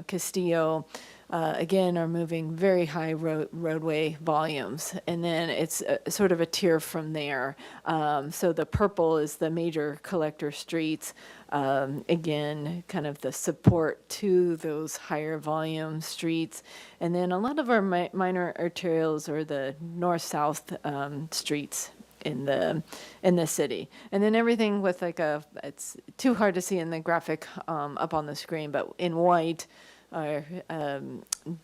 Castillo, again, are moving very high roadway volumes. And then it's sort of a tier from there. So the purple is the major collector streets. Again, kind of the support to those higher volume streets. And then a lot of our minor arterials are the north-south streets in the city. And then everything with it's too hard to see in the graphic up on the screen, but in white, our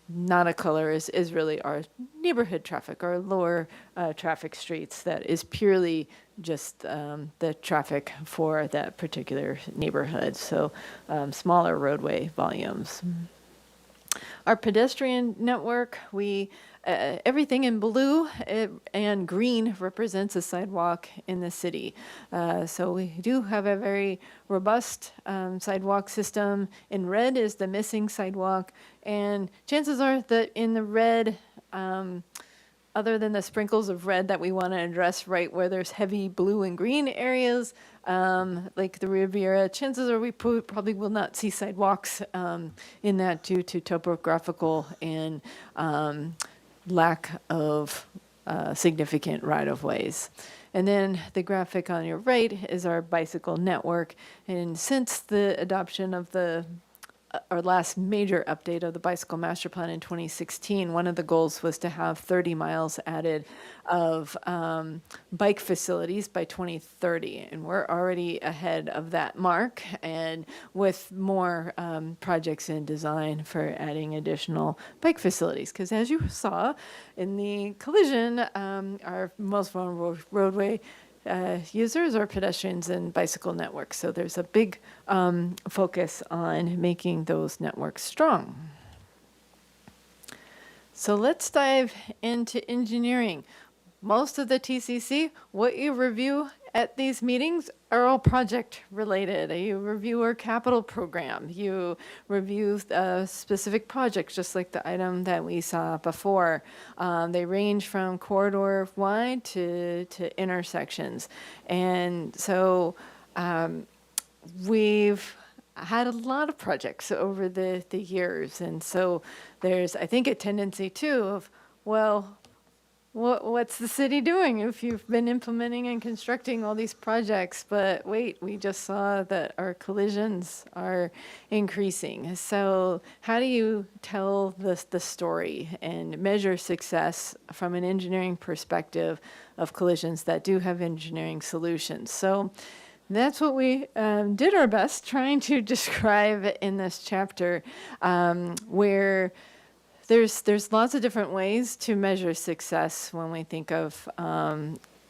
not a color is really our neighborhood traffic, our lower traffic streets. That is purely just the traffic for that particular neighborhood. So smaller roadway volumes. Our pedestrian network, everything in blue and green represents a sidewalk in the city. So we do have a very robust sidewalk system. In red is the missing sidewalk, and chances are that in the red, other than the sprinkles of red that we want to address right where there's heavy blue and green areas, like the Riviera, chances are we probably will not see sidewalks in that due to topographical and lack of significant right-of-ways. And then the graphic on your right is our bicycle network. And since the adoption of our last major update of the bicycle master plan in 2016, one of the goals was to have 30 miles added of bike facilities by 2030. And we're already ahead of that mark, and with more projects in design for adding additional bike facilities. Because as you saw in the collision, our most vulnerable roadway users are pedestrians and bicycle networks. So there's a big focus on making those networks strong. So let's dive into engineering. most of the TCC, what you review at these meetings are all project related. You review our capital program. You review specific projects, just like the item that we saw before. They range from corridor wide to intersections. And so we've had a lot of projects over the years. And so there's, I think, a tendency too of, well, what's the city doing if you've been implementing and constructing all these projects, but wait, we just saw that our collisions are increasing. So how do you tell the story and measure success from an engineering perspective of collisions that do have engineering solutions? So that's what we did our best trying to describe in this chapter, where there's lots of different ways to measure success when we think of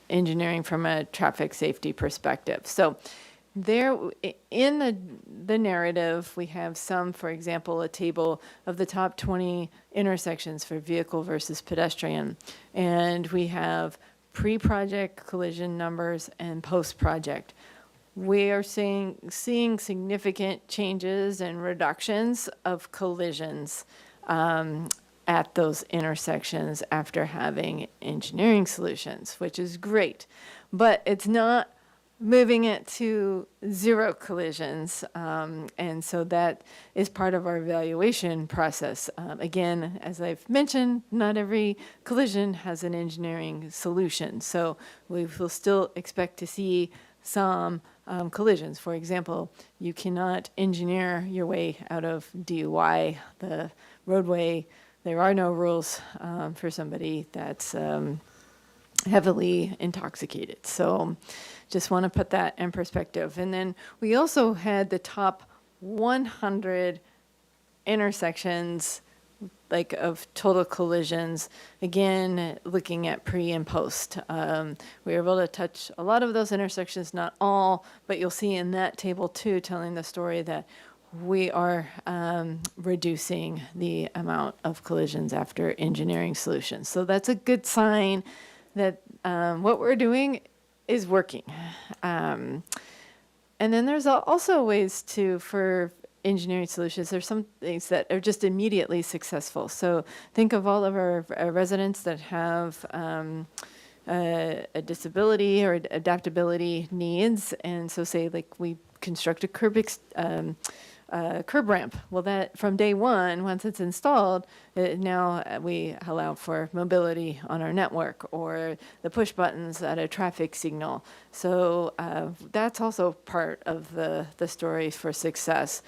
engineering from a traffic safety perspective. So there, in the narrative, we have some, for example, a table of the top 20 intersections for vehicle versus pedestrian. And we have pre-project collision numbers and post-project. We are seeing significant changes and reductions of collisions at those intersections after having engineering solutions, which is great. But it's not moving it to zero collisions. And so that is part of our evaluation process. Again, as I've mentioned, not every collision has an engineering solution. So we will still expect to see some collisions. For example, you cannot engineer your way out of DUI. The roadway, there are no rules for somebody that's heavily intoxicated. So just want to put that in perspective. And then we also had the top 100 intersections like of total collisions, again, looking at pre and post. We were able to touch a lot of those intersections, not all, but you'll see in that table too, telling the story that we are reducing the amount of collisions after engineering solutions. So that's a good sign that what we're doing is working. And then there's also ways for engineering solutions. There's some things that are just immediately successful. So think of all of our residents that have a disability or adaptability needs. And so say like we construct a curb ramp. Well, that from day one, once it's installed, now we allow for mobility on our network or the push buttons at a traffic signal. So that's also part of the story for success.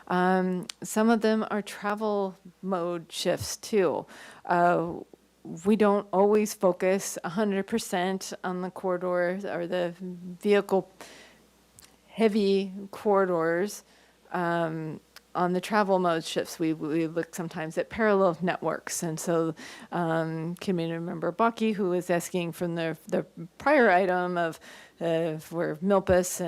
Some of them are travel mode shifts too. We don't always focus 100% on the corridor or the vehicle heavy corridors. On the travel mode shifts, we look sometimes at parallel networks. And so community member Bucky, who was asking from the prior item of for Milpas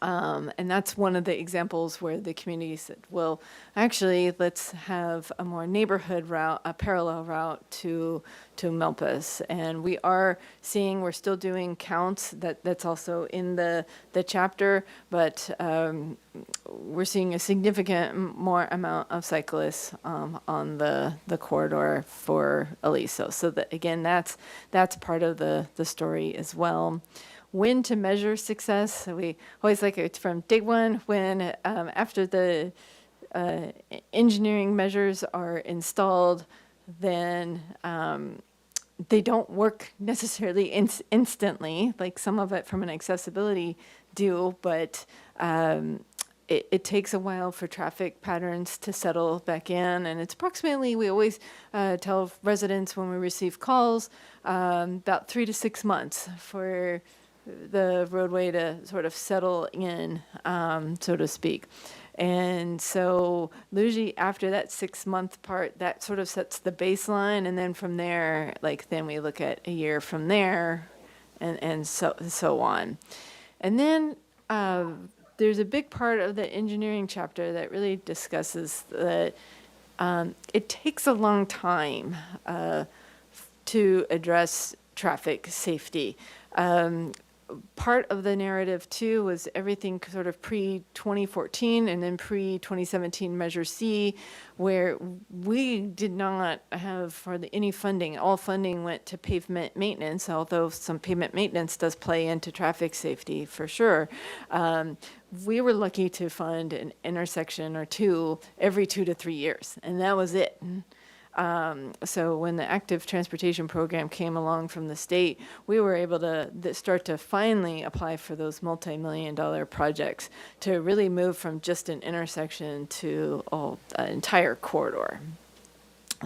and that's one of the examples where the community said, well, actually, let's have a more neighborhood route, a parallel route to Milpas. And we are seeing, we're still doing counts, that's also in the chapter, but we're seeing a significant more amount of cyclists on the corridor for Aliso. So that, again, that's part of the story as well. When to measure success. So we always like it from day one when after the engineering measures are installed, then they don't work necessarily instantly, like some of it from an accessibility do, but it takes a while for traffic patterns to settle back in. And it's approximately, we always tell residents when we receive calls, about 3 to 6 months for the roadway to sort of settle in, so to speak. And so usually after that 6-month part, that sort of sets the baseline. And then from there, then we look at a year from there and so on. And then there's a big part of the engineering chapter that really discusses that it takes a long time to address traffic safety. Part of the narrative too was everything sort of pre-2014 and then pre-2017 Measure C, where we did not have hardly any funding. All funding went to pavement maintenance, although some pavement maintenance does play into traffic safety for sure. We were lucky to fund an intersection or two every 2 to 3 years, and that was it. So when the active transportation program came along from the state, we were able to start to finally apply for those multi-million-dollar projects to really move from just an intersection to an entire corridor.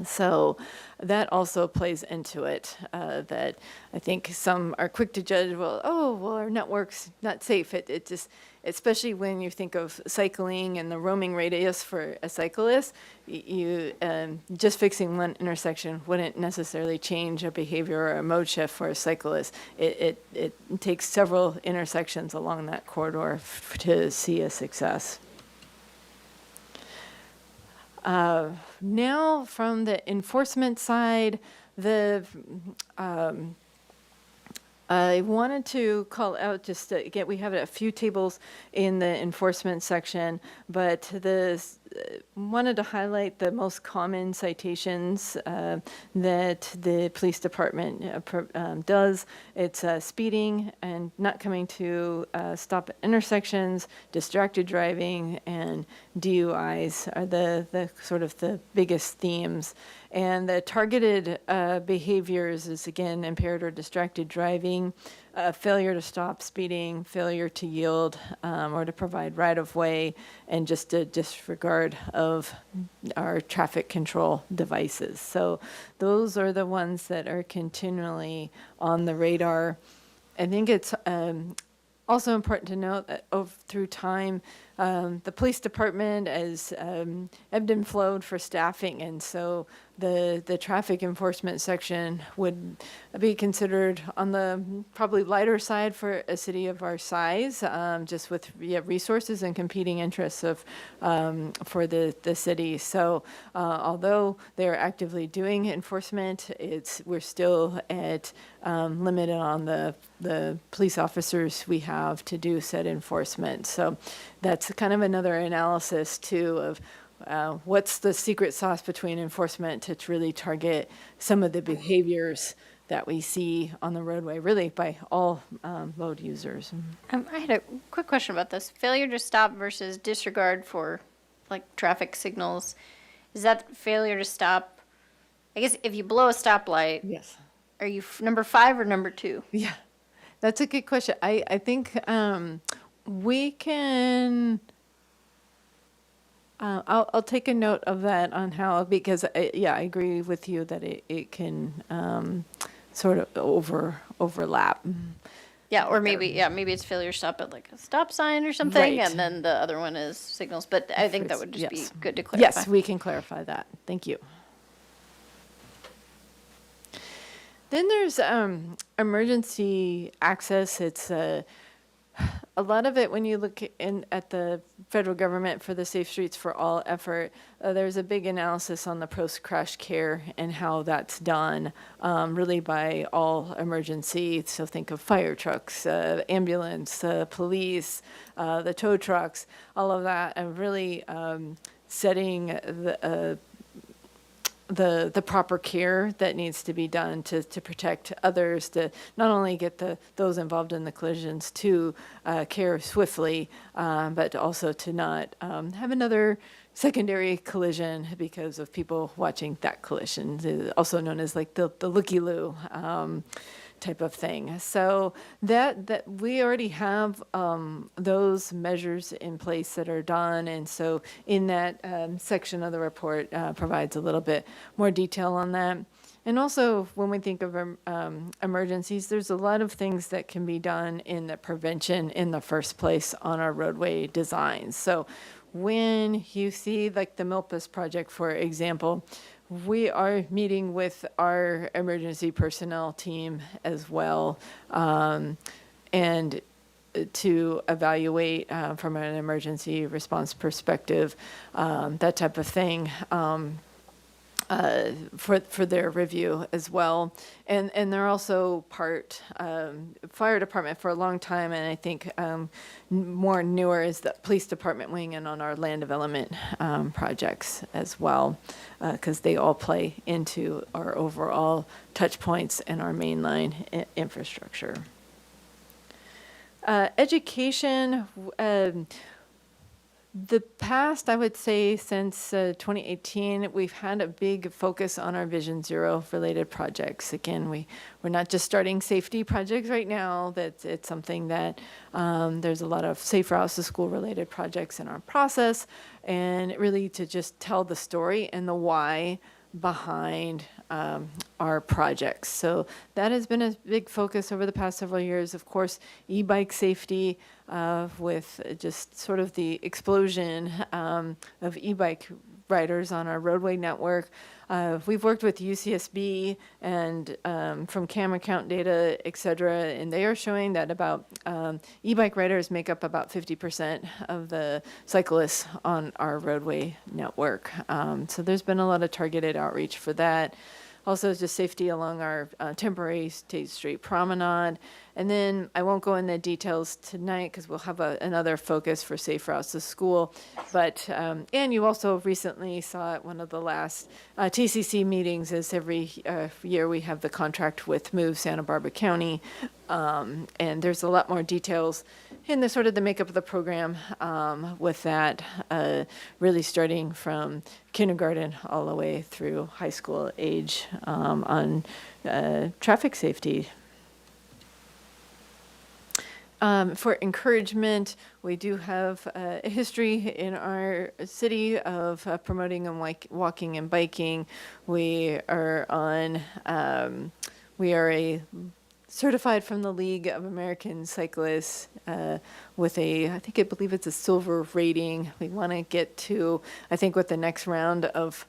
So that also plays into it, that I think some are quick to judge, well, our network's not safe. It just, especially when you think of cycling and the roaming radius for a cyclist, you just fixing one intersection wouldn't necessarily change a behavior or a mode shift for a cyclist. It takes several intersections along that corridor to see a success. Now, from the enforcement side, I wanted to call out just to, again, we have a few tables in the enforcement section, but wanted to highlight the most common citations that the police department does. It's speeding and not coming to stop at intersections, distracted driving, and DUIs are the sort of the biggest themes. And the targeted behaviors is, again, impaired or distracted driving, failure to stop speeding, failure to yield or to provide right-of-way, and just a disregard of our traffic control devices. So those are the ones that are continually on the radar. I think it's also important to note that through time, the police department has ebbed and flowed for staffing, and so the traffic enforcement section would be considered on the probably lighter side for a city of our size, just with resources and competing interests of for the city. So although they're actively doing enforcement, we're still at limited on the police officers we have to do said enforcement. So that's kind of another analysis too of what's the secret sauce between enforcement to really target some of the behaviors that we see on the roadway, really by all road users. I had a quick question about this. Failure to stop versus disregard for like traffic signals. Is that failure to stop? I guess if you blow a stoplight, Yes. are you number 5 or number 2? Yeah, that's a good question. I think we can. I'll take a note of that on how, because I agree with you that it can sort of overlap. Yeah, or maybe it's failure to stop at like a stop sign or something, Right. and then the other one is signals. But I think that would just Yes. be good to clarify. Yes, we can clarify that. Thank you. Then there's emergency access. It's a lot of it when you look at the federal government for the Safe Streets for All effort, there's a big analysis on the post-crash care and how that's done really by all emergency. So think of fire trucks, ambulance, police, the tow trucks, all of that, and really setting the proper care that needs to be done to protect others, to not only get those involved in the collisions to care swiftly, but also to not have another secondary collision because of people watching that collision, also known as like the looky-loo type of thing. So that we already have those measures in place that are done, and so in that section of the report provides a little bit more detail on that. And also, when we think of emergencies, there's a lot of things that can be done in the prevention in the first place on our roadway designs. So when you see like the Milpas project, for example, we are meeting with our emergency personnel team as well, and to evaluate from an emergency response perspective, that type of thing. for their review as well. And they're also part fire department for a long time, and I think more newer is the police department weighing in on our land development projects as well, because they all play into our overall touch points and our mainline infrastructure. Education. The past, I would say, since 2018, we've had a big focus on our Vision Zero related projects. Again, we're not just starting safety projects right now. It's something that there's a lot of safe routes to school related projects in our process, and really to just tell the story and the why behind our projects. So that has been a big focus over the past several years. Of course, e-bike safety with just sort of the explosion of e-bike riders on our roadway network. We've worked with UCSB and from camera count data, et cetera, and they are showing that about e-bike riders make up about 50% of the cyclists on our roadway network. So there's been a lot of targeted outreach for that. Also, just safety along our temporary State Street Promenade. And then I won't go into details tonight because we'll have another focus for safe routes to school. But, and you also recently saw at one of the last TCC meetings is every year we have the contract with Move Santa Barbara County. And there's a lot more details in the sort of the makeup of the program with that, really starting from kindergarten all the way through high school age on traffic safety. For encouragement, we do have a history in our city of promoting and walking and biking. We are a certified from the League of American Cyclists with I believe it's a silver rating. We want to get to, I think with the next round of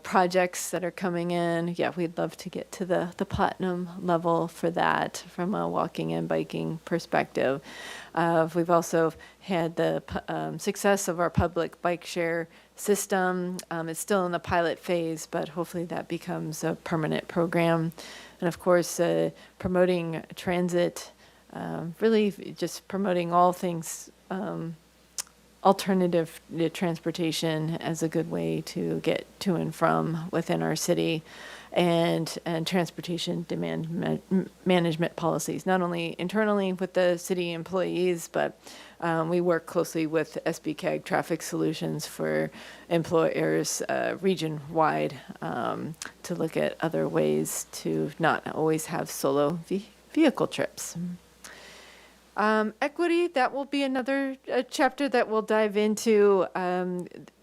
projects that are coming in, we'd love to get to the platinum level for that from a walking and biking perspective. We've also had the success of our public bike share system. It's still in the pilot phase, but hopefully that becomes a permanent program. And of course, promoting transit, really just promoting all things alternative transportation as a good way to get to and from within our city, and transportation demand management policies, not only internally with the city employees, but we work closely with SBCAG Traffic Solutions for employers region-wide to look at other ways to not always have solo vehicle trips. Equity, that will be another chapter that we'll dive into.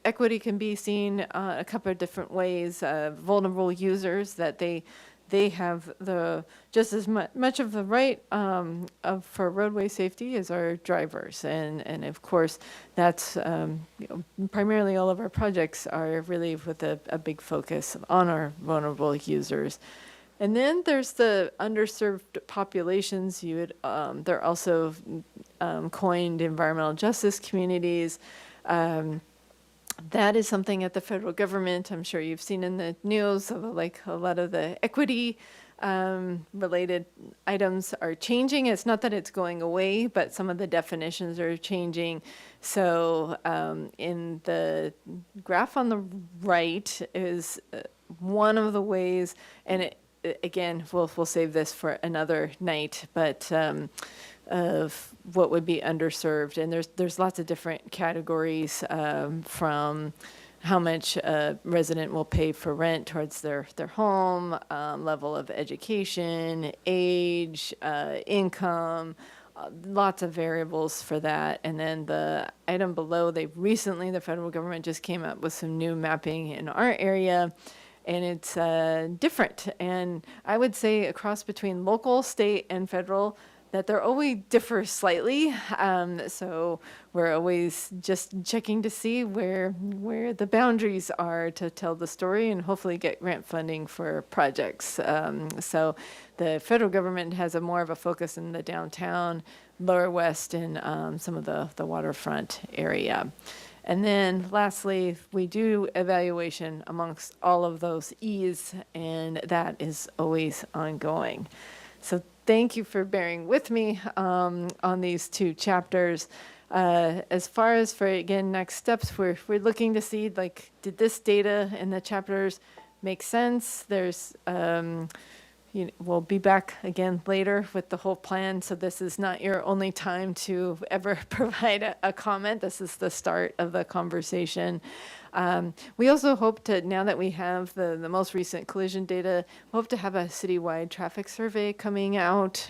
Equity can be seen a couple of different ways. Vulnerable users, that they have just as much of the right for roadway safety as our drivers. And of course, that's primarily all of our projects are really with a big focus on our vulnerable users. And then there's the underserved populations. They're also coined environmental justice communities. That is something at the federal government. I'm sure you've seen in the news of like a lot of the equity related items are changing. It's not that it's going away, but some of the definitions are changing. So in the graph on the right is one of the ways, and again, we'll save this for another night, but of what would be underserved. And there's lots of different categories from how much a resident will pay for rent towards their home, level of education, age, income, lots of variables for that. And then the item below, the federal government just came up with some new mapping in our area. And it's different. And I would say a cross between local, state, and federal, that they always differ slightly. So we're always just checking to see where the boundaries are to tell the story and hopefully get grant funding for projects. So the federal government has more of a focus in the downtown, lower west, and some of the waterfront area. And then lastly, we do evaluation amongst all of those E's, and that is always ongoing. So thank you for bearing with me on these 2 chapters. As far as for, again, next steps, we're looking to see, like, did this data in the chapters make sense? There's, we'll be back again later with the whole plan, so this is not your only time to ever provide a comment. This is the start of the conversation. We also hope to, now that we have the most recent collision data, hope to have a citywide traffic survey coming out,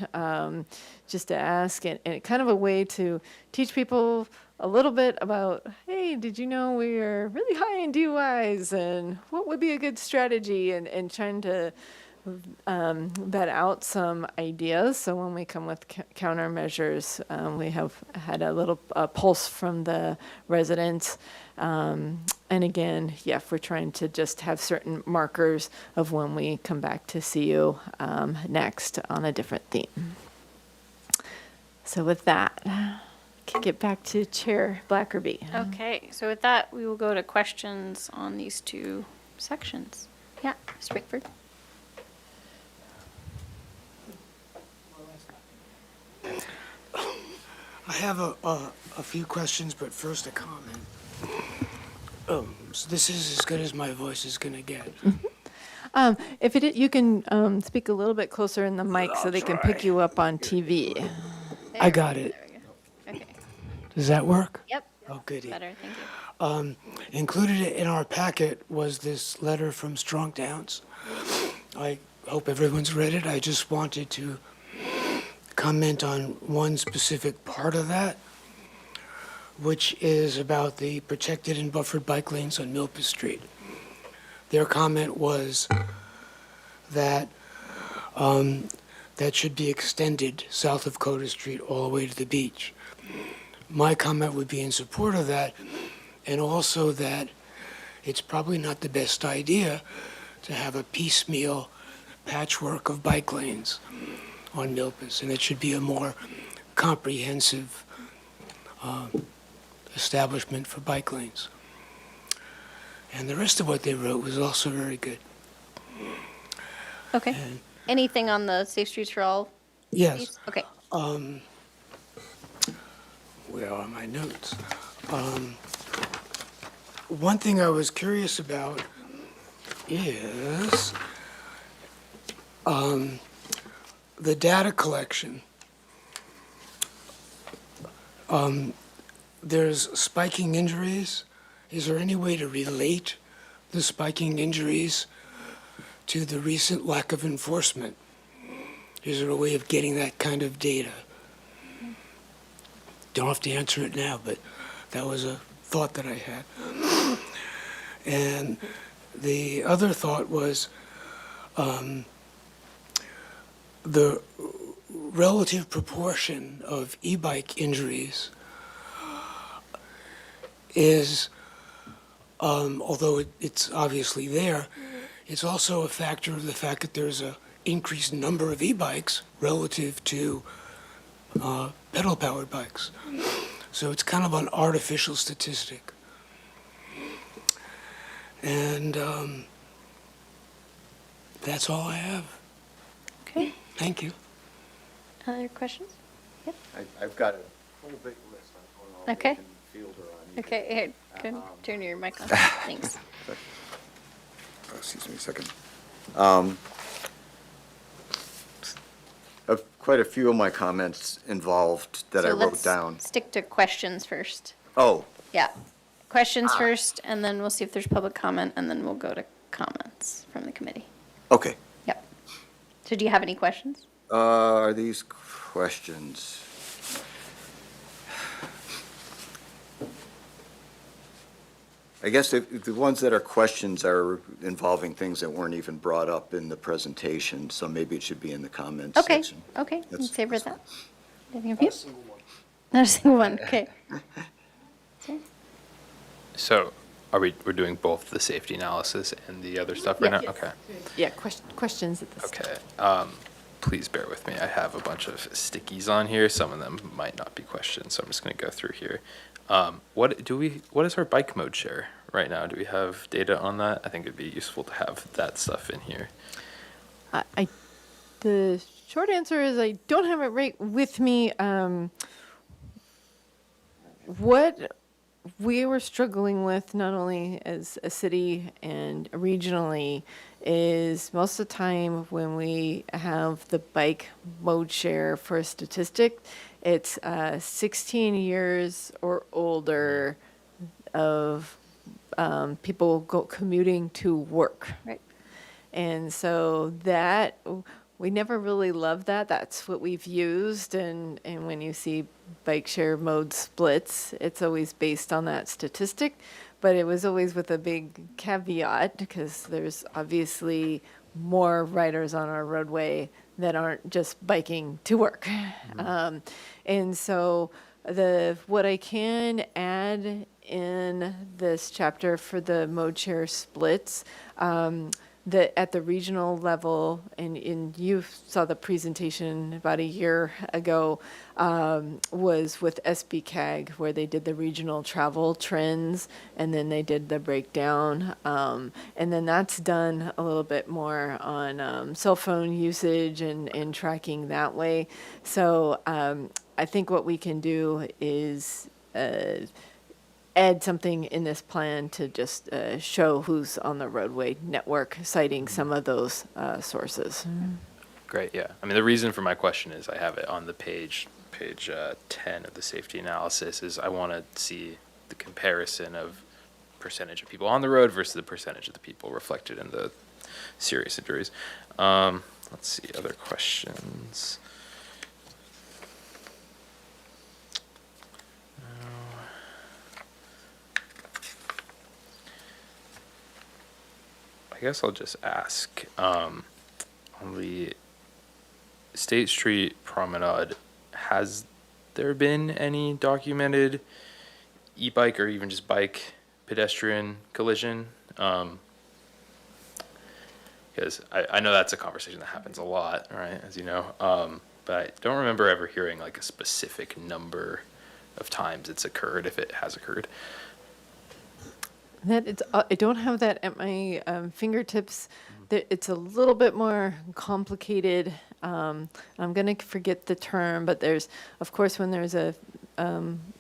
just to ask, and kind of a way to teach people a little bit about, hey, did you know we are really high in DUIs, and what would be a good strategy, and trying to vet out some ideas. So when we come with countermeasures, we have had a little pulse from the residents. And again, yeah, we're trying to just have certain markers of when we come back to see you next on a different theme. So with that, kick it back to Chair Blackerby. Okay, so with that, we will go to questions on these 2 sections. Yeah, Mr. Bickford. I have a few questions, but first a comment. So this is as good as my voice is gonna get. If you can speak a little bit closer in the mic so they can pick you up on TV. I got it. There we go. Okay. Does that work? Yep. Oh, goody. Better, thank you. Included in our packet was this letter from Strong Towns. I hope everyone's read it. I just wanted to comment on one specific part of that, which is about the protected and buffered bike lanes on Milpas Street. Their comment was that that should be extended south of Coda Street all the way to the beach. My comment would be in support of that, and also that it's probably not the best idea to have a piecemeal patchwork of bike lanes on Milpas, and it should be a more comprehensive establishment for bike lanes. And the rest of what they wrote was also very good. Okay. And Anything on the Safe Streets for All yes, piece? Okay. where are my notes? One thing I was curious about is the data collection. There's spiking injuries. Is there any way to relate the spiking injuries to the recent lack of enforcement? Is there a way of getting that kind of data? Don't have to answer it now, but that was a thought that I had. And the other thought was the relative proportion of e-bike injuries is, although it's obviously there, it's also a factor of the fact that there's an increased number of e-bikes relative to pedal-powered bikes. So it's kind of an artificial statistic. And that's all I have. Okay. Thank you. Other questions? I've got a whole big list. I don't know if Okay. I can field her on either. Okay, here, good. Turn your mic on. Thanks. Excuse me a second. Quite a few of my comments involved that I So wrote let's down. Stick to questions first. Oh, Yeah. Questions first, and then we'll see if there's public comment, and then we'll go to comments from the committee. okay. Yep. So do you have any questions? Are these questions? I guess the ones that are questions are involving things that weren't even brought up in the presentation, so maybe it should be in the comments Okay, section. okay, we can That's- savor that. Anything of you? Not a single one, okay. So we're doing both the safety analysis and the other stuff right Yeah. now? Okay. Yeah, questions at this time. Okay. Please bear with me. I have a bunch of stickies on here. Some of them might not be questions, so I'm just going to go through here. What is our bike mode share right now? Do we have data on that? I think it'd be useful to have that stuff in here. The short answer is I don't have it right with me. What we were struggling with, not only as a city and regionally, is most of the time when we have the bike mode share for a statistic, it's 16 years or older of people commuting to work. Right. And so that, we never really loved that. That's what we've used. And when you see bike share mode splits, it's always based on that statistic. But it was always with a big caveat because there's obviously more riders on our roadway that aren't just biking to work. And so what I can add in this chapter for the mode share splits, that at the regional level, and you saw the presentation about a year ago, was with SBCAG, where they did the regional travel trends, and then they did the breakdown. And then that's done a little bit more on cell phone usage and tracking that way. So I think what we can do is add something in this plan to just show who's on the roadway network, citing some of those sources. Great, yeah. I mean, the reason for my question is I have it on the page 10 of the safety analysis, is I want to see the comparison of percentage of people on the road versus the percentage of the people reflected in the serious injuries. Let's see, other questions. I guess I'll just ask, on the State Street Promenade, has there been any documented e-bike or even just bike pedestrian collision? Because I know that's a conversation that happens a lot, right, as you know, but I don't remember ever hearing like a specific number of times it's occurred, if it has occurred. I don't have that at my fingertips. It's a little bit more complicated. I'm going to forget the term, but there's, of course, when there's a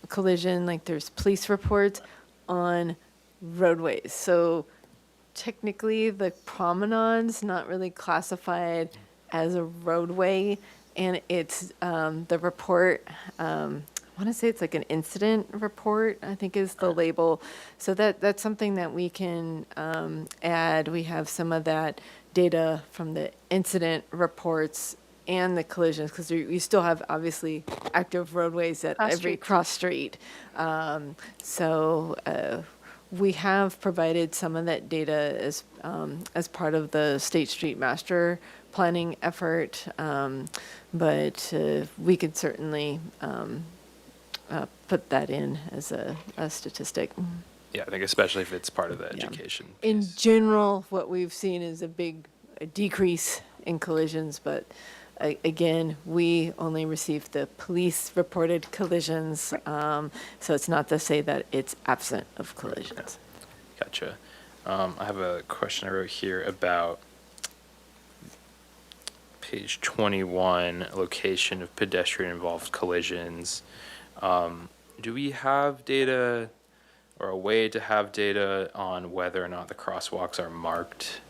collision, like there's police reports on roadways. So technically, the promenade's not really classified as a roadway, and it's the report. I want to say it's like an incident report, I think is the label. So that's something that we can add. We have some of that data from the incident reports and the collisions, because you still have obviously active roadways at every cross street. So we have provided some of that data as part of the State Street Master Planning effort, but we could certainly put that in as a statistic. Yeah, I think especially if it's part of the education In piece. general, what we've seen is a decrease in collisions, but again, we only received the police reported collisions, so it's not to say that it's absent of collisions. Gotcha. I have a question I wrote here about page 21, location of pedestrian involved collisions. Do we have data or a way to have data on whether or not the crosswalks are marked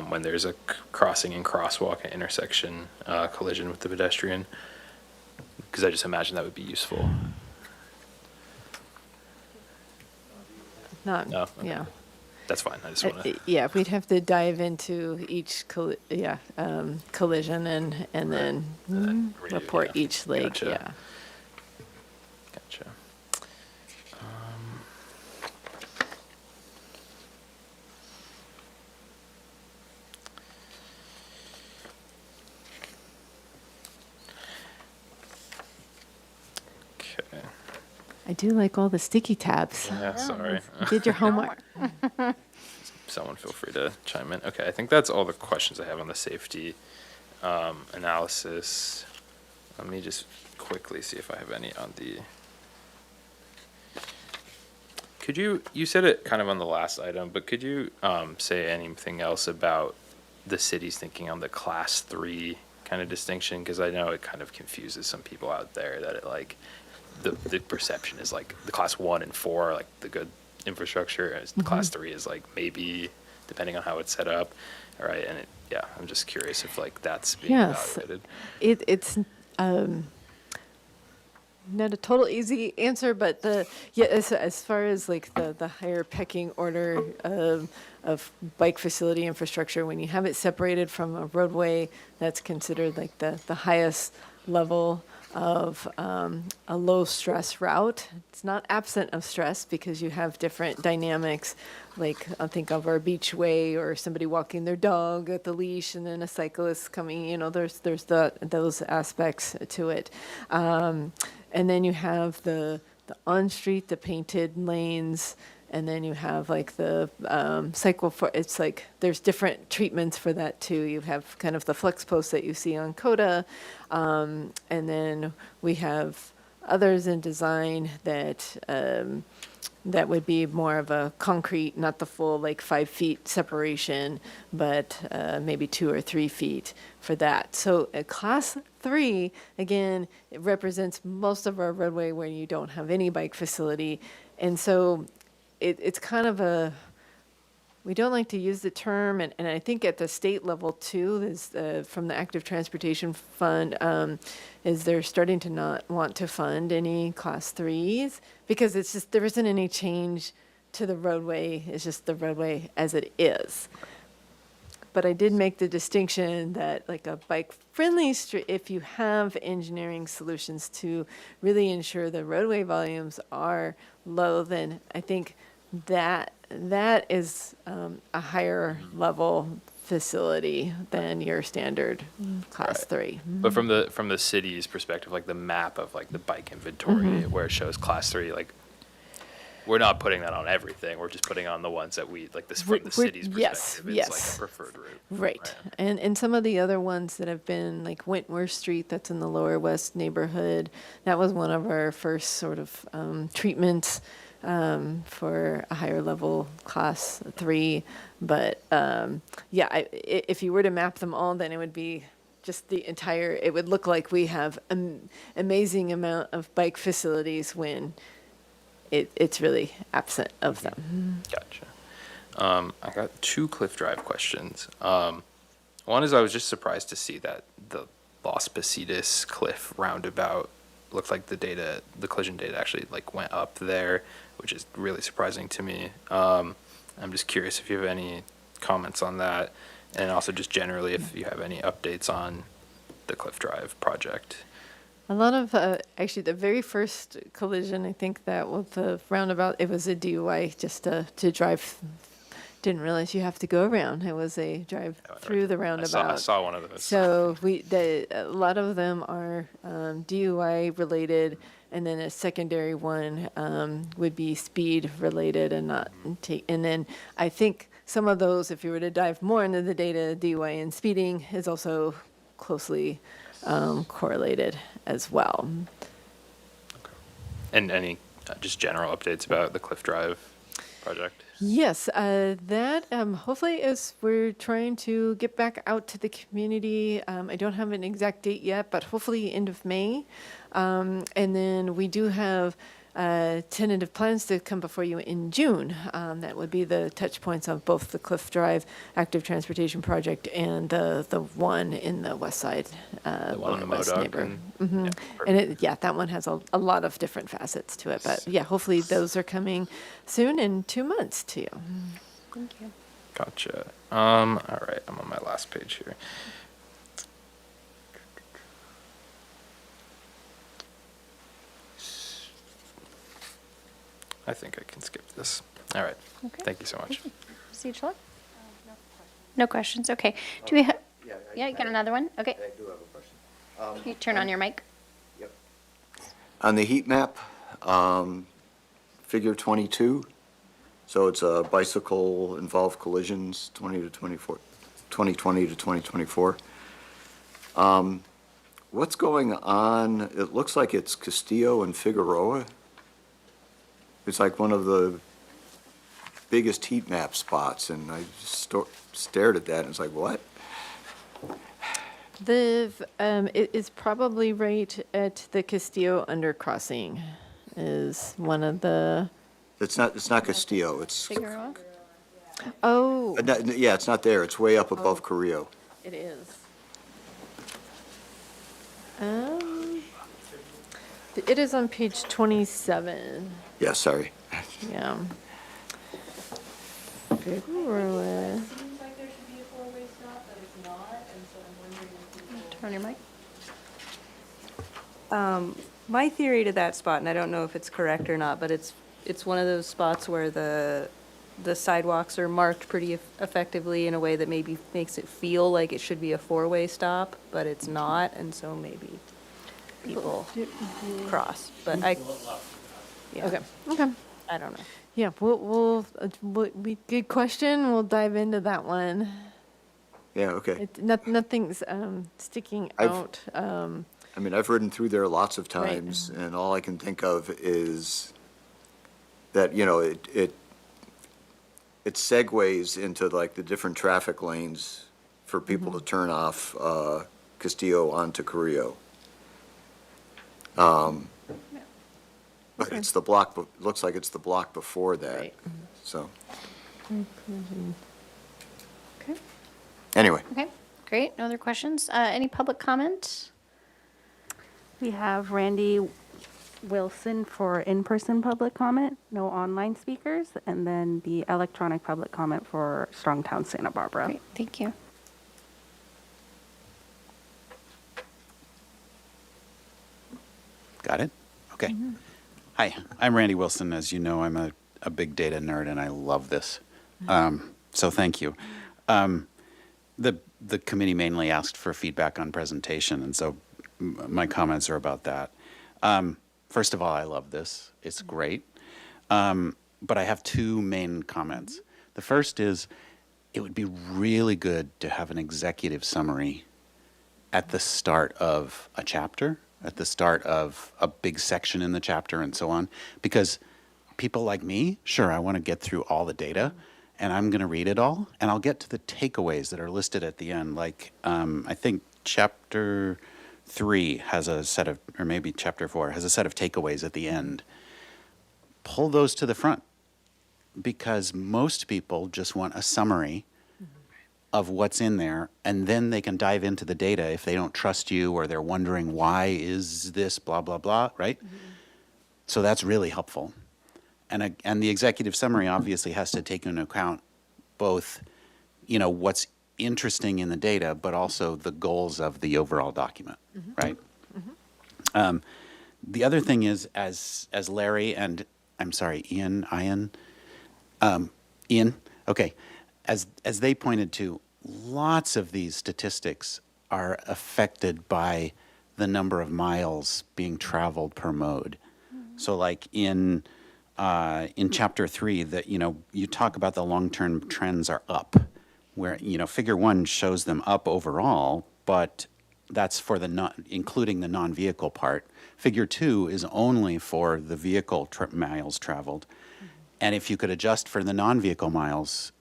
when there's a crossing and crosswalk and intersection collision with the pedestrian? Because I just imagine that would be useful. Not, No? Okay. yeah. That's fine. I just want to. Yeah, we'd have to dive into each collision and then report each leg. Gotcha. Yeah. Gotcha. Okay. I do like all the sticky tabs. Yeah, sorry. You did your homework. Someone feel free to chime in. Okay, I think that's all the questions I have on the safety analysis. Let me just quickly see if I have any on the Could you said it kind of on the last item, but could you say anything else about the city's thinking on the class 3 kind of distinction? Because I know it kind of confuses some people out there that it like, the perception is like the class 1 and 4 are like the good infrastructure, and the class 3 is like maybe, depending on how it's set up, all right? And yeah, I'm just curious if like that's being Yes. evaluated. It's not a total easy answer, but as far as like the higher pecking order of bike facility infrastructure, when you have it separated from a roadway, that's considered like the highest level of a low stress route. It's not absent of stress because you have different dynamics, like I think of our beachway or somebody walking their dog at the leash and then a cyclist coming, there's those aspects to it. And then you have the on-street, the painted lanes, and then you have like the cycle for, it's like there's different treatments for that too. You have kind of the flex posts that you see on CODA, and then we have others in design that that would be more of a concrete, not the full like 5 feet separation, but maybe 2 or 3 feet for that. So a class 3, again, it represents most of our roadway where you don't have any bike facility. And so it's kind of we don't like to use the term, and I think at the state level too, is from the Active Transportation Fund, is they're starting to not want to fund any class 3s because it's just, there isn't any change to the roadway. It's just the roadway as it is. But I did make the distinction that like a bike-friendly street, if you have engineering solutions to really ensure the roadway volumes are low, then I think that is a higher level facility than your standard class 3. But from the city's perspective, like the map of like the bike inventory where it shows class 3, like we're not putting that on everything. We're just putting on the ones that we like this from the city's perspective. Yes. It's like a preferred route. Right. And some of the other ones that have been like Wentworth Street, that's in the Lower West neighborhood, that was one of our first sort of treatments for a higher level class 3. But if you were to map them all, then it would be just the entire, it would look like we have an amazing amount of bike facilities when it's really absent of them. Gotcha. I got 2 Cliff Drive questions. One is I was just surprised to see that the Las Positas Cliff roundabout looked like the collision data actually like went up there, which is really surprising to me. I'm just curious if you have any comments on that, and also just generally if you have any updates on the Cliff Drive project. A lot of, actually, the very first collision, I think that with the roundabout, it was a DUI just to drive. Didn't realize you have to go around. It was a drive through the roundabout. I saw one of those. So a lot of them are DUI related, and then a secondary one would be speed related and not and then I think some of those, if you were to dive more into the data, DUI and speeding is also closely correlated as well. Okay. And any just general updates about the Cliff Drive project? Yes, that hopefully is we're trying to get back out to the community. I don't have an exact date yet, but hopefully end of May. And then we do have tentative plans to come before you in June. That would be the touch points of both the Cliff Drive Active Transportation Project and the one in the west side, The one in the west Modoc neighbor. and- And that one has a lot of different facets to it. But yeah, hopefully those are coming soon in 2 months to you. Thank you. Gotcha. All right, I'm on my last page here. I think I can skip this. All right. Okay. Thank you so much. Siege Log? No questions, okay. Do we have, yeah, you got another one? Okay. I do have a question. Can you turn on your mic? Yep. On the heat map, figure 22, so it's a bicycle involved collisions 2020 to 2024. What's going on? It looks like it's Castillo and Figueroa. It's like one of the biggest heat map spots, and I stared at that and it's like, what? It is probably right at the Castillo undercrossing is one of the, It's not Castillo, it's, Figueroa? oh, yeah, it's not there, it's way up above Carrillo. it is. Um, it is on page 27, Yeah, sorry. yeah. Figueroa. Turn your mic. My theory to that spot, and I don't know if it's correct or not, but it's one of those spots where the sidewalks are marked pretty effectively in a way that maybe makes it feel like it should be a four-way stop, but it's not, and so maybe people cross, but yeah, Okay, okay. I don't know. Yeah, good question. We'll dive into that one. Yeah, okay. Nothing's sticking I've- out. I mean, I've ridden through there lots of Right. times, and all I can think of is that, you know, it segues into like the different traffic lanes for people to turn off Castillo onto Carrillo. But it's the block, looks like it's the block before that, Right. so, Okay. anyway. Okay, great. No other questions? Any public comment? We have Randy Wilson for in-person public comment, no online speakers, and then the electronic public comment for Strongtown Santa Barbara. Great, thank you. Got it? Okay. Hi, I'm Randy Wilson. As you know, I'm a big data nerd, and I love this. So thank you. The committee mainly asked for feedback on presentation, and so my comments are about that. First of all, I love this. It's great. But I have two main comments. The first is, it would be really good to have an executive summary at the start of a chapter, at the start of a big section in the chapter and so on, because people like me, sure, I want to get through all the data, and I'm going to read it all, and I'll get to the takeaways that are listed at the end. Like, I think chapter 3 has a set of, or maybe chapter 4 has a set of takeaways at the end. Pull those to the front, because most people just want a summary of what's in there, and then they can dive into the data if they don't trust you or they're wondering why is this blah, blah, blah, right? So that's really helpful. And the executive summary obviously has to take into account both, you know, what's interesting in the data, but also the goals of the overall document, right? The other thing is, as Larry and, I'm sorry, Ian, okay, as they pointed to, lots of these statistics are affected by the number of miles being traveled per mode. So like in chapter 3, that, you know, you talk about the long-term trends are up, where, you know, figure 1 shows them up overall, but that's for the including the non-vehicle part. Figure 2 is only for the vehicle miles traveled. And if you could adjust for the non-vehicle miles,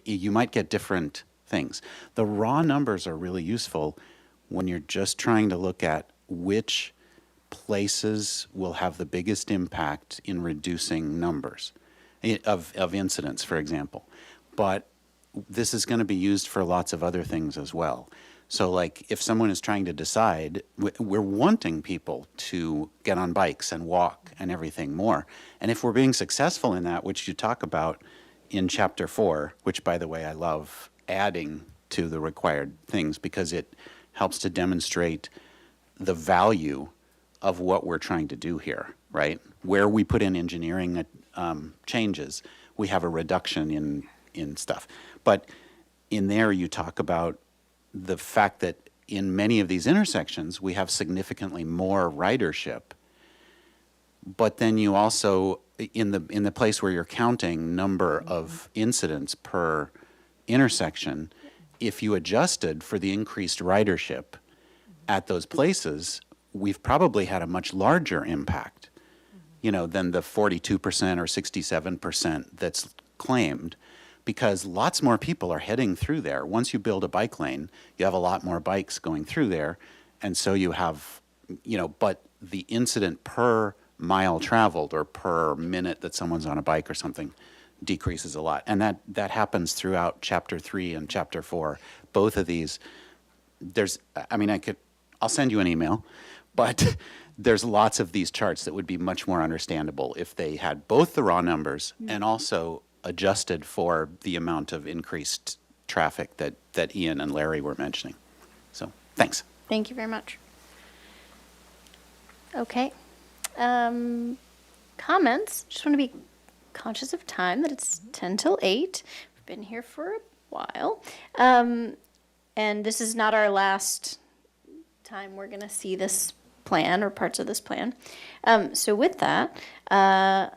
you might get different things. The raw numbers are really useful when you're just trying to look at which places will have the biggest impact in reducing numbers of incidents, for example. But this is going to be used for lots of other things as well. So like if someone is trying to decide, we're wanting people to get on bikes and walk and everything more. And if we're being successful in that, which you talk about in chapter 4, which by the way I love adding to the required things because it helps to demonstrate the value of what we're trying to do here, right? Where we put in engineering changes, we have a reduction in stuff. But in there you talk about the fact that in many of these intersections we have significantly more ridership, but then you also, in the place where you're counting number of incidents per intersection, if you adjusted for the increased ridership at those places, we've probably had a much larger impact, you know, than the 42% or 67% that's claimed, because lots more people are heading through there. Once you build a bike lane, you have a lot more bikes going through there, and so you have, but the incident per mile traveled or per minute that someone's on a bike or something decreases a lot. And that happens throughout Chapter 3 and Chapter 4. Both of these, I'll send you an email, but there's lots of these charts that would be much more understandable if they had both the raw numbers and also adjusted for the amount of increased traffic that Ian and Larry were mentioning. So, thanks. Thank you very much. Okay. Comments? Just want to be conscious of time, that it's 10 till 8. We've been here for a while. And this is not our last time we're going to see this plan or parts of this plan. So with that, the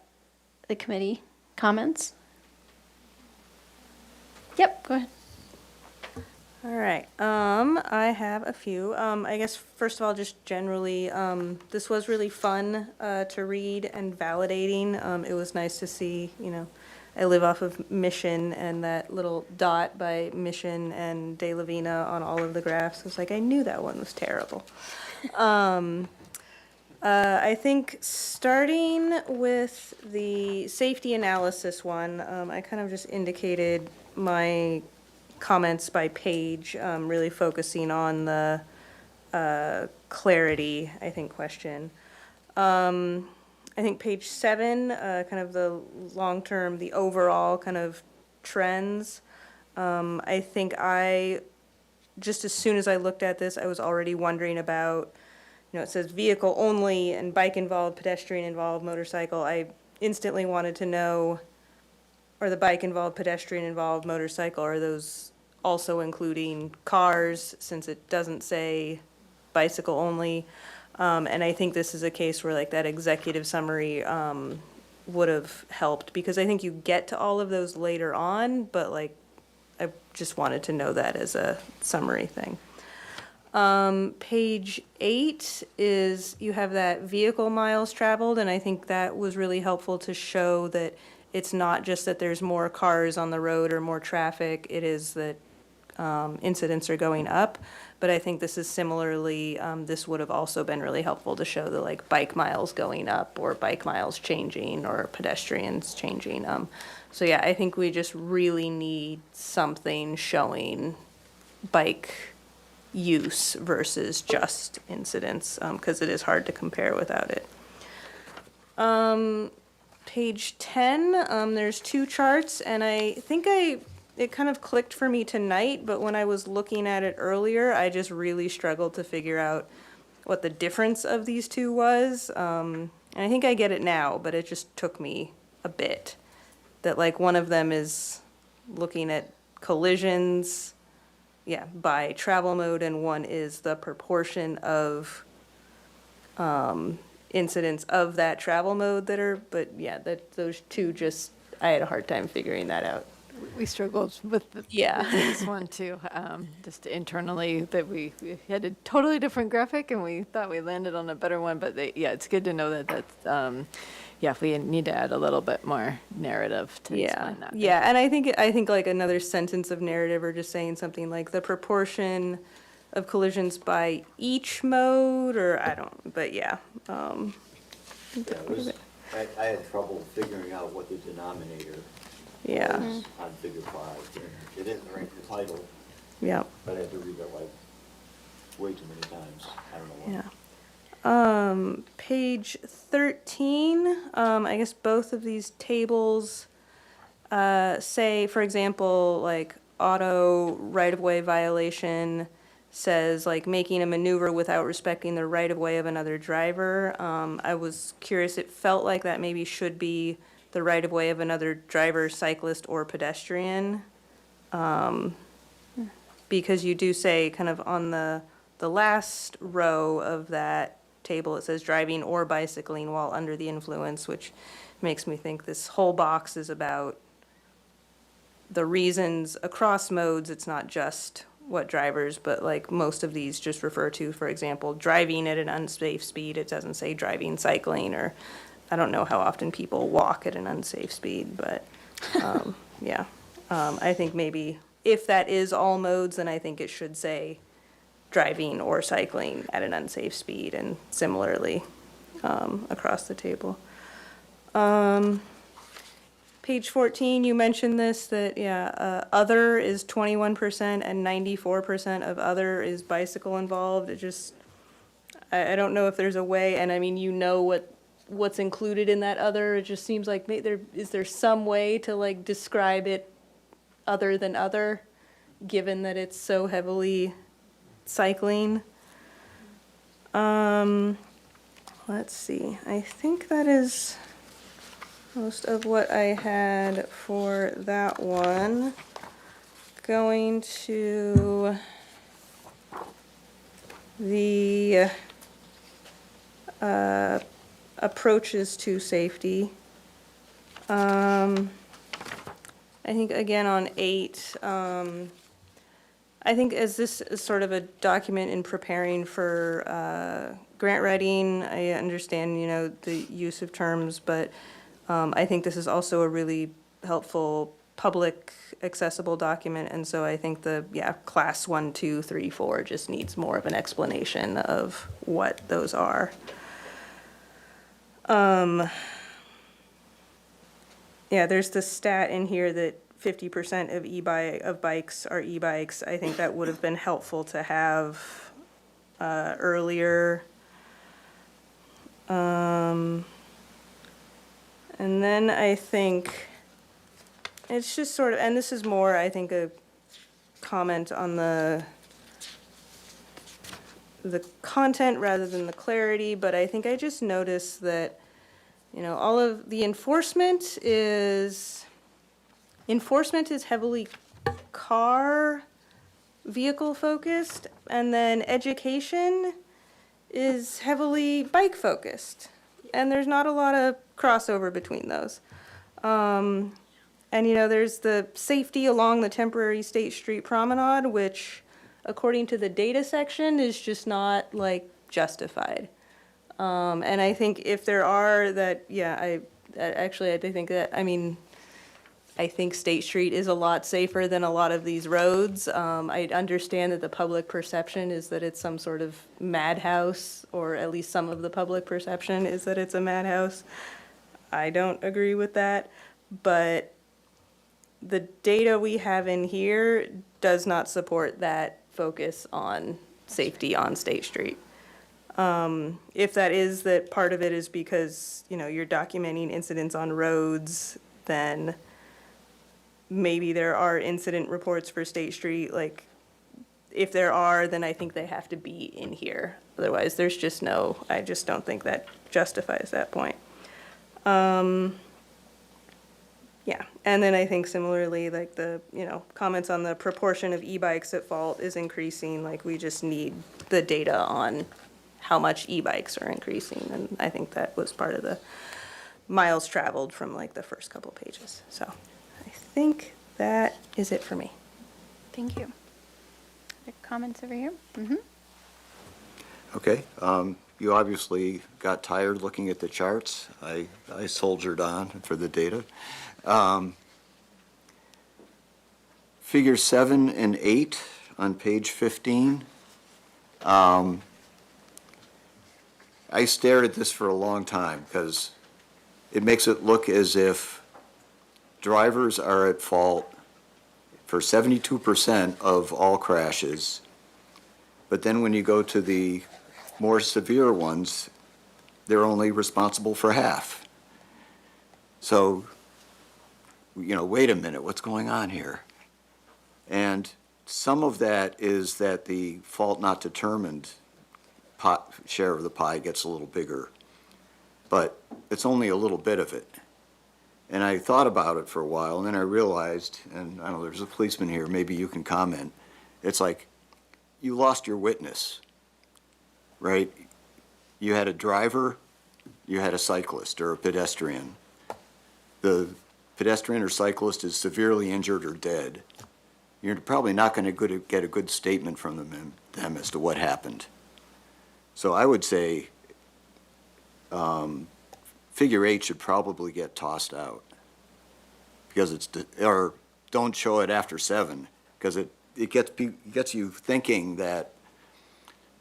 committee comments? Yep, go ahead. All right, I have a few. I guess, first of all, just generally, this was really fun to read and validating. It was nice to see, I live off of Mission, and that little dot by Mission and De La Vina on all of the graphs. I was like, I knew that one was terrible. I think starting with the safety analysis one, I kind of just indicated my comments by page, really focusing on the clarity, I think, question. I think page 7, kind of the long-term, the overall kind of trends. I think just as soon as I looked at this, I was already wondering about, it says vehicle only and bike involved, pedestrian involved, motorcycle. I instantly wanted to know, are the bike involved, pedestrian involved, motorcycle, are those also including cars, since it doesn't say bicycle only? And I think this is a case where that executive summary would have helped, because I think you get to all of those later on, but I just wanted to know that as a summary thing. Page 8 is, you have that vehicle miles traveled, and I think that was really helpful to show that it's not just that there's more cars on the road or more traffic, it is that incidents are going up. But I think this is similarly, this would have also been really helpful to show the bike miles going up or bike miles changing or pedestrians changing. So yeah, I think we just really need something showing bike use versus just incidents, because it is hard to compare without it. Page 10, there's 2 charts, and I think it kind of clicked for me tonight, but when I was looking at it earlier, I just really struggled to figure out what the difference of these 2 was. And I think I get it now, but it just took me a bit. That one of them is looking at collisions, by travel mode, and one is the proportion of incidents of that travel mode those 2 just, I had a hard time figuring that out. We struggled with this one too, just internally, that we had a totally different graphic and we thought we landed on a better one, but it's good to know that that's, we need to add a little bit more narrative to explain that. Yeah, and I think another sentence of narrative, or just saying something like the proportion of collisions by each mode, or I had trouble figuring out what the denominator yeah. was on figure 5. It didn't rank the title, Yeah. but I had to read it way too many times. I don't know why. Yeah. Page 13, I guess both of these tables say, for example, auto right-of-way violation says making a maneuver without respecting the right-of-way of another driver. I was curious, it felt like that maybe should be the right-of-way of another driver, cyclist, or pedestrian. Because you do say kind of on the last row of that table, it says driving or bicycling while under the influence, which makes me think this whole box is about the reasons across modes. It's not just what drivers, but most of these just refer to, for example, driving at an unsafe speed. It doesn't say driving, cycling, or I don't know how often people walk at an unsafe speed, but Yeah. I think maybe if that is all modes, then I think it should say driving or cycling at an unsafe speed, and similarly across the table. Page 14, you mentioned this, that, yeah, other is 21% and 94% of other is bicycle involved. It just, I don't know if there's a way, and I mean, you know what's included in that other. It just seems like is there some way to like describe it other than other, given that it's so heavily cycling? Let's see, I think that is most of what I had for that one. Going to the approaches to safety. I think again on 8, I think as this is sort of a document in preparing for grant writing, I understand, you know, the use of terms, but I think this is also a really helpful public accessible document, and so I think the, yeah, class 1, 2, 3, 4 just needs more of an explanation of what those are. Yeah, there's the stat in here that 50% of bikes are e-bikes. I think that would have been helpful to have earlier. And then I think it's just sort of, and this is more, I think, a comment on the content rather than the clarity, but I think I just noticed that, you know, all of the enforcement is heavily car vehicle focused, and then education is heavily bike focused. And there's not a lot of crossover between those. And, you know, there's the safety along the temporary State Street Promenade, which, according to the data section, is just not, like, justified. And I think if there are that, yeah, I think that, I mean, I think State Street is a lot safer than a lot of these roads. I understand that the public perception is that it's some sort of madhouse, or at least some of the public perception is that it's a madhouse. I don't agree with that, but the data we have in here does not support that focus on safety on State Street. If that is that part of it is because, you know, you're documenting incidents on roads, then maybe there are incident reports for State Street. Like, if there are, then I think they have to be in here. Otherwise, there's just no, I just don't think that justifies that point. Yeah, and then I think similarly, like the, you know, comments on the proportion of e-bikes at fault is increasing. Like, we just need the data on how much e-bikes are increasing, and I think that was part of the miles traveled from like the first couple pages. So I think that is it for me. Thank you. Other comments over here? Mm-hmm. Okay, you obviously got tired looking at the charts. I soldiered on for the data. Figure 7 and 8 on page 15. I stared at this for a long time because it makes it look as if drivers are at fault for 72% of all crashes. But then when you go to the more severe ones, they're only responsible for half. So, you know, wait a minute, what's going on here? And some of that is that the fault not determined share of the pie gets a little bigger, but it's only a little bit of it. And I thought about it for a while, and then I realized, and I don't know, there's a policeman here, maybe you can comment. It's like, you lost your witness, right? You had a driver, you had a cyclist or a pedestrian. The pedestrian or cyclist is severely injured or dead. You're probably not going to get a good statement from them as to what happened. So I would say figure 8 should probably get tossed out, because or don't show it after 7, because it gets you thinking that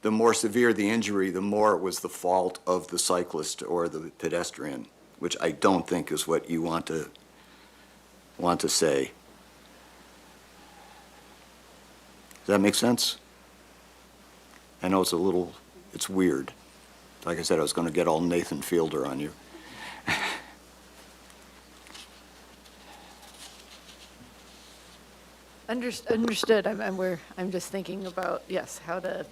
the more severe the injury, the more it was the fault of the cyclist or the pedestrian, which I don't think is what you want to say. Does that make sense? I know it's weird. Like I said, I was going to get all Nathan Fielder on you. Understood. I'm just thinking about, yes, how to,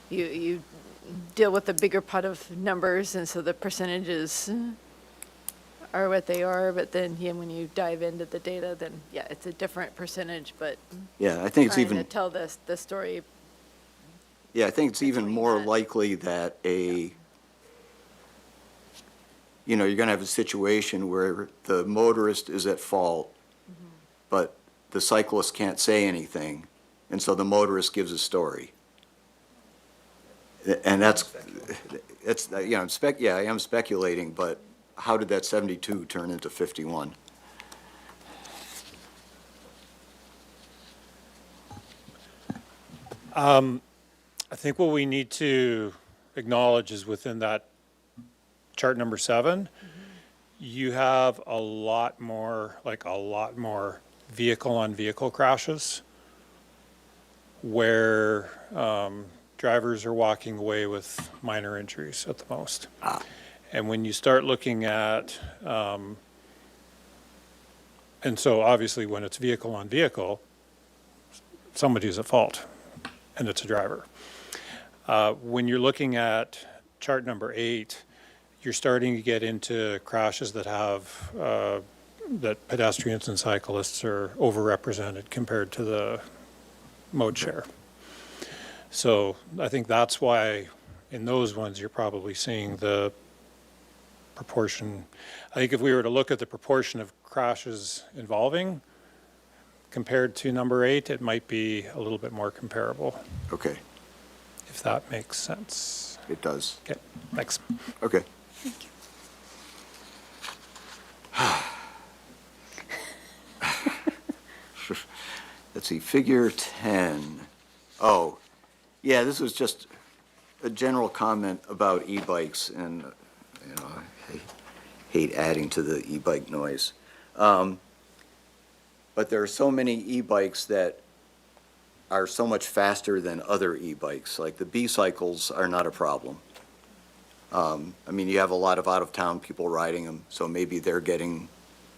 you deal with the bigger pot of numbers, and so the percentages are what they are, but then, yeah, when you dive into the data, then, yeah, it's a different percentage, but Yeah, I think it's trying to even, tell the story. yeah, I think it's even more likely that you're going to have a situation where the motorist is at fault, but the cyclist can't say anything, and so the motorist gives a story. And I am speculating, but how did that 72 turn into 51? I think what we need to acknowledge is within that chart number 7, you have a lot more vehicle-on-vehicle crashes where drivers are walking away with minor injuries at the most. And when you start looking at, and so obviously when it's vehicle-on-vehicle, somebody's at fault, and it's a driver. When you're looking at chart number 8, you're starting to get into crashes that have, that pedestrians and cyclists are overrepresented compared to the mode share. So I think that's why in those ones you're probably seeing the proportion. I think if we were to look at the proportion of crashes involving compared to number 8, it might be a little bit more comparable. Okay, If that makes sense. it does. Okay, thanks. Okay. Let's see, figure 10. Oh, yeah, this was just a general comment about e-bikes, and, I hate adding to the e-bike noise. But there are so many e-bikes that are so much faster than other e-bikes. Like the B-cycles are not a problem. You have a lot of out-of-town people riding them, so maybe they're getting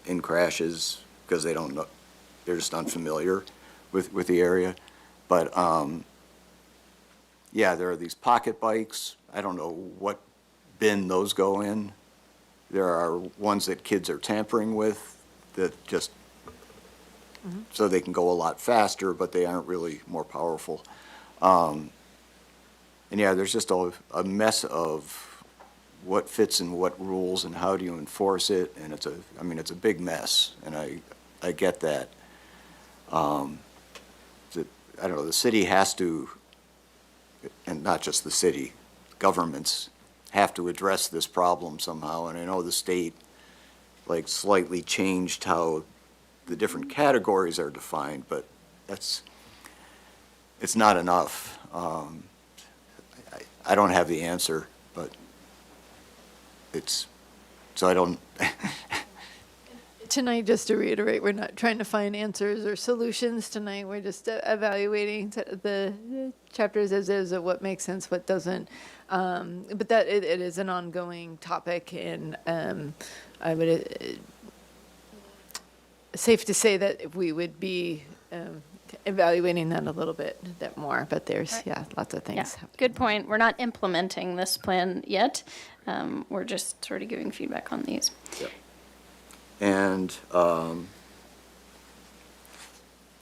in crashes because they don't know, they're just unfamiliar with the area. But, yeah, there are these pocket bikes. I don't know what bin those go in. There are ones that kids are tampering with that just, so they can go a lot faster, but they aren't really more powerful. And yeah, there's just a mess of what fits in what rules and how do you enforce it, and it's a big mess, and I get that. I don't know, the city has to, and not just the city, governments have to address this problem somehow, and I know the state slightly changed how the different categories are defined, but it's not enough. I don't have the answer, but so I don't. Tonight, just to reiterate, we're not trying to find answers or solutions tonight. We're just evaluating the chapters as is of what makes sense, what doesn't. But that it is an ongoing topic, and I would safe to say that we would be evaluating that a little bit more. But there's lots of things. Yeah, good point. We're not implementing this plan yet. We're just sort of giving feedback on these. Yep. And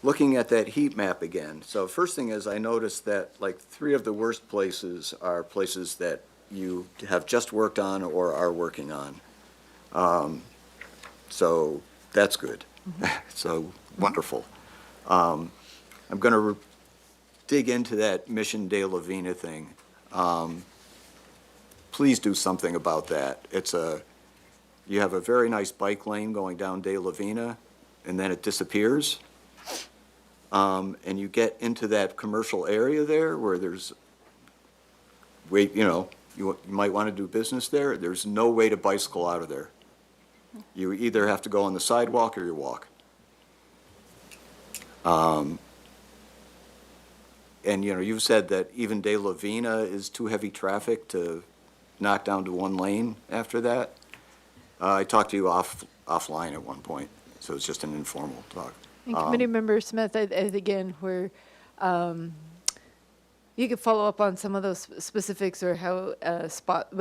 looking at that heat map again, so first thing is I noticed that 3 of the worst places are places that you have just worked on or are working on. So that's good. So wonderful. I'm going to dig into that Mission de la Vina thing. Please do something about that. You have a very nice bike lane going down De La Vina, and then it disappears. And you get into that commercial area there where there's, you might want to do business there. There's no way to bicycle out of there. You either have to go on the sidewalk or you walk. And, you've said that even De La Vina is too heavy traffic to knock down to one lane after that. I talked to you offline at one point, so it's just an informal talk. And Committee Member Smith, again, you could follow up on some of those specifics or how but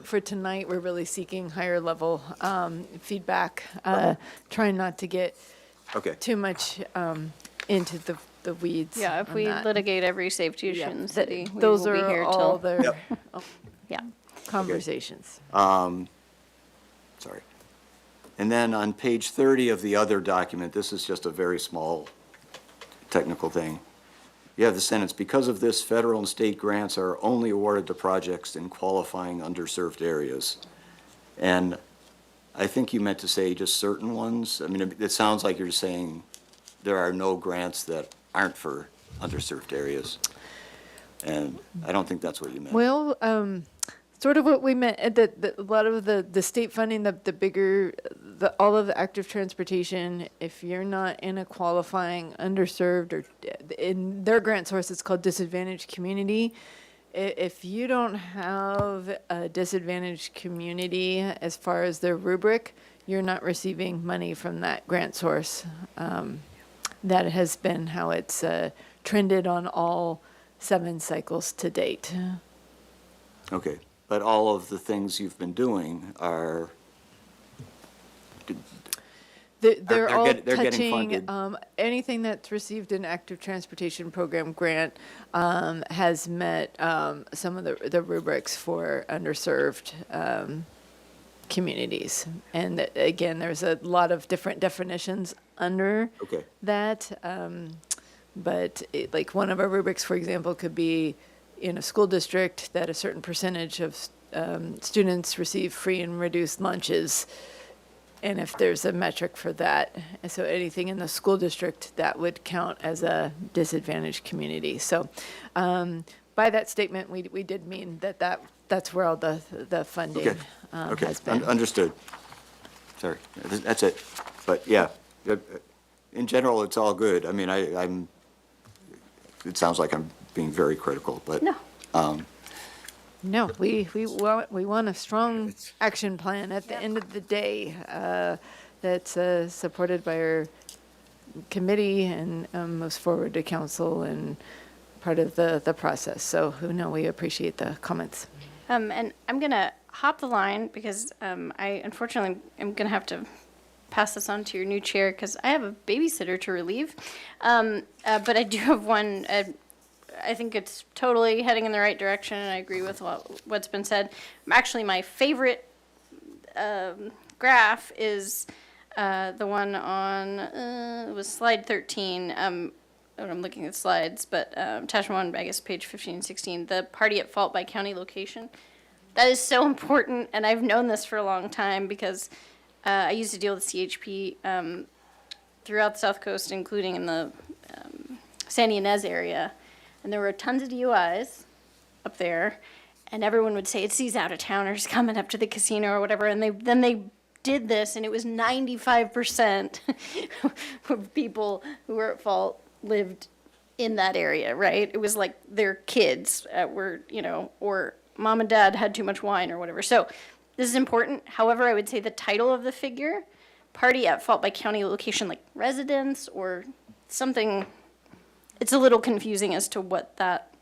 for tonight, we're really seeking higher level feedback, trying not to get Okay. too much into the weeds. Yeah, if on we that. litigate every safety issue Yeah, in the city, we those will be are here all till, their yeah. conversations. Sorry. And then on page 30 of the other document, this is just a very small technical thing. You have the sentence, because of this, federal and state grants are only awarded to projects in qualifying underserved areas. And I think you meant to say just certain ones. I mean, it sounds like you're saying there are no grants that aren't for underserved areas. And I don't think that's what you meant. Well, sort of what we meant, that a lot of the state funding, the bigger, all of the active transportation, if you're not in a qualifying underserved or in their grant source, it's called disadvantaged community. If you don't have a disadvantaged community as far as their rubric, you're not receiving money from that grant source. That has been how it's trended on all 7 cycles to date. Okay, but all of the things you've been doing are, They're They're all they're getting touching, funded. anything that's received an active transportation program grant has met some of the rubrics for underserved communities. And again, there's a lot of different definitions under Okay. that. But like one of our rubrics, for example, could be in a school district that a certain percentage of students receive free and reduced lunches. And if there's a metric for that, and so anything in the school district, that would count as a disadvantaged community. So by that statement, we did mean that's where all the funding okay, okay, has been. Understood. Sorry, that's it. But yeah, in general, it's all good. I mean, it sounds like I'm being very critical, but. No. No, we want a strong action plan at the end of the day that's supported by our committee and moves forward to council and part of the process. So, we appreciate the comments. And I'm going to hop the line because I unfortunately am going to have to pass this on to your new chair because I have a babysitter to relieve. But I do have one. I think it's totally heading in the right direction, and I agree with what's been said. Actually, my favorite graph is the one on it was slide 13. I'm looking at slides, but attachment 1, I guess page 15 and 16. The party at fault by county location. That is so important, and I've known this for a long time because I used to deal with CHP throughout the South Coast, including in the San Ynez area. And there were tons of DUIs up there, and everyone would say, it's these out-of-towners coming up to the casino or whatever, and then they did this, and it was 95% of people who were at fault lived in that area, right? It was like their kids were, or mom and dad had too much wine or whatever. So this is important. However, I would say the title of the figure, party at fault by county location, like residence or something, it's a little confusing as to what that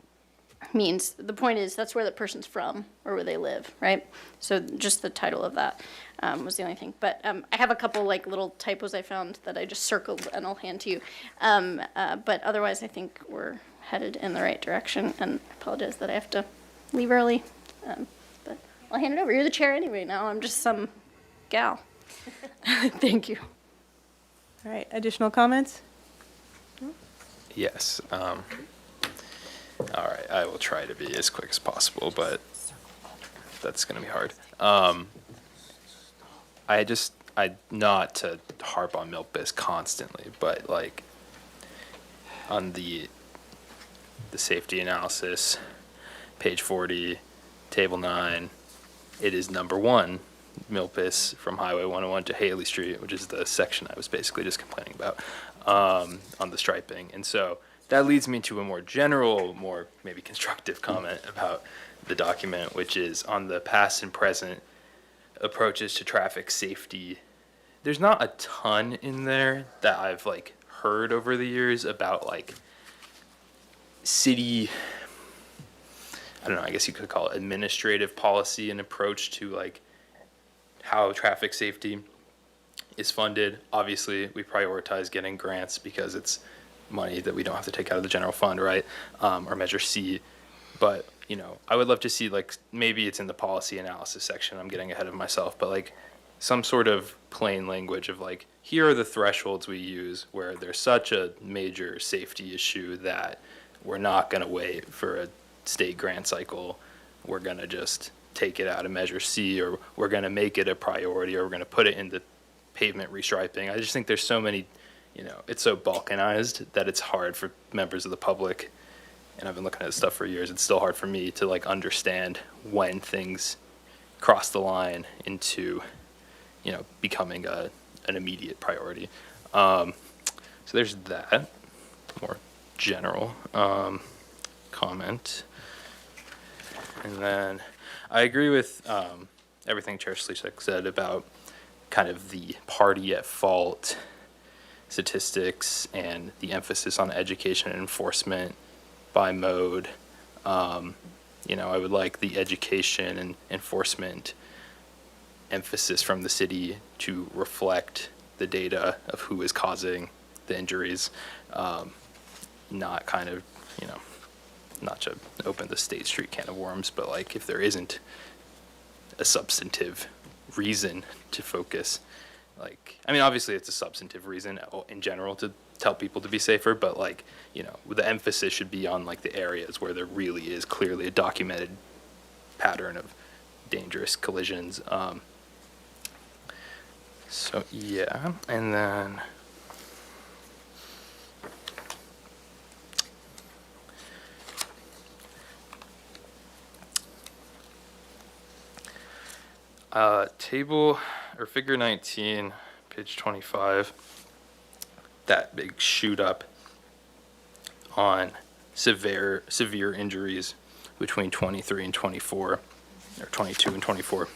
means. The point is that's where the person's from or where they live, right? So just the title of that was the only thing. But I have a couple like little typos I found that I just circled and I'll hand to you. But otherwise, I think we're headed in the right direction. And I apologize that I have to leave early. But I'll hand it over. You're the chair anyway now. I'm just some gal. Thank you. All right, additional comments? Yes. All right. I will try to be as quick as possible, but that's going to be hard. not to harp on Milpas constantly, but like on the safety analysis, page 40, table 9, it is number 1, Milpas from Highway 101 to Haley Street, which is the section I was basically just complaining about, on the striping. And so that leads me to a more general, more maybe constructive comment about the document, which is on the past and present approaches to traffic safety. There's not a ton in there that I've like heard over the years about like city, I don't know, I guess you could call it administrative policy and approach to like how traffic safety is funded. Obviously, we prioritize getting grants because it's money that we don't have to take out of the general fund, right? Or Measure C. But, you know, I would love to see, like, maybe it's in the policy analysis section, I'm getting ahead of myself, but like some sort of plain language of like, here are the thresholds we use where there's such a major safety issue that we're not going to wait for a state grant cycle. We're going to just take it out of Measure C, or we're going to make it a priority, or we're going to put it in the pavement restriping. I just think there's so many, you know, it's so balkanized that it's hard for members of the public, and I've been looking at this stuff for years, it's still hard for me to like understand when things cross the line into, you know, becoming an immediate priority. So there's that more general comment. And then I agree with everything Chair Slisek said about kind of the party at fault statistics and the emphasis on education and enforcement by mode. You know, I would like the education and enforcement emphasis from the city to reflect the data of who is causing the injuries, not kind of, you know, not to open the State Street can of worms, but like if there isn't a substantive reason to focus, like, I mean, obviously it's a substantive reason in general to tell people to be safer, but like, you know, the emphasis should be on like the areas where there really is clearly a documented pattern of dangerous collisions. So yeah, and then table or figure 19, page 25, that big shoot up on severe injuries between 23 and 24, or 22 and 24.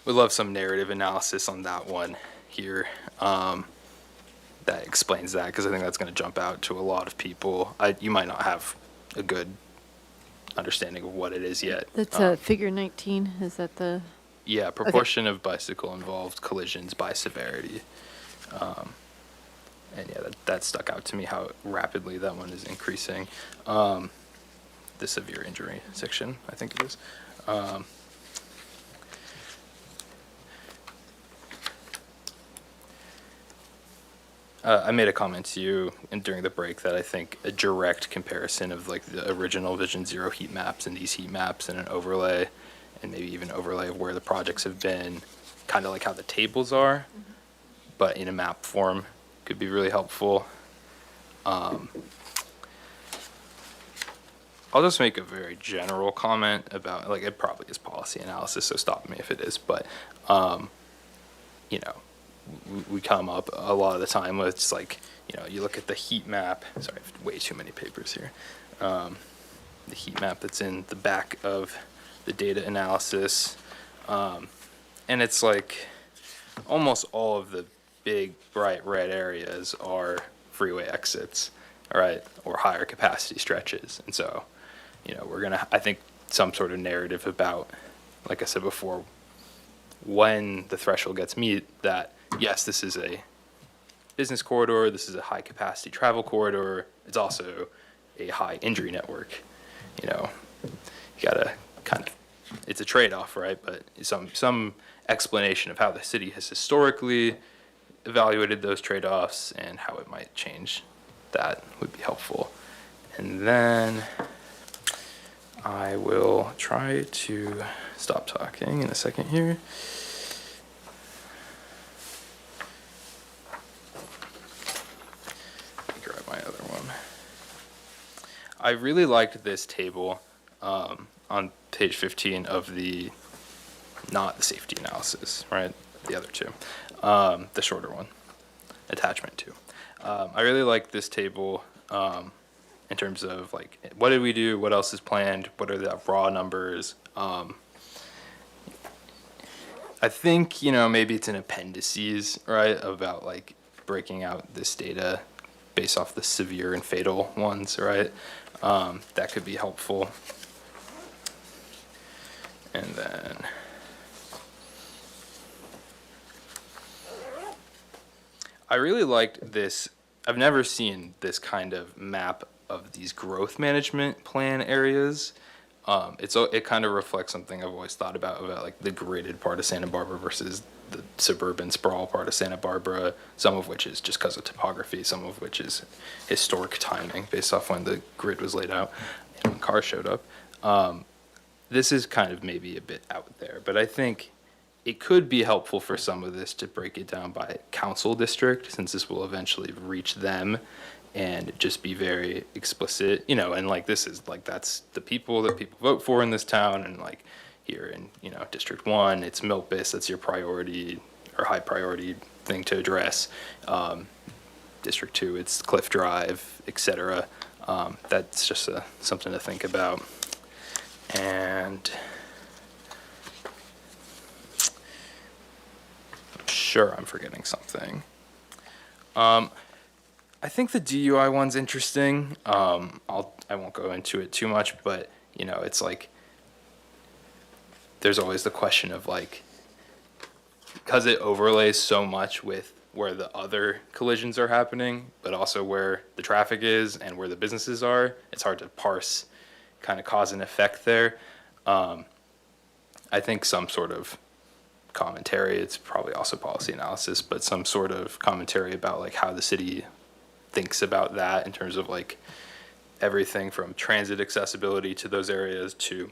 Would love some narrative analysis on that one here that explains that, because I think that's going to jump out to a lot of people. You might not have a good understanding of what it is yet. That's figure 19. Is that the? Yeah, proportion of bicycle involved collisions by severity. And yeah, that stuck out to me how rapidly that one is increasing. The severe injury section, I think it is. I made a comment to you during the break that I think a direct comparison of like the original Vision Zero heat maps and these heat maps and an overlay, and maybe even overlay of where the projects have been, kind of like how the tables are, but in a map form, could be really helpful. I'll just make a very general comment about, like, it probably is policy analysis, so stop me if it is, but, you know, we come up a lot of the time with just like, you know, you look at the heat map, sorry, I have way too many papers here, the heat map that's in the back of the data analysis, and it's like almost all of the big bright red areas are freeway exits, all right, or higher capacity stretches. And so, you know, we're gonna, I think, some sort of narrative about, like I said before, when the threshold gets met, that yes, this is a business corridor, this is a high capacity travel corridor, it's also a high injury network. You know, you gotta kind of, it's a trade-off, right? But some explanation of how the city has historically evaluated those trade-offs and how it might change that would be helpful. And then I will try to stop talking in a second here. I really liked this table on page 15 of not the safety analysis, right? The other two, the shorter one, attachment 2. I really like this table in terms of like, what did we do? What else is planned? What are the raw numbers? I think, maybe it's an appendices, right, about like breaking out this data based off the severe and fatal ones, right? That could be helpful. And then I really liked this. I've never seen this kind of map of these growth management plan areas. It kind of reflects something I've always thought about like the gridded part of Santa Barbara versus the suburban sprawl part of Santa Barbara, some of which is just because of topography, some of which is historic timing based off when the grid was laid out and when cars showed up. This is kind of maybe a bit out there, but I think it could be helpful for some of this to break it down by council district, since this will eventually reach them, and just be very explicit, and like this is like, that's the people that people vote for in this town, and like here in, District 1, it's Milpas, that's your priority or high priority thing to address. District 2, it's Cliff Drive, etc. That's just something to think about. And I'm sure I'm forgetting something. I think the DUI one's interesting. I won't go into it too much, but it's like there's always the question of like, because it overlays so much with where the other collisions are happening, but also where the traffic is and where the businesses are, it's hard to parse kind of cause and effect there. I think some sort of commentary, it's probably also policy analysis, but some sort of commentary about like how the city thinks about that in terms of like everything from transit accessibility to those areas to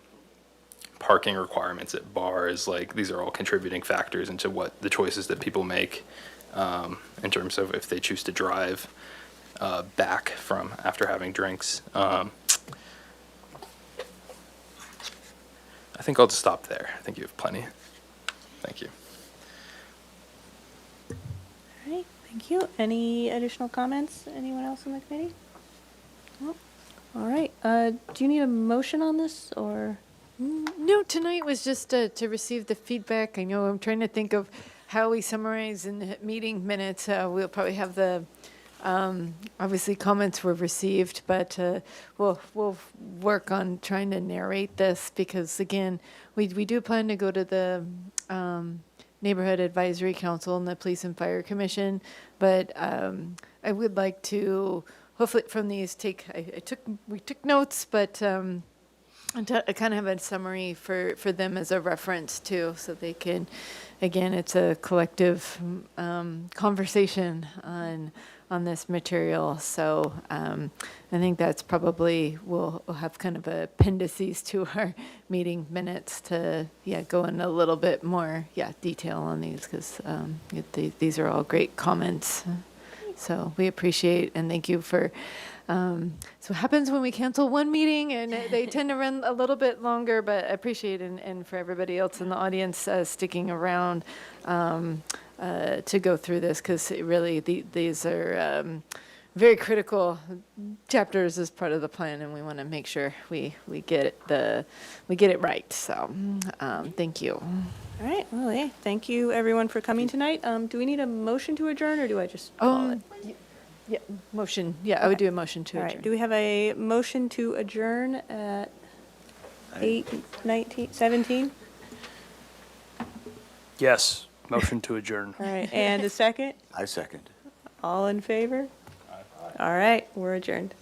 parking requirements at bars. Like these are all contributing factors into what the choices that people make in terms of if they choose to drive back from after having drinks. I think I'll just stop there. I think you have plenty. Thank you. All right, thank you. Any additional comments? Anyone else in the committee? No? All right, do you need a motion on this, or? No, tonight was just to receive the feedback. I know I'm trying to think of how we summarize in the meeting minutes. We'll probably have the, obviously comments were received, but we'll work on trying to narrate this because, again, we do plan to go to the Neighborhood Advisory Council and the Police and Fire Commission, but I would like to, hopefully from these, we took notes, but and to kind of have a summary for them as a reference too, so they can, again, it's a collective conversation on this material. So I think that's probably, we'll have kind of appendices to our meeting minutes to, go in a little bit more, detail on these, because these are all great comments. So we appreciate and thank you for, so what happens when we cancel one meeting and they tend to run a little bit longer, but I appreciate and for everybody else in the audience sticking around to go through this, because really these are very critical chapters as part of the plan, and we want to make sure we get it right. So thank you. All right, well, hey, thank you everyone for coming tonight. Do we need a motion to adjourn, or do I just call it? Yeah, motion. Yeah, I would do a motion to All adjourn. right, do we have a motion to adjourn at 8:17? Yes, motion to adjourn. All right, and a second? I second. All in favor? All right, we're adjourned.